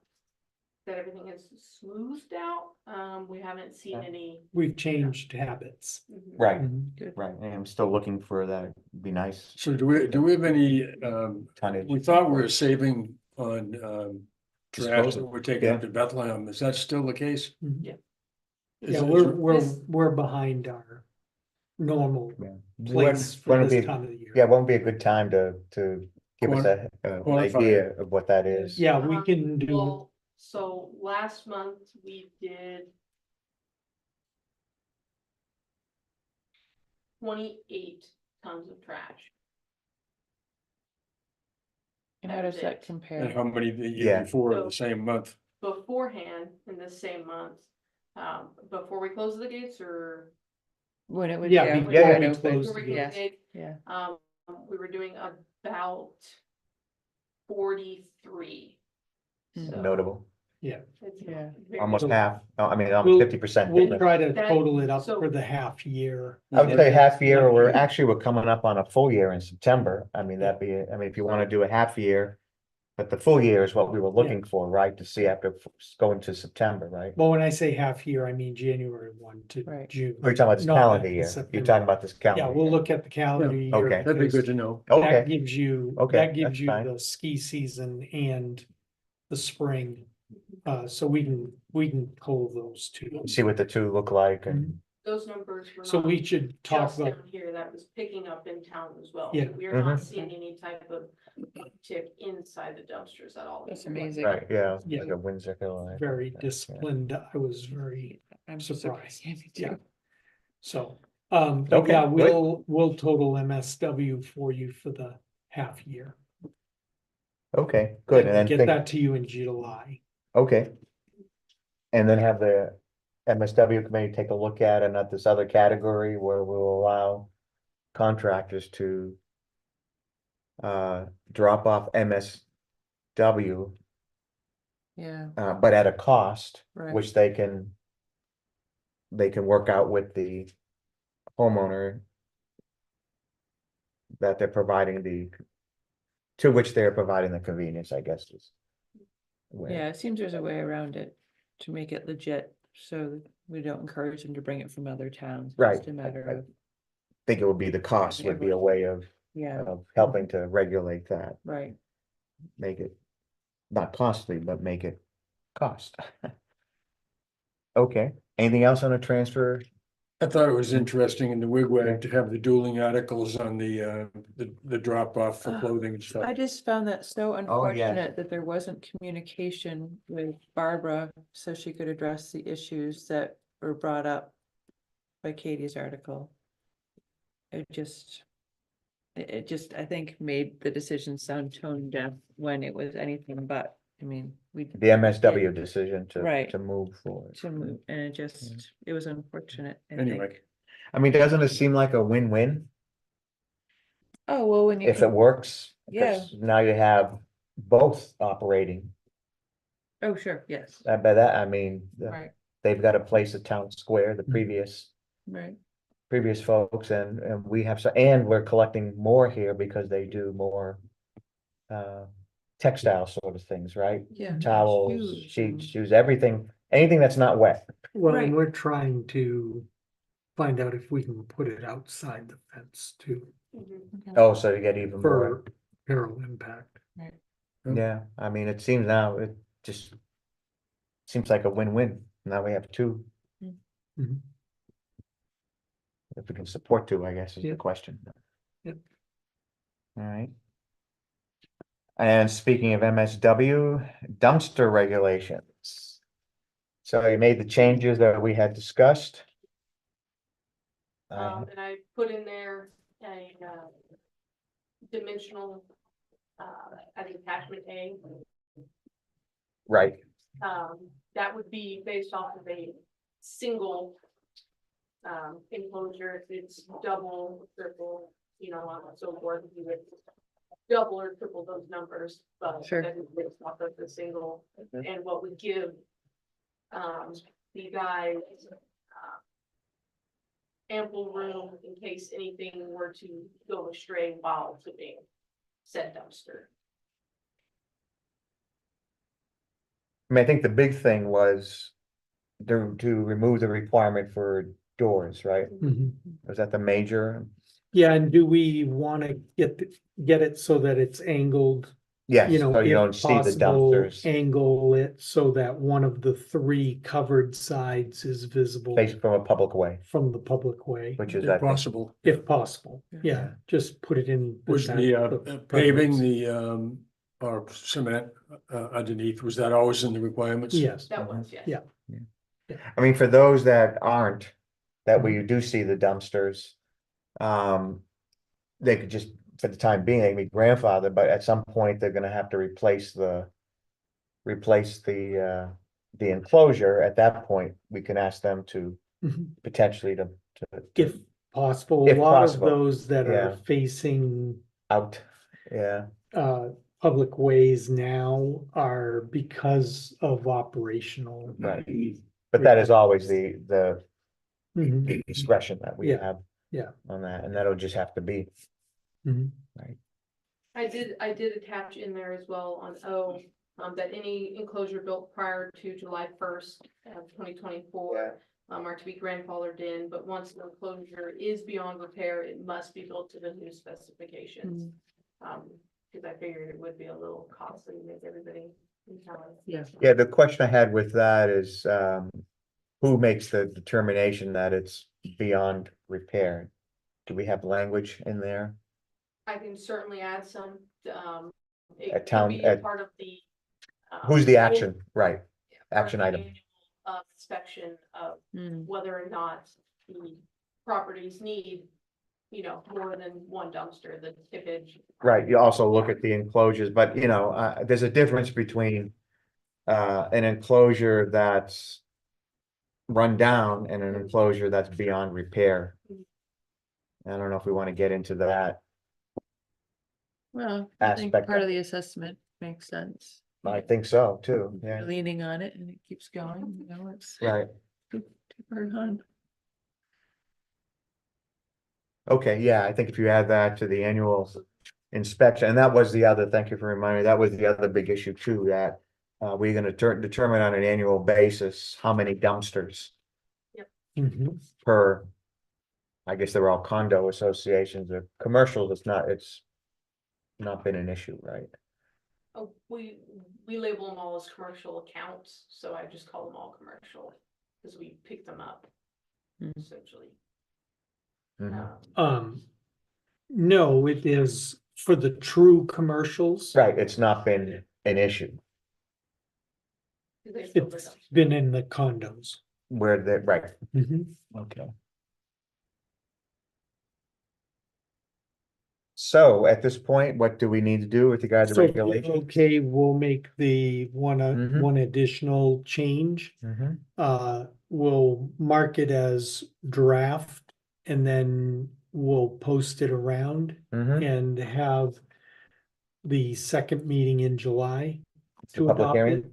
K: that everything is smoothed out. We haven't seen any.
F: We've changed habits.
A: Right,
F: Mhm.
A: right, and I'm still looking for that, it'd be nice
E: So do we have any,
A: tonnage.
E: we thought we were saving on, trash that
A: Disposal,
E: we're taking
A: yeah.
E: up to Bethlehem. Is that still the case?
K: Yeah.
E: Is
F: Yeah,
E: it-
F: we're behind our normal
A: Yeah.
F: place for
A: Wouldn't
F: this
A: be-
F: time of the year.
A: Yeah, won't be a good time to give us an
E: Quantify
A: idea of what that is.
F: Yeah, we can do,
K: Well, so last month we did 28 tons of trash.
D: And how
K: That
D: does
K: was
D: that
K: it.
E: And
D: compare?
E: how many the
A: Yeah.
E: year before,
K: So-
E: the same month?
K: Beforehand, in the same month, before we closed the gates or
D: When it was,
F: yeah,
D: yeah.
F: before
A: yeah,
F: we
D: open.
F: close
K: before
F: the
K: we
F: gate.
K: closed the gate,
D: Yeah,
K: we were doing about 43.
D: Hmm.
K: So
A: Notable,
K: it's
D: Yeah.
K: very-
A: almost
F: So-
A: half, I mean,
F: We'll-
A: almost 50%.
F: We'll try to
K: That-
F: total it up
K: so-
F: for the half year.
A: I would say half year,
F: One
A: or
F: year.
A: actually, we're coming up on a full year in September. I mean, that'd be, I mean, if you wanna do a half year. But the full year is what we were looking for, right, to see after going to September, right?
F: Well, when I say half year, I mean January 1 to
D: Right.
F: June.
A: We're talking about this
F: not
A: calendar
F: the
A: year, you're
F: September.
A: talking about this
F: Yeah,
A: calendar.
F: we'll
A: year.
F: look at the calendar year.
A: Okay.
E: That'd be
F: because
E: good to know.
F: That
A: Okay,
F: gives you,
A: Okay,
F: that gives
A: that's
F: you
A: fine.
F: the ski season and the spring. So we can pull those two.
A: see what the two look like and,
K: Those numbers were
F: So
K: not
F: we should talk
K: just
F: about,
K: down here, that was picking up in town as well.
F: Yeah.
K: We are not
A: Mhm.
K: seeing any type of tick inside the dumpsters at all.
D: that's amazing.
A: right, yeah,
F: Yeah.
A: like a Windsor Hill.
F: very
A: Yeah.
F: disciplined. I was very,
D: I'm
F: surprised.
D: surprised. Me
F: Yeah.
D: too.
F: so, but
A: Okay,
F: yeah,
A: good.
F: we'll total MSW for you for the half year.
A: Okay, good, and then
F: Get
A: think,
F: that to you in July.
A: okay. And then have the MSW committee take a look at and at this other category where we'll allow contractors to drop off MSW,
D: Yeah,
A: but at a cost,
D: Right.
A: which they can work out with the homeowner that they're providing to which they're providing the convenience, I guess is. way.
D: yeah, it seems there's a way around it to make it legit, so we don't encourage them to bring it from other towns. It's
A: Right,
D: just a matter
A: I-
D: of,
A: Think it would be the cost would be a way of
D: yeah,
A: helping to regulate that,
D: right.
A: make it not costly, but make it cost. Okay, anything else on a transfer?
E: I thought it was interesting in the wigwag to have the dueling articles on the drop off for clothing and stuff.
D: I just found that so
A: Oh, yeah.
D: unfortunate that there wasn't communication with Barbara, so she could address the issues that were brought up by Katie's article. It just, I think made the decision sound tone deaf when it was anything but, I mean, we.
A: The MSW decision
D: Right.
A: to move forward.
D: To move, and it just, it was unfortunate, I think.
E: Anyway,
A: I mean, doesn't it seem like a win-win
D: Oh, well, when you.
A: if it works?
D: Yeah.
A: Because now you have both operating.
D: Oh, sure, yes,
A: By that, I mean,
D: right,
A: they've got a place at Town Square, the
D: right,
A: previous folks, and we have, and we're collecting more here because they do more textile sort of things, right?
D: yeah.
A: Towels,
D: Shoes
A: sheets,
D: and-
A: shoes, anything that's not wet.
F: Well,
D: Right.
F: and we're trying to find out if we can put it outside the fence too,
K: Mhm.
D: Okay.
A: Oh, so you get even more.
F: for peril impact.
A: Yeah, I mean, it seems now, it just seems like a win-win. Now we have two.
F: Mhm.
A: If we can support two, I guess is the
F: Yep.
A: question.
F: Yep.
A: All right. And speaking of MSW, dumpster regulations. So you made the changes that we had discussed.
K: And I put in there a, dimensional, as attachment A.
A: Right,
K: That would be based off of a single enclosure. If it's double, triple, on and so forth, you would double or triple those numbers, but
D: Sure.
K: that is based off of the single. And what would give the guys ample room in case anything were to go astray while flipping said dumpster.
A: mean, I think the big thing was to remove the requirement for doors, right?
F: Mhm.
A: Was that the major?
F: Yeah, and do we wanna get it so that it's angled?
A: Yes,
F: You know,
A: so you
F: if
A: don't see the
F: possible,
A: dumpsters
F: angle it so that one of the three covered sides is visible
A: facing from a public way,
F: from the public way,
A: which is, I
E: If
A: think,
E: possible.
F: if possible.
D: Yeah.
F: Yeah, just put it in.
E: Was
F: cen-
E: the paving,
F: preference.
E: the or cement underneath, was that always in the requirements?
F: Yes,
K: That was, yes.
F: Yeah.
A: I mean, for those that aren't, that
F: Mm-hmm.
A: where you do see the dumpsters. They could just, for the time being, they can be grandfathered, but at some point, they're gonna have to replace the enclosure. At that point, we can ask them to
F: Mhm.
A: potentially to
F: If possible, a
A: If
F: lot of
A: possible,
F: those that
A: yeah.
F: are facing
A: out, yeah,
F: public ways now are because of operational.
A: right. But that is always the
F: Mhm.
A: discretion that we
F: Yeah,
A: have.
F: yeah.
A: On that, and that'll just have to be,
F: Mhm.
A: right?
K: I did attach in there as well on O, that any enclosure built prior to July first of 2024 are to be grandfathered in, but once the enclosure is beyond repair, it must be built to the new specifications. Because I figured it would be a little costly to make everybody in town.
D: Yeah.
A: Yeah, the question I had with that is, who makes the determination that it's beyond repair? Do we have language in there?
K: I can certainly add some, it
A: At
K: could
A: town-
K: be a
A: at-
K: part of the.
A: Who's the action, right?
K: part of
A: Action
K: the
A: item.
K: annual, inspection of
D: Mm.
K: whether or not the properties need, more than one dumpster, the tippage.
A: Right, you also look at the enclosures, but there's a difference between an enclosure that's run down and an enclosure that's beyond repair. I don't know if we want to get into that.
D: Well, I think
A: Aspect
D: part
A: of
D: of the assessment makes sense.
A: I think so too,
D: You're
A: yeah,
D: leaning on it and it keeps going, it's.
A: right.
D: too far on.
A: Okay, yeah, I think if you add that to the annual inspection, and that was the other, thank you for reminding me, that was the other big issue too, that we're gonna determine on an annual basis how many dumpsters
F: Mhm.
A: per, I guess they're all condo associations or commercial, it's not been an issue, right?
K: Oh, we label them all as commercial accounts, so I just call them all commercial, because we pick them up.
D: Mm.
K: Essentially.
A: Mhm.
F: No, it is for the true commercials.
A: Right, it's not been an issue
K: They fill the
F: It's
K: dumpster.
F: been in the condos.
A: where they, right,
F: Mhm.
A: okay. So at this point, what do we need to do with regard to
F: So if you're
A: regulation?
F: okay, we'll make the
A: Mhm.
F: one additional change.
A: Mhm.
F: We'll mark it as draft and then we'll post it around
A: Mhm.
F: and have the second meeting in July to
A: Public
F: adopt
A: hearing?
F: it.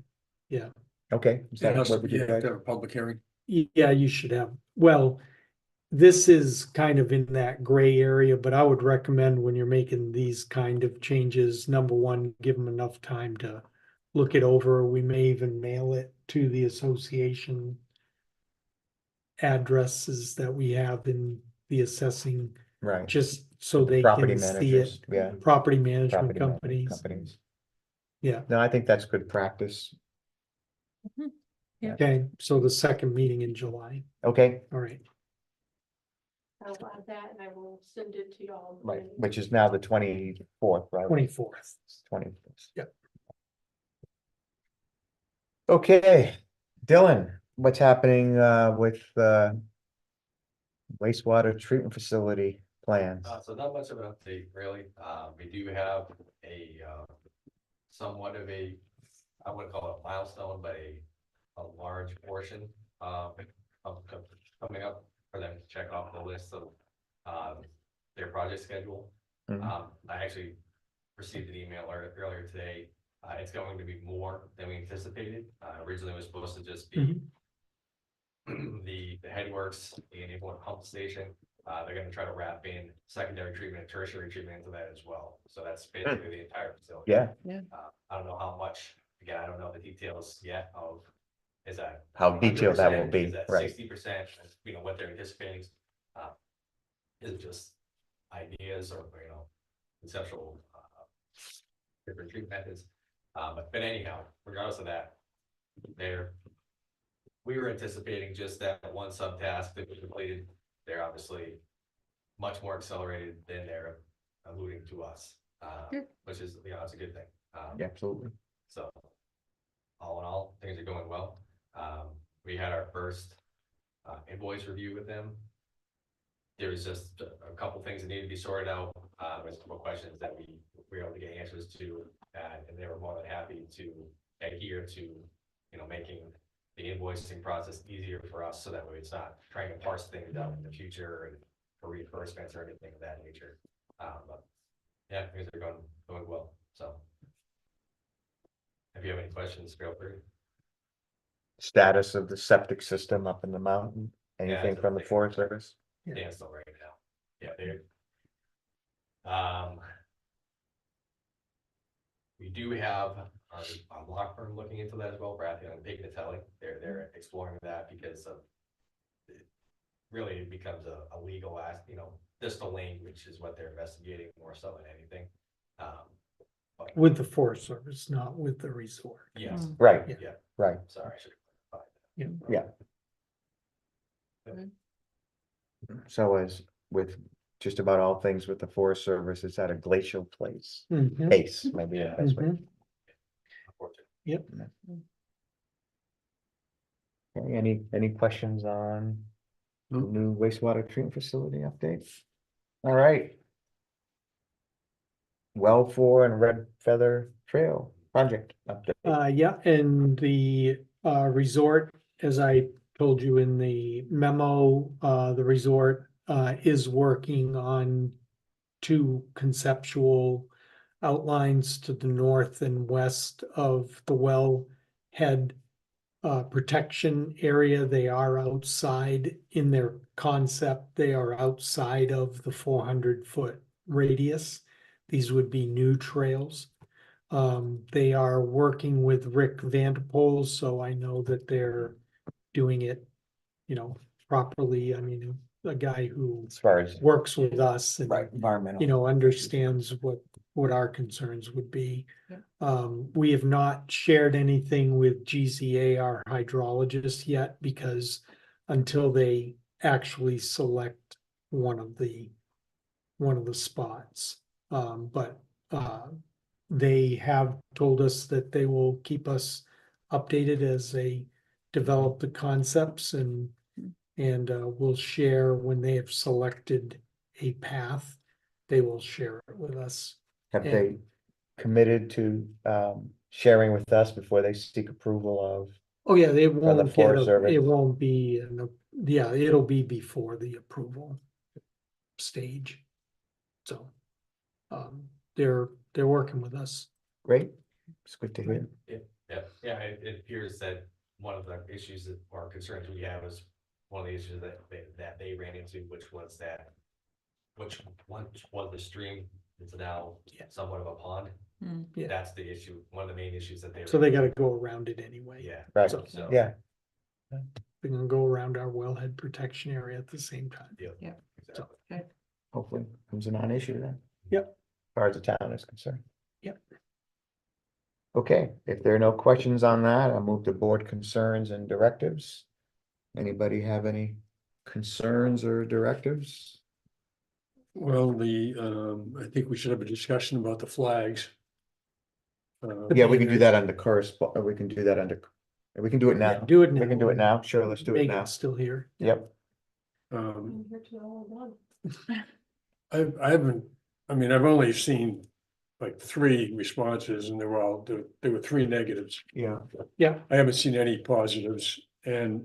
F: Yeah,
A: Okay. Is
E: It
A: that
E: has
A: what
E: to
A: we
E: be,
A: did,
E: have to
A: guys?
E: have a public hearing.
F: yeah, you should have. Well, this is kind of in that gray area, but I would recommend when you're making these kind of changes, number one, give them enough time to look it over. We may even mail it to the association addresses that we have in the assessing,
A: Right.
F: just so they
A: Property
F: can see
A: managers,
F: it.
A: yeah.
F: Property management
A: Property management
F: companies,
A: companies.
F: yeah.
A: No, I think that's good practice.
D: Yeah.
F: Okay, so the second meeting in July,
A: Okay,
F: all right.
K: I'll add that and I will send it to y'all.
A: right, which is now the 24th, right?
F: 24th.
A: 24th.
F: Yep.
A: Okay, Dylan, what's happening with wastewater treatment facility plans?
G: So not much of an update, really. We do have a, somewhat of a, I wouldn't call it a milestone, but a large portion, coming up for them to check off the list of, their project schedule.
A: Mhm.
G: I actually received an email earlier today. It's going to be more than we anticipated. Originally it was supposed to just be the headworks, the enabling pump station. They're gonna try to wrap in secondary treatment and tertiary treatment into that as well. So that's basically the entire facility.
A: Yeah,
G: I don't know how much again, I don't know the details yet of, is that.
A: How detailed that will
G: 100%?
A: be,
G: Is that
A: right?
G: 60%, you know, what they're anticipating? Is it just ideas or, you know, conceptual, different treatment methods? But anyhow, regardless of that, we were anticipating just that one subtask that was completed. They're obviously much more accelerated than they're alluding to us,
D: Good.
G: which is, you know, that's a good thing.
A: Yeah, absolutely.
G: So all in all, things are going well. We had our first invoice review with them. There was just a couple things that needed to be sorted out. There's a couple questions that we were able to get answers to, and they were more than happy to adhere to, you know, making the invoicing process easier for us, so that way it's not trying to parse things out in the future and for reimbursements or anything of that nature. But yeah, things are going well. So if you have any questions, feel free.
A: Status of the septic system up in the mountain, anything
G: it's
A: from the
G: okay.
A: Forest Service?
G: Standstill right now. Yeah, they're. We do have a law firm looking into that as well, Bradley and Pignatelli. They're exploring that because of. Really, it becomes a legal act, you know, distal language is what they're investigating more so than anything. But
F: With the Forest Service, not with the resort.
G: yes,
A: Right,
G: yeah,
A: right.
G: sorry, I should have clarified that.
F: Yeah.
A: So as with just about all things with the Forest Service, it's at a glacial place.
F: Mhm.
A: Pace, maybe the best way.
F: Mhm.
G: Unfortunately.
A: Okay, any questions on the new wastewater treatment facility update? All right. Well, for and Red Feather Trail project update.
F: Yeah, and the resort, as I told you in the memo, the resort is working on two conceptual outlines to the north and west of the wellhead protection area. They are outside in their concept. They are outside of the 400-foot radius. These would be new trails. They are working with Rick Vanderpool, so I know that they're doing it, you know, properly. I mean, a guy who
A: As far as,
F: works with us and,
A: environmental.
F: you know, understands what our concerns would be.
D: Yeah.
F: We have not shared anything with GZA, our hydrologist, yet, because until they actually select one of the spots. But they have told us that they will keep us updated as they develop the concepts, and we'll share when they have selected a path. They will share it with us.
A: Have they committed to sharing with us before they seek approval of?
F: Oh, yeah, they won't get,
A: Forest Service.
F: it won't be, yeah, it'll be before the approval stage. So, they're working with us.
A: Great, it's good to hear.
G: Yeah, it appears that one of the issues or concerns we have is one of the issues that they ran into, which was the stream is now somewhat of a pond.
F: Yeah.
G: That's the issue, one of the main issues that they.
F: So they gotta go around it anyway.
G: Yeah.
A: Right,
G: So.
A: yeah,
F: They're gonna go around our wellhead protection area at the same time.
G: Yeah. Exactly.
A: hopefully comes a non-issue then.
F: Yep.
A: As far as the town is concerned.
F: Yep.
A: Okay, if there are no questions on that, I'll move to board concerns and directives. Anybody have any concerns or directives?
E: Well, I think we should have a discussion about the flags.
A: Yeah, we can do that under correspond, we can do that under, we can do it now.
F: Do it now.
A: We can do it now, sure, let's do it now.
F: Megan's still here.
A: Yep,
E: Um,
K: I'm here till all one.
E: I haven't, I mean, I've only seen like 3 responses and there were 3 negatives.
A: yeah,
E: I haven't seen any positives, and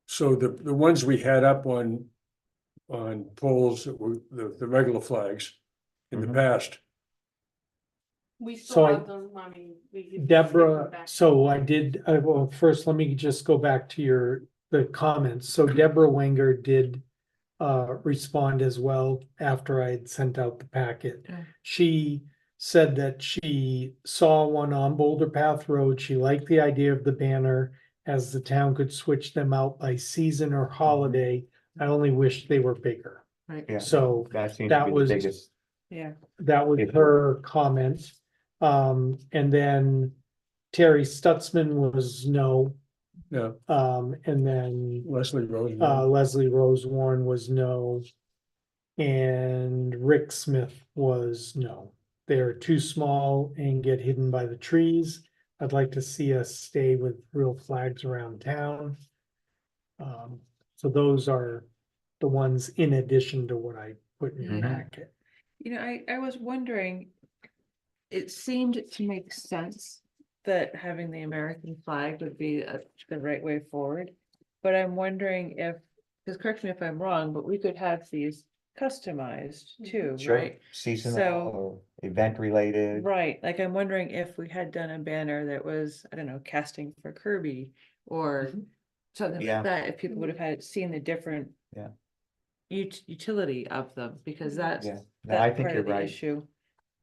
E: so the ones we had up on poles that were the regular flags in the
A: Mhm.
E: past.
K: We
F: So
K: still
F: I-
K: have them, I mean, we. could
F: Deborah,
K: back.
F: so I did, well, first, let me just go back to the comments. So Deborah Wenger did respond as well after I had sent out the packet.
D: Yeah.
F: She said that she saw one on Boulder Path Road. She liked the idea of the banner, as the town could switch them out by season or holiday. I only wish they were bigger.
D: Right,
A: Yeah.
F: So
A: That seems to
F: that
A: be the
F: was,
A: biggest.
D: yeah,
F: that was
A: Issue.
F: her comment. And then Terry Stutzman was no.
E: Yeah,
F: And then
E: Leslie Rose.
F: Leslie Rosewarne was no. And Rick Smith was no. They're too small and get hidden by the trees. I'd like to see us stay with real flags around town. So those are the ones in addition to what I put in your
D: Yeah.
F: packet.
D: you know, I was wondering. It seemed to make sense that having the American flag would be the right way forward. But I'm wondering if, because correct me if I'm wrong, but we could have these customized too,
A: Sure,
D: right?
A: seasonal
D: So-
A: or event related.
D: Right, like I'm wondering if we had done a banner that was, I don't know, casting for Kirby or something
A: Yeah.
D: like that, if people would have had seen the different
A: Yeah.
D: utility of them, because that's
A: Yeah, no, I
D: that's
A: think
D: part
A: you're
D: of the
A: right.
D: issue.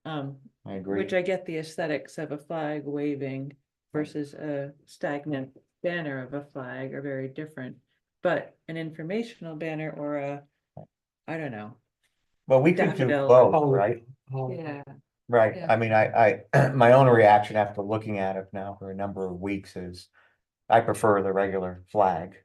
A: I agree.
D: Which I get the aesthetics of a flag waving versus a stagnant banner of a flag are very different. But an informational banner or I don't know,
A: Well, we could do
D: daffodil.
A: both, right?
D: yeah,
A: Right,
D: Yeah.
A: I mean, my own reaction after looking at it now for a number of weeks is, I prefer the regular flag.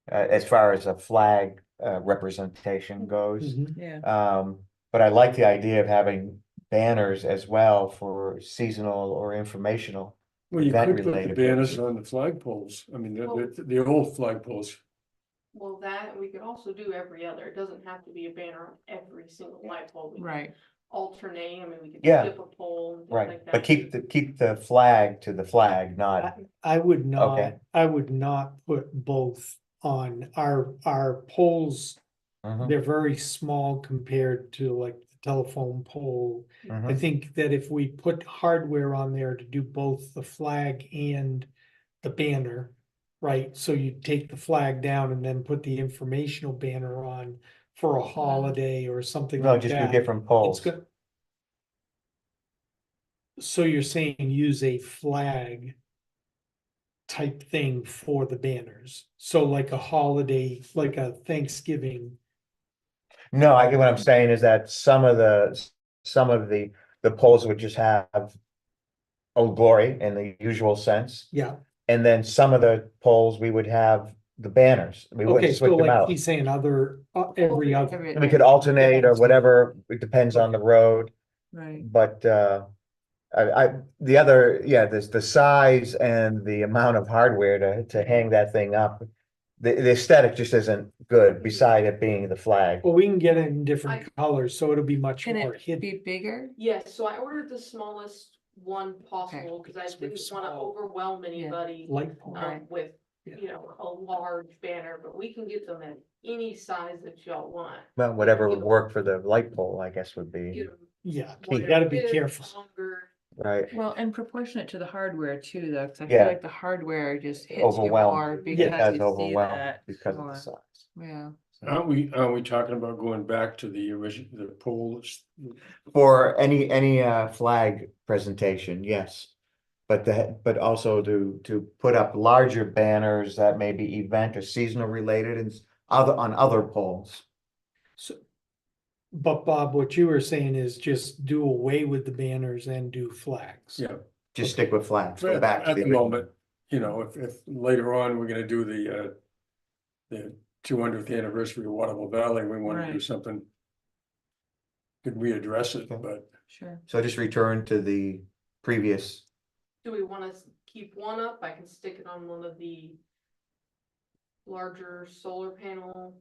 A: As far as a flag, representation goes,
F: Mhm.
D: yeah,
A: but I like the idea of having banners as well for seasonal or informational.
E: Well, you
A: event
E: could put the
A: related
E: banners
A: purposes.
E: on the flagpoles. I mean,
K: Well-
E: the old flagpoles.
K: Well, that, we could also do every other, it doesn't have to be a banner on every single light pole. We can
D: right,
K: Alternate, I mean, we could
A: Yeah.
K: skip a pole and things
A: Right,
K: like that.
A: but keep the flag to the flag, not,
F: I would
A: Okay.
F: not put both on our poles.
A: Mhm,
F: They're very small compared to like the telephone pole. I
A: mhm.
F: think that if we put hardware on there to do both the flag and the banner, right? So you take the flag down and then put the informational banner on for a holiday or something
A: No,
F: like
A: just do
F: that.
A: different
F: It's
A: poles.
F: good. So you're saying use a flag type thing for the banners? So like a holiday, like a Thanksgiving.
A: No, I get what I'm saying is that some of the poles would just have Old Glory in the usual sense.
F: Yeah,
A: And then some of the poles, we would have the banners. We
F: okay,
A: wouldn't
F: so
A: switch them
F: like
A: out.
F: he's saying every other.
A: We could alternate or whatever, it depends on the road,
D: right,
A: but the other, yeah, the size and the amount of hardware to hang that thing up. The aesthetic just isn't good beside it being the flag.
F: Well, we can get it in different colors, so it'll be much
D: can
F: more
D: it
F: hidden.
D: be bigger?
K: Yes, so I ordered the smallest one possible, cause I
F: Because we're
K: didn't wanna
F: small.
K: overwhelm anybody.
F: Light pole.
K: With,
F: Yeah.
K: you know, a large banner, but we can get them in any size that y'all want.
A: Well, whatever would work for the light pole, I guess would be,
K: You know,
F: Yeah, you
K: wider
F: gotta be
K: width,
F: careful.
K: Longer.
A: right?
D: Well, and proportionate to the hardware too, though, because I
A: Yeah.
D: feel like the hardware just hits you
A: Overwhelmed.
D: more
A: It
D: because
A: does
D: you see
A: overwhelm
D: that.
A: because of the
D: more.
A: size.
D: Yeah,
E: Aren't we talking about going back to the original, the poles?
A: For any flag presentation, yes. But also to put up larger banners that may be event or seasonal related and on other poles.
F: So, but Bob, what you were saying is just do away with the banners and do flags.
E: Yeah.
A: Just stick with flags, go
E: At
A: back to
E: at
A: the
E: the
A: original.
E: moment, you know, if later on, we're gonna do the 200th anniversary of Waterville Valley, we wanna do
D: Right.
E: something. Could readdress it,
A: Okay.
E: but
D: sure.
A: So just return to the previous,
K: Do we wanna keep one up? I can stick it on one of the larger solar panel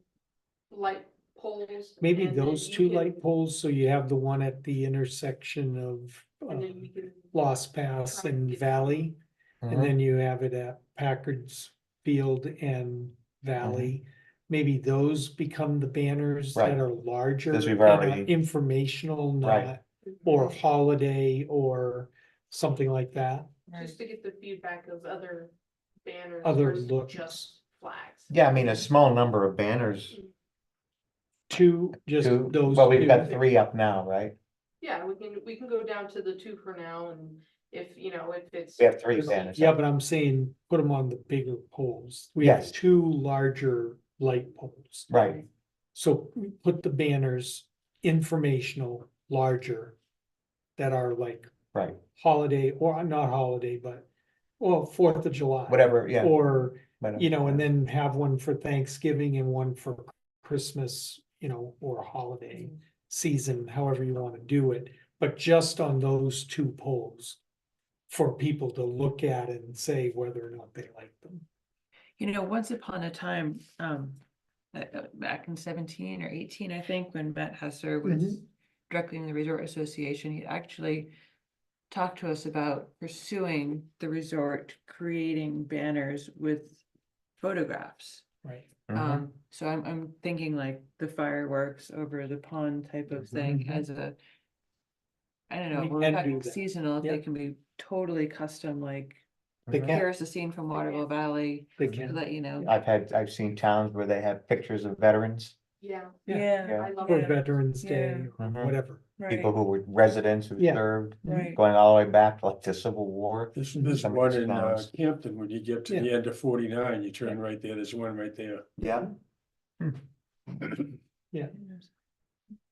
K: light poles.
F: Maybe
K: and then
F: those
K: you
F: two
K: can-
F: light poles, so you have the one at the intersection of
K: And then you can.
F: Lost Pass
K: try and
F: and
K: get-
F: Valley. And
A: Mhm.
F: then you have it at Packard's Field and Valley. Maybe those become the banners
A: Right.
F: that are larger
A: Those we've
F: and are
A: already-
F: informational,
A: Right.
F: not, or holiday or something like that.
K: Just to get the feedback of other banners
F: Other
K: versus
F: looks.
K: just flags.
A: yeah, I mean, a small number of banners.
F: Two, just
A: Two,
F: those
A: well, we've got
F: two.
A: 3 up now, right?
K: Yeah, we can go down to the 2 for now, and if, you know, if it's.
A: We have 3 banners.
F: Yeah, but I'm saying, put them on the bigger poles. We have
A: Yes.
F: 2 larger light poles.
A: Right,
F: So put the banners informational, larger. That are like
A: right,
F: holiday, or not holiday, but, well, 4th of July.
A: whatever, yeah.
F: Or,
A: whatever.
F: you know, and then have one for Thanksgiving and one for Christmas, you know, or holiday season, however you wanna do it, but just on those 2 poles. For people to look at and say whether or not they like them.
D: You know, once upon a time, back in 17 or 18, I think, when Matt Hesser was directly in the Resort Association, he actually talked to us about pursuing the resort, creating banners with photographs.
F: Right.
A: Mhm.
D: So I'm thinking like the fireworks over the pond type of thing as a, I don't know,
F: We
D: we're
F: can
D: talking
F: do that.
D: seasonal, if they
F: Yeah.
D: can be totally custom, like
F: They
A: Mhm.
F: can,
D: here's a scene from Waterville Valley,
F: they
D: to
F: can,
D: let you know.
A: I've seen towns where they have pictures of veterans,
K: Yeah,
F: Yeah.
A: Yeah.
K: I love
F: for
K: that.
F: Veterans Day
D: Yeah.
F: or
A: Mhm.
F: whatever.
A: people who were residents who
F: Yeah.
A: served,
D: Right.
A: going all the way back to like the Civil War.
E: There's
A: Some of
E: one
A: these
E: in
A: towns.
E: Campton, when you get to the end of 49, you turn right there, there's one right there.
A: Yeah.
F: Yeah.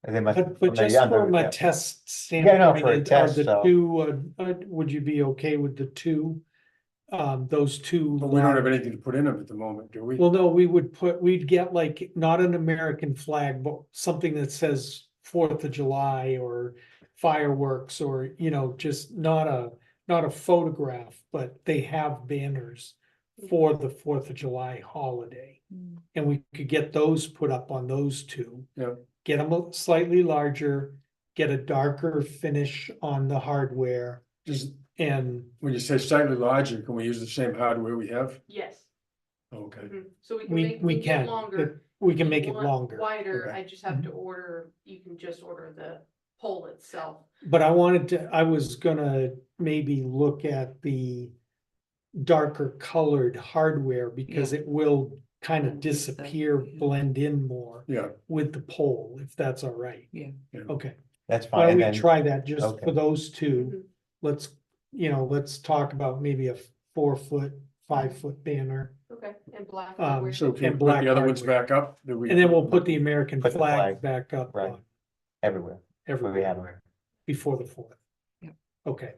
A: And they must.
F: But
A: from the
F: just from
A: yeah.
F: a test
A: Yeah, no,
F: standpoint,
A: for a
F: are
A: test,
F: the
A: so.
F: 2, would you be okay with the 2? Those 2.
E: But we don't have
F: large-
E: anything to put in them at the moment, do we?
F: Well, no, we'd get like, not an American flag, but something that says 4th of July or fireworks, or, you know, just not a photograph, but they have banners for the 4th of July holiday.
D: Mm.
F: And we could get those put up on those 2.
E: Yeah.
F: Get them slightly larger, get a darker finish on the hardware,
E: Just,
F: and
E: when you say slightly larger, can we use the same hardware we have?
K: Yes.
E: Okay,
K: So we can
F: we,
K: make,
F: we
K: make it
F: can,
K: longer.
F: we
K: If
F: can
K: you
F: make it
K: want
F: longer.
K: Wider,
E: Okay.
K: I just have to order, you can just order the pole itself.
F: But I was gonna maybe look at the darker colored hardware, because it will kind of
D: Blend itself,
F: disappear,
D: yeah.
F: blend in more
E: yeah,
F: with the pole, if that's all right.
D: Yeah.
F: Okay,
A: That's
F: why
A: fine,
F: don't
A: and
F: we
A: then,
F: try that just for
A: okay.
F: those 2?
K: Mhm.
F: Let's talk about maybe a 4-foot, 5-foot banner.
K: Okay, and black.
F: Um,
E: so can we
F: And
E: put
F: black
E: the other ones
F: hardware.
E: back up? Do we-
F: And then we'll put the American
A: Put the
F: flag
A: flag,
F: back up
A: right.
F: on
A: everywhere, where we have them.
F: everywhere before the 4th.
D: Yep.
F: Okay.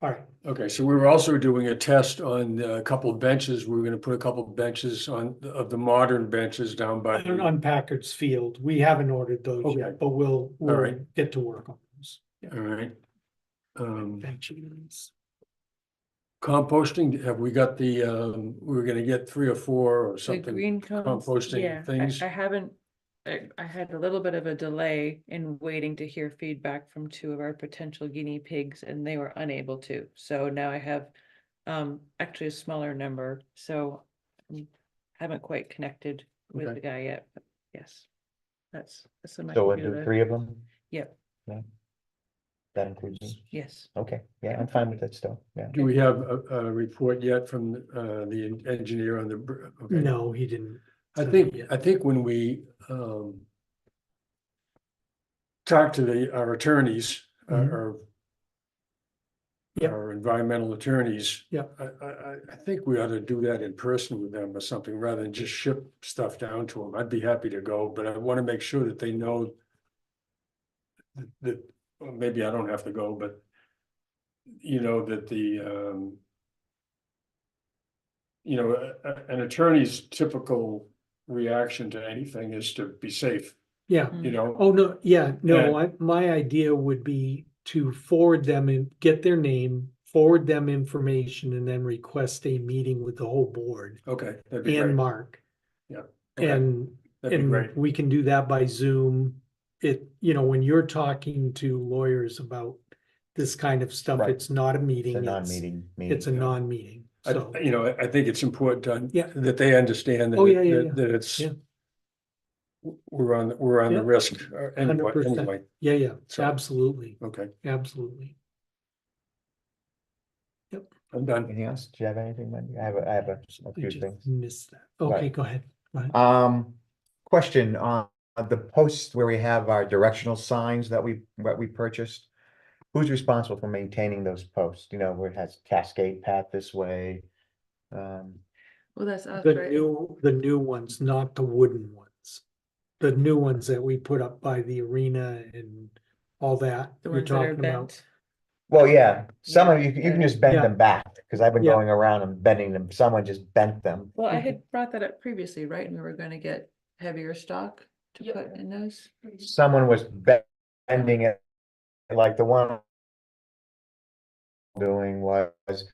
F: All right,
E: Okay, so we were also doing a test on a couple of benches. We were gonna put a couple of benches of the modern benches down by.
F: on Packard's Field, we haven't ordered those
E: Okay.
F: yet, but we'll
E: right.
F: get to work on those.
E: All right.
F: Benches.
E: Composting, have we got the, we were gonna get 3 or 4 or
D: The
E: something,
D: green cones,
E: composting
D: yeah,
E: things?
D: I haven't, I had a little bit of a delay in waiting to hear feedback from 2 of our potential guinea pigs, and they were unable to. So now I have actually a smaller number, so haven't quite connected with
E: Okay.
D: the guy yet, but yes. That's so much.
A: So we'll do 3 of them,
D: Yep,
A: that includes me,
D: yes.
A: okay, yeah, I'm fine with that still, yeah.
E: Do we have a report yet from the engineer on the? Okay.
F: No, he didn't.
E: I
F: send
E: think,
F: it yet.
E: I think when we talk to our attorneys,
F: Mhm. Yep.
E: our environmental attorneys.
F: Yep.
E: I think we ought to do that in person with them or something, rather than just ship stuff down to them. I'd be happy to go, but I want to make sure that they know that, well, maybe I don't have to go, but you know, that the you know, an attorney's typical reaction to anything is to be safe,
F: Yeah,
E: you know?
F: oh, no, yeah, no, my idea would be to forward them and get their name, forward them information, and then request a meeting with the whole board
E: Okay, that'd be
F: and
E: great.
F: Mark.
E: Okay,
F: And,
E: that'd be great.
F: and we can do that by Zoom. When you're talking to lawyers about this kind of stuff,
A: Right.
F: it's not a
A: It's
F: meeting.
A: a non-meeting,
F: It's a
E: yeah.
F: non-meeting, so.
E: I think it's important
F: Yeah.
E: that they understand that,
F: Oh, yeah, yeah,
E: that it's.
F: Yeah.
E: We're on
F: Yeah.
E: the risk anyway,
F: 100%. Yeah,
E: So-
F: absolutely,
E: okay,
F: absolutely.
E: I'm done.
A: anything else, do you have anything, Wendy? I have a
F: I
A: few
F: just
A: things.
F: missed that. Okay,
A: Right.
F: go ahead.
A: Question on the posts where we have our directional signs that we purchased, who's responsible for maintaining those posts? You know, where it has cascade path this way?
D: Well, that's us,
F: The
D: right?
F: new ones, not the wooden ones. The new ones that we put up by the arena and all that
D: The
F: you're
D: ones that are
F: talking about.
D: bent.
A: Well, yeah, some
D: Yeah,
A: of you can just bend
F: Yeah.
A: them back, because I've been
F: Yeah.
A: going around and bending them. Someone just bent them.
D: Well, I
F: Okay.
D: had brought that up previously, right? And we were gonna get heavier stock to
K: Yep.
D: put in those.
A: Someone was bending it, like the one doing was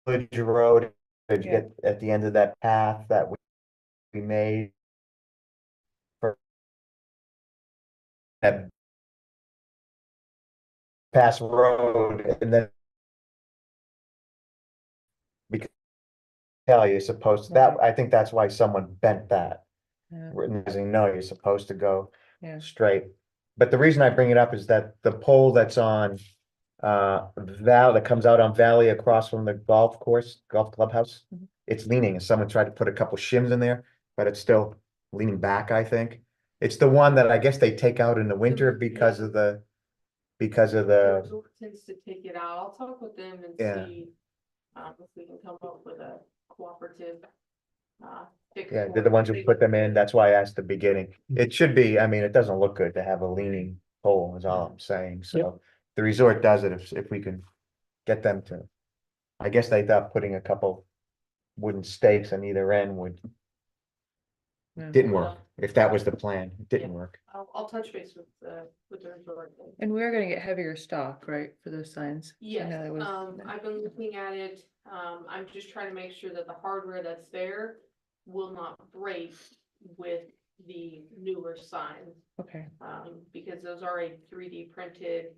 A: Village Road, did you
D: Yeah.
A: get at the end of that path that we made? For that pass road, and then because tell you're supposed to, that, I think that's why someone bent that.
D: Yeah,
A: Realizing, no, you're supposed to go
D: yeah.
A: straight. But the reason I bring it up is that the pole that's on Val, that comes out on Valley across from the golf course, golf clubhouse,
D: Mhm.
A: it's leaning, and someone tried to put a couple shims in there, but it's still leaning back, I think. It's the one that I guess they take out in the winter because of the,
K: Resort tends to take it out. I'll talk with them and
A: Yeah.
K: see, if we can come up with a cooperative, fix.
A: yeah,
K: for
A: they're the
K: it.
A: ones who
K: They-
A: put them in. That's why I asked the beginning. It should be, I mean, it doesn't look good to have a leaning pole, is all I'm saying, so. The resort does it if we can get them to. I guess they thought putting a couple wooden stakes on either end
D: Yeah.
A: didn't work. If that was the plan, it didn't work.
K: I'll touch base with the resort.
D: And we're gonna get heavier stock, right, for those signs? I
K: Yes,
D: know that was-
K: I've been looking at it, I'm just trying to make sure that the hardware that's there will not break with the newer signs.
D: Okay,
K: Because those are a 3D printed,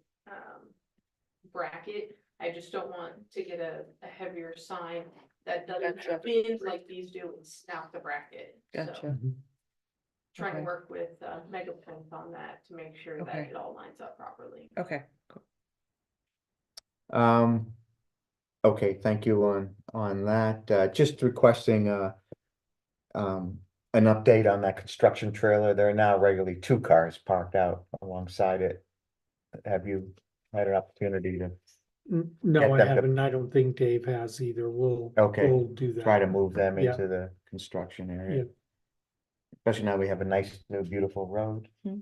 K: bracket. I just don't want to get a heavier sign that doesn't
D: Gotcha.
K: bend like these do and snap the bracket. So,
D: gotcha.
K: trying to
D: Okay.
K: work with, Megaprint on that to make sure that
D: Okay.
K: it all lines up properly.
D: Okay, cool.
A: Okay, thank you on that. Just requesting an update on that construction trailer. There are now regularly 2 cars parked out alongside it. Have you had an opportunity to
F: No,
A: Get
F: I
A: them to-
F: haven't. I don't think Dave has either.
A: Okay,
F: We'll do that.
A: try to move them
F: Yeah.
A: into the construction area?
F: Yeah.
A: Especially now we have a nice, new, beautiful road.
D: Hmm.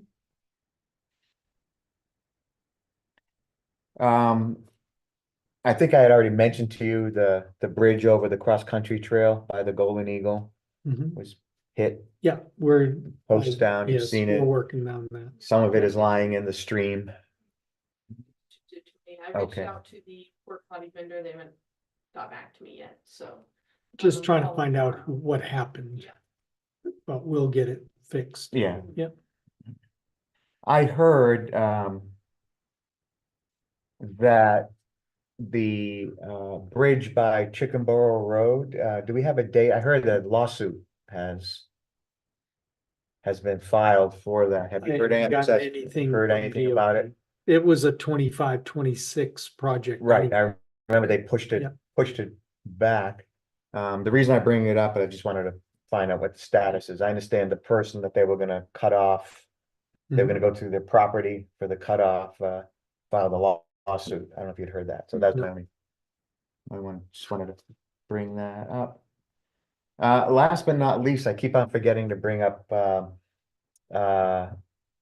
A: I think I had already mentioned to you the bridge over the cross-country trail by the Golden Eagle
F: Mhm.
A: was hit.
F: Yeah, we're.
A: Posts down, you've
F: yes,
A: seen
F: we're
A: it.
F: working on that.
A: Some of it is lying in the stream.
K: To me. I reached
A: Okay.
K: out to the porta potty vendor, they haven't got back to me yet, so.
F: Just trying to
K: I'll-
F: find out what happened. But we'll get it fixed.
A: Yeah.
F: Yep.
A: I heard that the bridge by Chickenboro Road, do we have a date? I heard that lawsuit has been filed for that. Have you
F: I
A: heard
F: haven't gotten anything
A: heard
F: from
A: anything about it?
F: It was a 25-26 project.
A: Right,
F: anyway.
A: I remember they pushed
F: Yeah.
A: it back. The reason I bring it up, I just wanted to find out what the status is. I understand the person that they were gonna cut off. They were gonna go through their property for the cutoff, filed a lawsuit. I don't know if you'd heard that, so that's my
F: No.
A: only. Just wanted to bring that up. Last but not least, I keep on forgetting to bring up,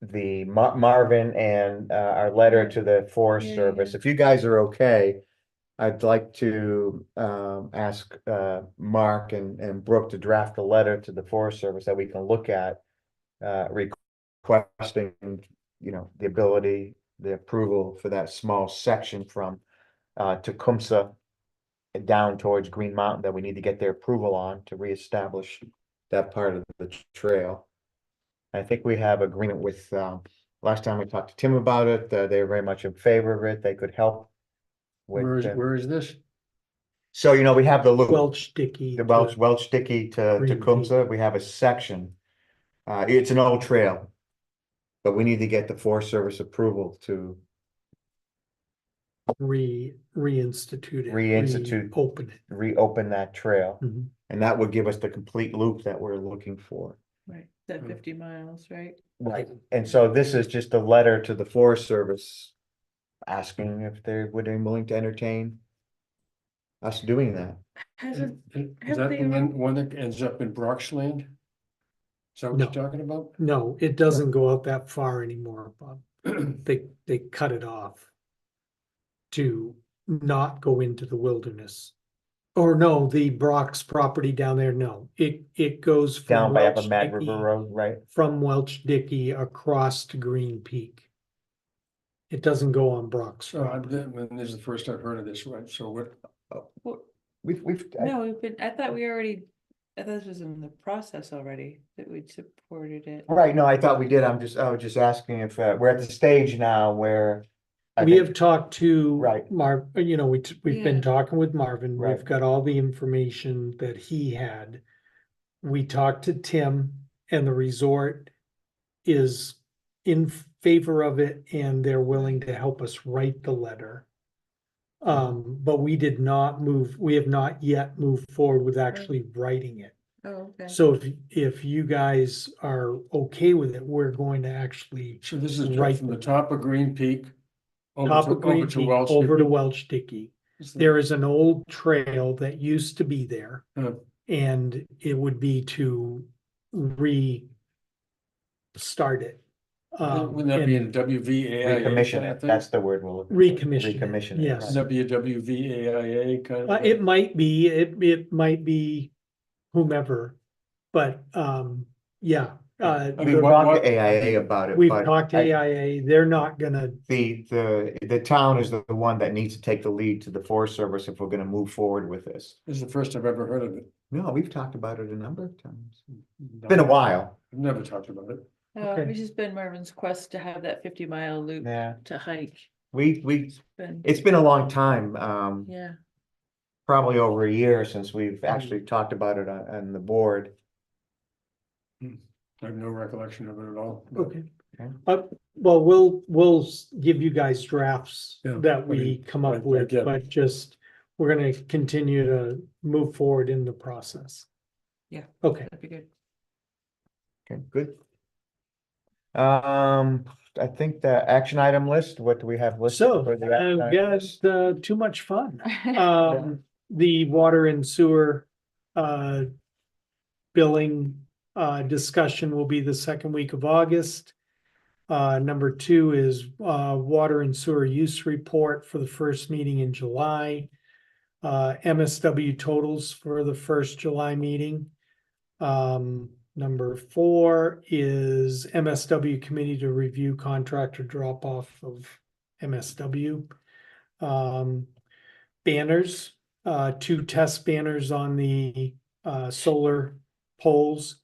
A: the Marvin and, our letter to the Forest
D: Yeah,
A: Service.
D: yeah.
A: If you guys are okay, I'd like to, ask, Mark and Brooke to draft a letter to the Forest Service that we can look at, requesting, the ability, the approval for that small section from, Tecumseh down towards Green Mountain that we need to get their approval on to reestablish that part of the trail. I think we have agreement with, last time we talked to Tim about it, they're very much in favor of it. They could help. with,
E: Where is this?
A: So, we have the loop,
F: Welch Dickey.
A: the Welch Dickey to
F: Green
A: Tecumseh. We have a section. It's an old trail. But we need to get the Forest Service approval to
F: Reinstitute it.
A: Reinstitute.
F: Open it.
A: reopen that trail.
F: Mhm.
A: And that would give us the complete loop that we're looking for.
D: Right. said 50 miles, right?
A: Right, and so this is just a letter to the Forest Service asking if they would be willing to entertain us doing that.
D: Hasn't,
E: Is
D: have
E: that
D: they
E: the
D: already-
E: one that ends up in Brock's land? Is that what
F: No.
E: you're talking about?
F: No, it doesn't go out that far anymore, Bob. They cut it off to not go into the wilderness. Or no, the Brock's property down there, no, it goes from
A: Down by Upper
F: Welch
A: Mad
F: Dickey,
A: River Road, right?
F: from Welch Dickey across to Green Peak. It doesn't go on Brock's
E: So
F: property.
E: this is the first I've heard of this, right? So what,
A: We've,
D: No, I thought we already, I thought this was in the process already, that we'd supported it.
A: right, no, I thought we did. I was just asking if, we're at the stage now where. I
F: We
A: think-
F: have talked to
A: Right.
F: we've been
D: Yeah.
F: talking with Marvin, we've
A: Right.
F: got all the information that he had. We talked to Tim and the resort is in favor of it and they're willing to help us write the letter. But we have not yet moved forward with actually writing it.
D: Oh, okay.
F: So if you guys are okay with it, we're going to actually
E: so this is
F: Right.
E: from the top of Green Peak.
F: top of Green Peak over to Welch Dickey. There is an old trail that used to be there.
E: Huh.
F: And it would be to restart it.
E: Wouldn't that be
F: and
E: in WVAIA?
A: Recommission
E: kind of
A: it,
E: thing?
A: that's the word we'll.
F: Recommission it,
A: Recommission it,
F: yes.
E: Wouldn't that be a WVAIA kind of?
F: It might be, it might be whomever, but, yeah.
E: I mean,
A: We've
E: what-
A: talked
E: what-
A: to AIA about it,
F: We've
A: but
F: talked to AIA, they're not gonna,
A: the town is the one that needs to take the lead to the Forest Service if we're gonna move forward with this.
E: This is the first I've ever heard of it.
A: No, we've talked about it a number of times. It's been a while.
E: I've never talked about it.
F: Okay.
D: It's just been Marvin's quest to have that 50-mile loop
A: Yeah,
D: to hike.
A: we,
D: Been,
A: it's been a long time,
D: yeah.
A: probably over a year since we've actually talked about it on the board.
E: I have no recollection of it at all.
F: okay.
A: Okay.
F: Well, we'll give you guys drafts
E: Yeah,
F: that
E: I
F: we
E: mean,
F: come
E: I
F: up with,
E: get it.
F: but just, we're gonna continue to move forward in the process.
D: Yeah.
F: Okay,
D: That'd be good.
A: Okay, good. I think the action item list, what do we have listed?
F: so,
A: for the action item
F: guys,
A: list?
F: too much fun. The water and sewer, billing, discussion will be the second week of August. Number 2 is, water and sewer use report for the first meeting in July. MSW totals for the first July meeting. Number 4 is MSW committee to review contractor drop off of MSW. Banners, 2 test banners on the solar poles.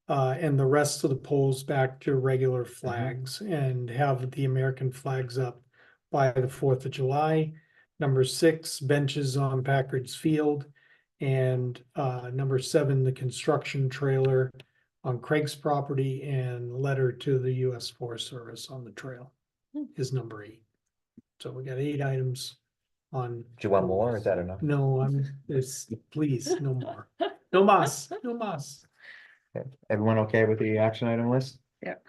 F: And the rest of the poles back to regular flags and have the American flags up by the 4th of July. Number 6, benches on Packard's Field. And number 7, the construction trailer on Craig's property and letter to the US Forest Service on the trail is number 8. So we got 8 items on.
A: Do you want more, or is that enough?
F: No, please, no more. No mas, no mas.
A: Okay. Everyone okay with the action item list?
D: Yep.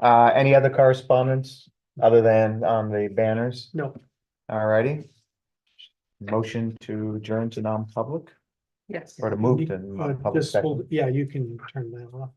A: Any other correspondence other than on the banners?
F: No.
A: Alrighty. Motion to adjourn to non-public
D: Yes.
A: or to move to
F: Uh,
A: public
F: just
A: session.
F: hold- Yeah, you can turn that off.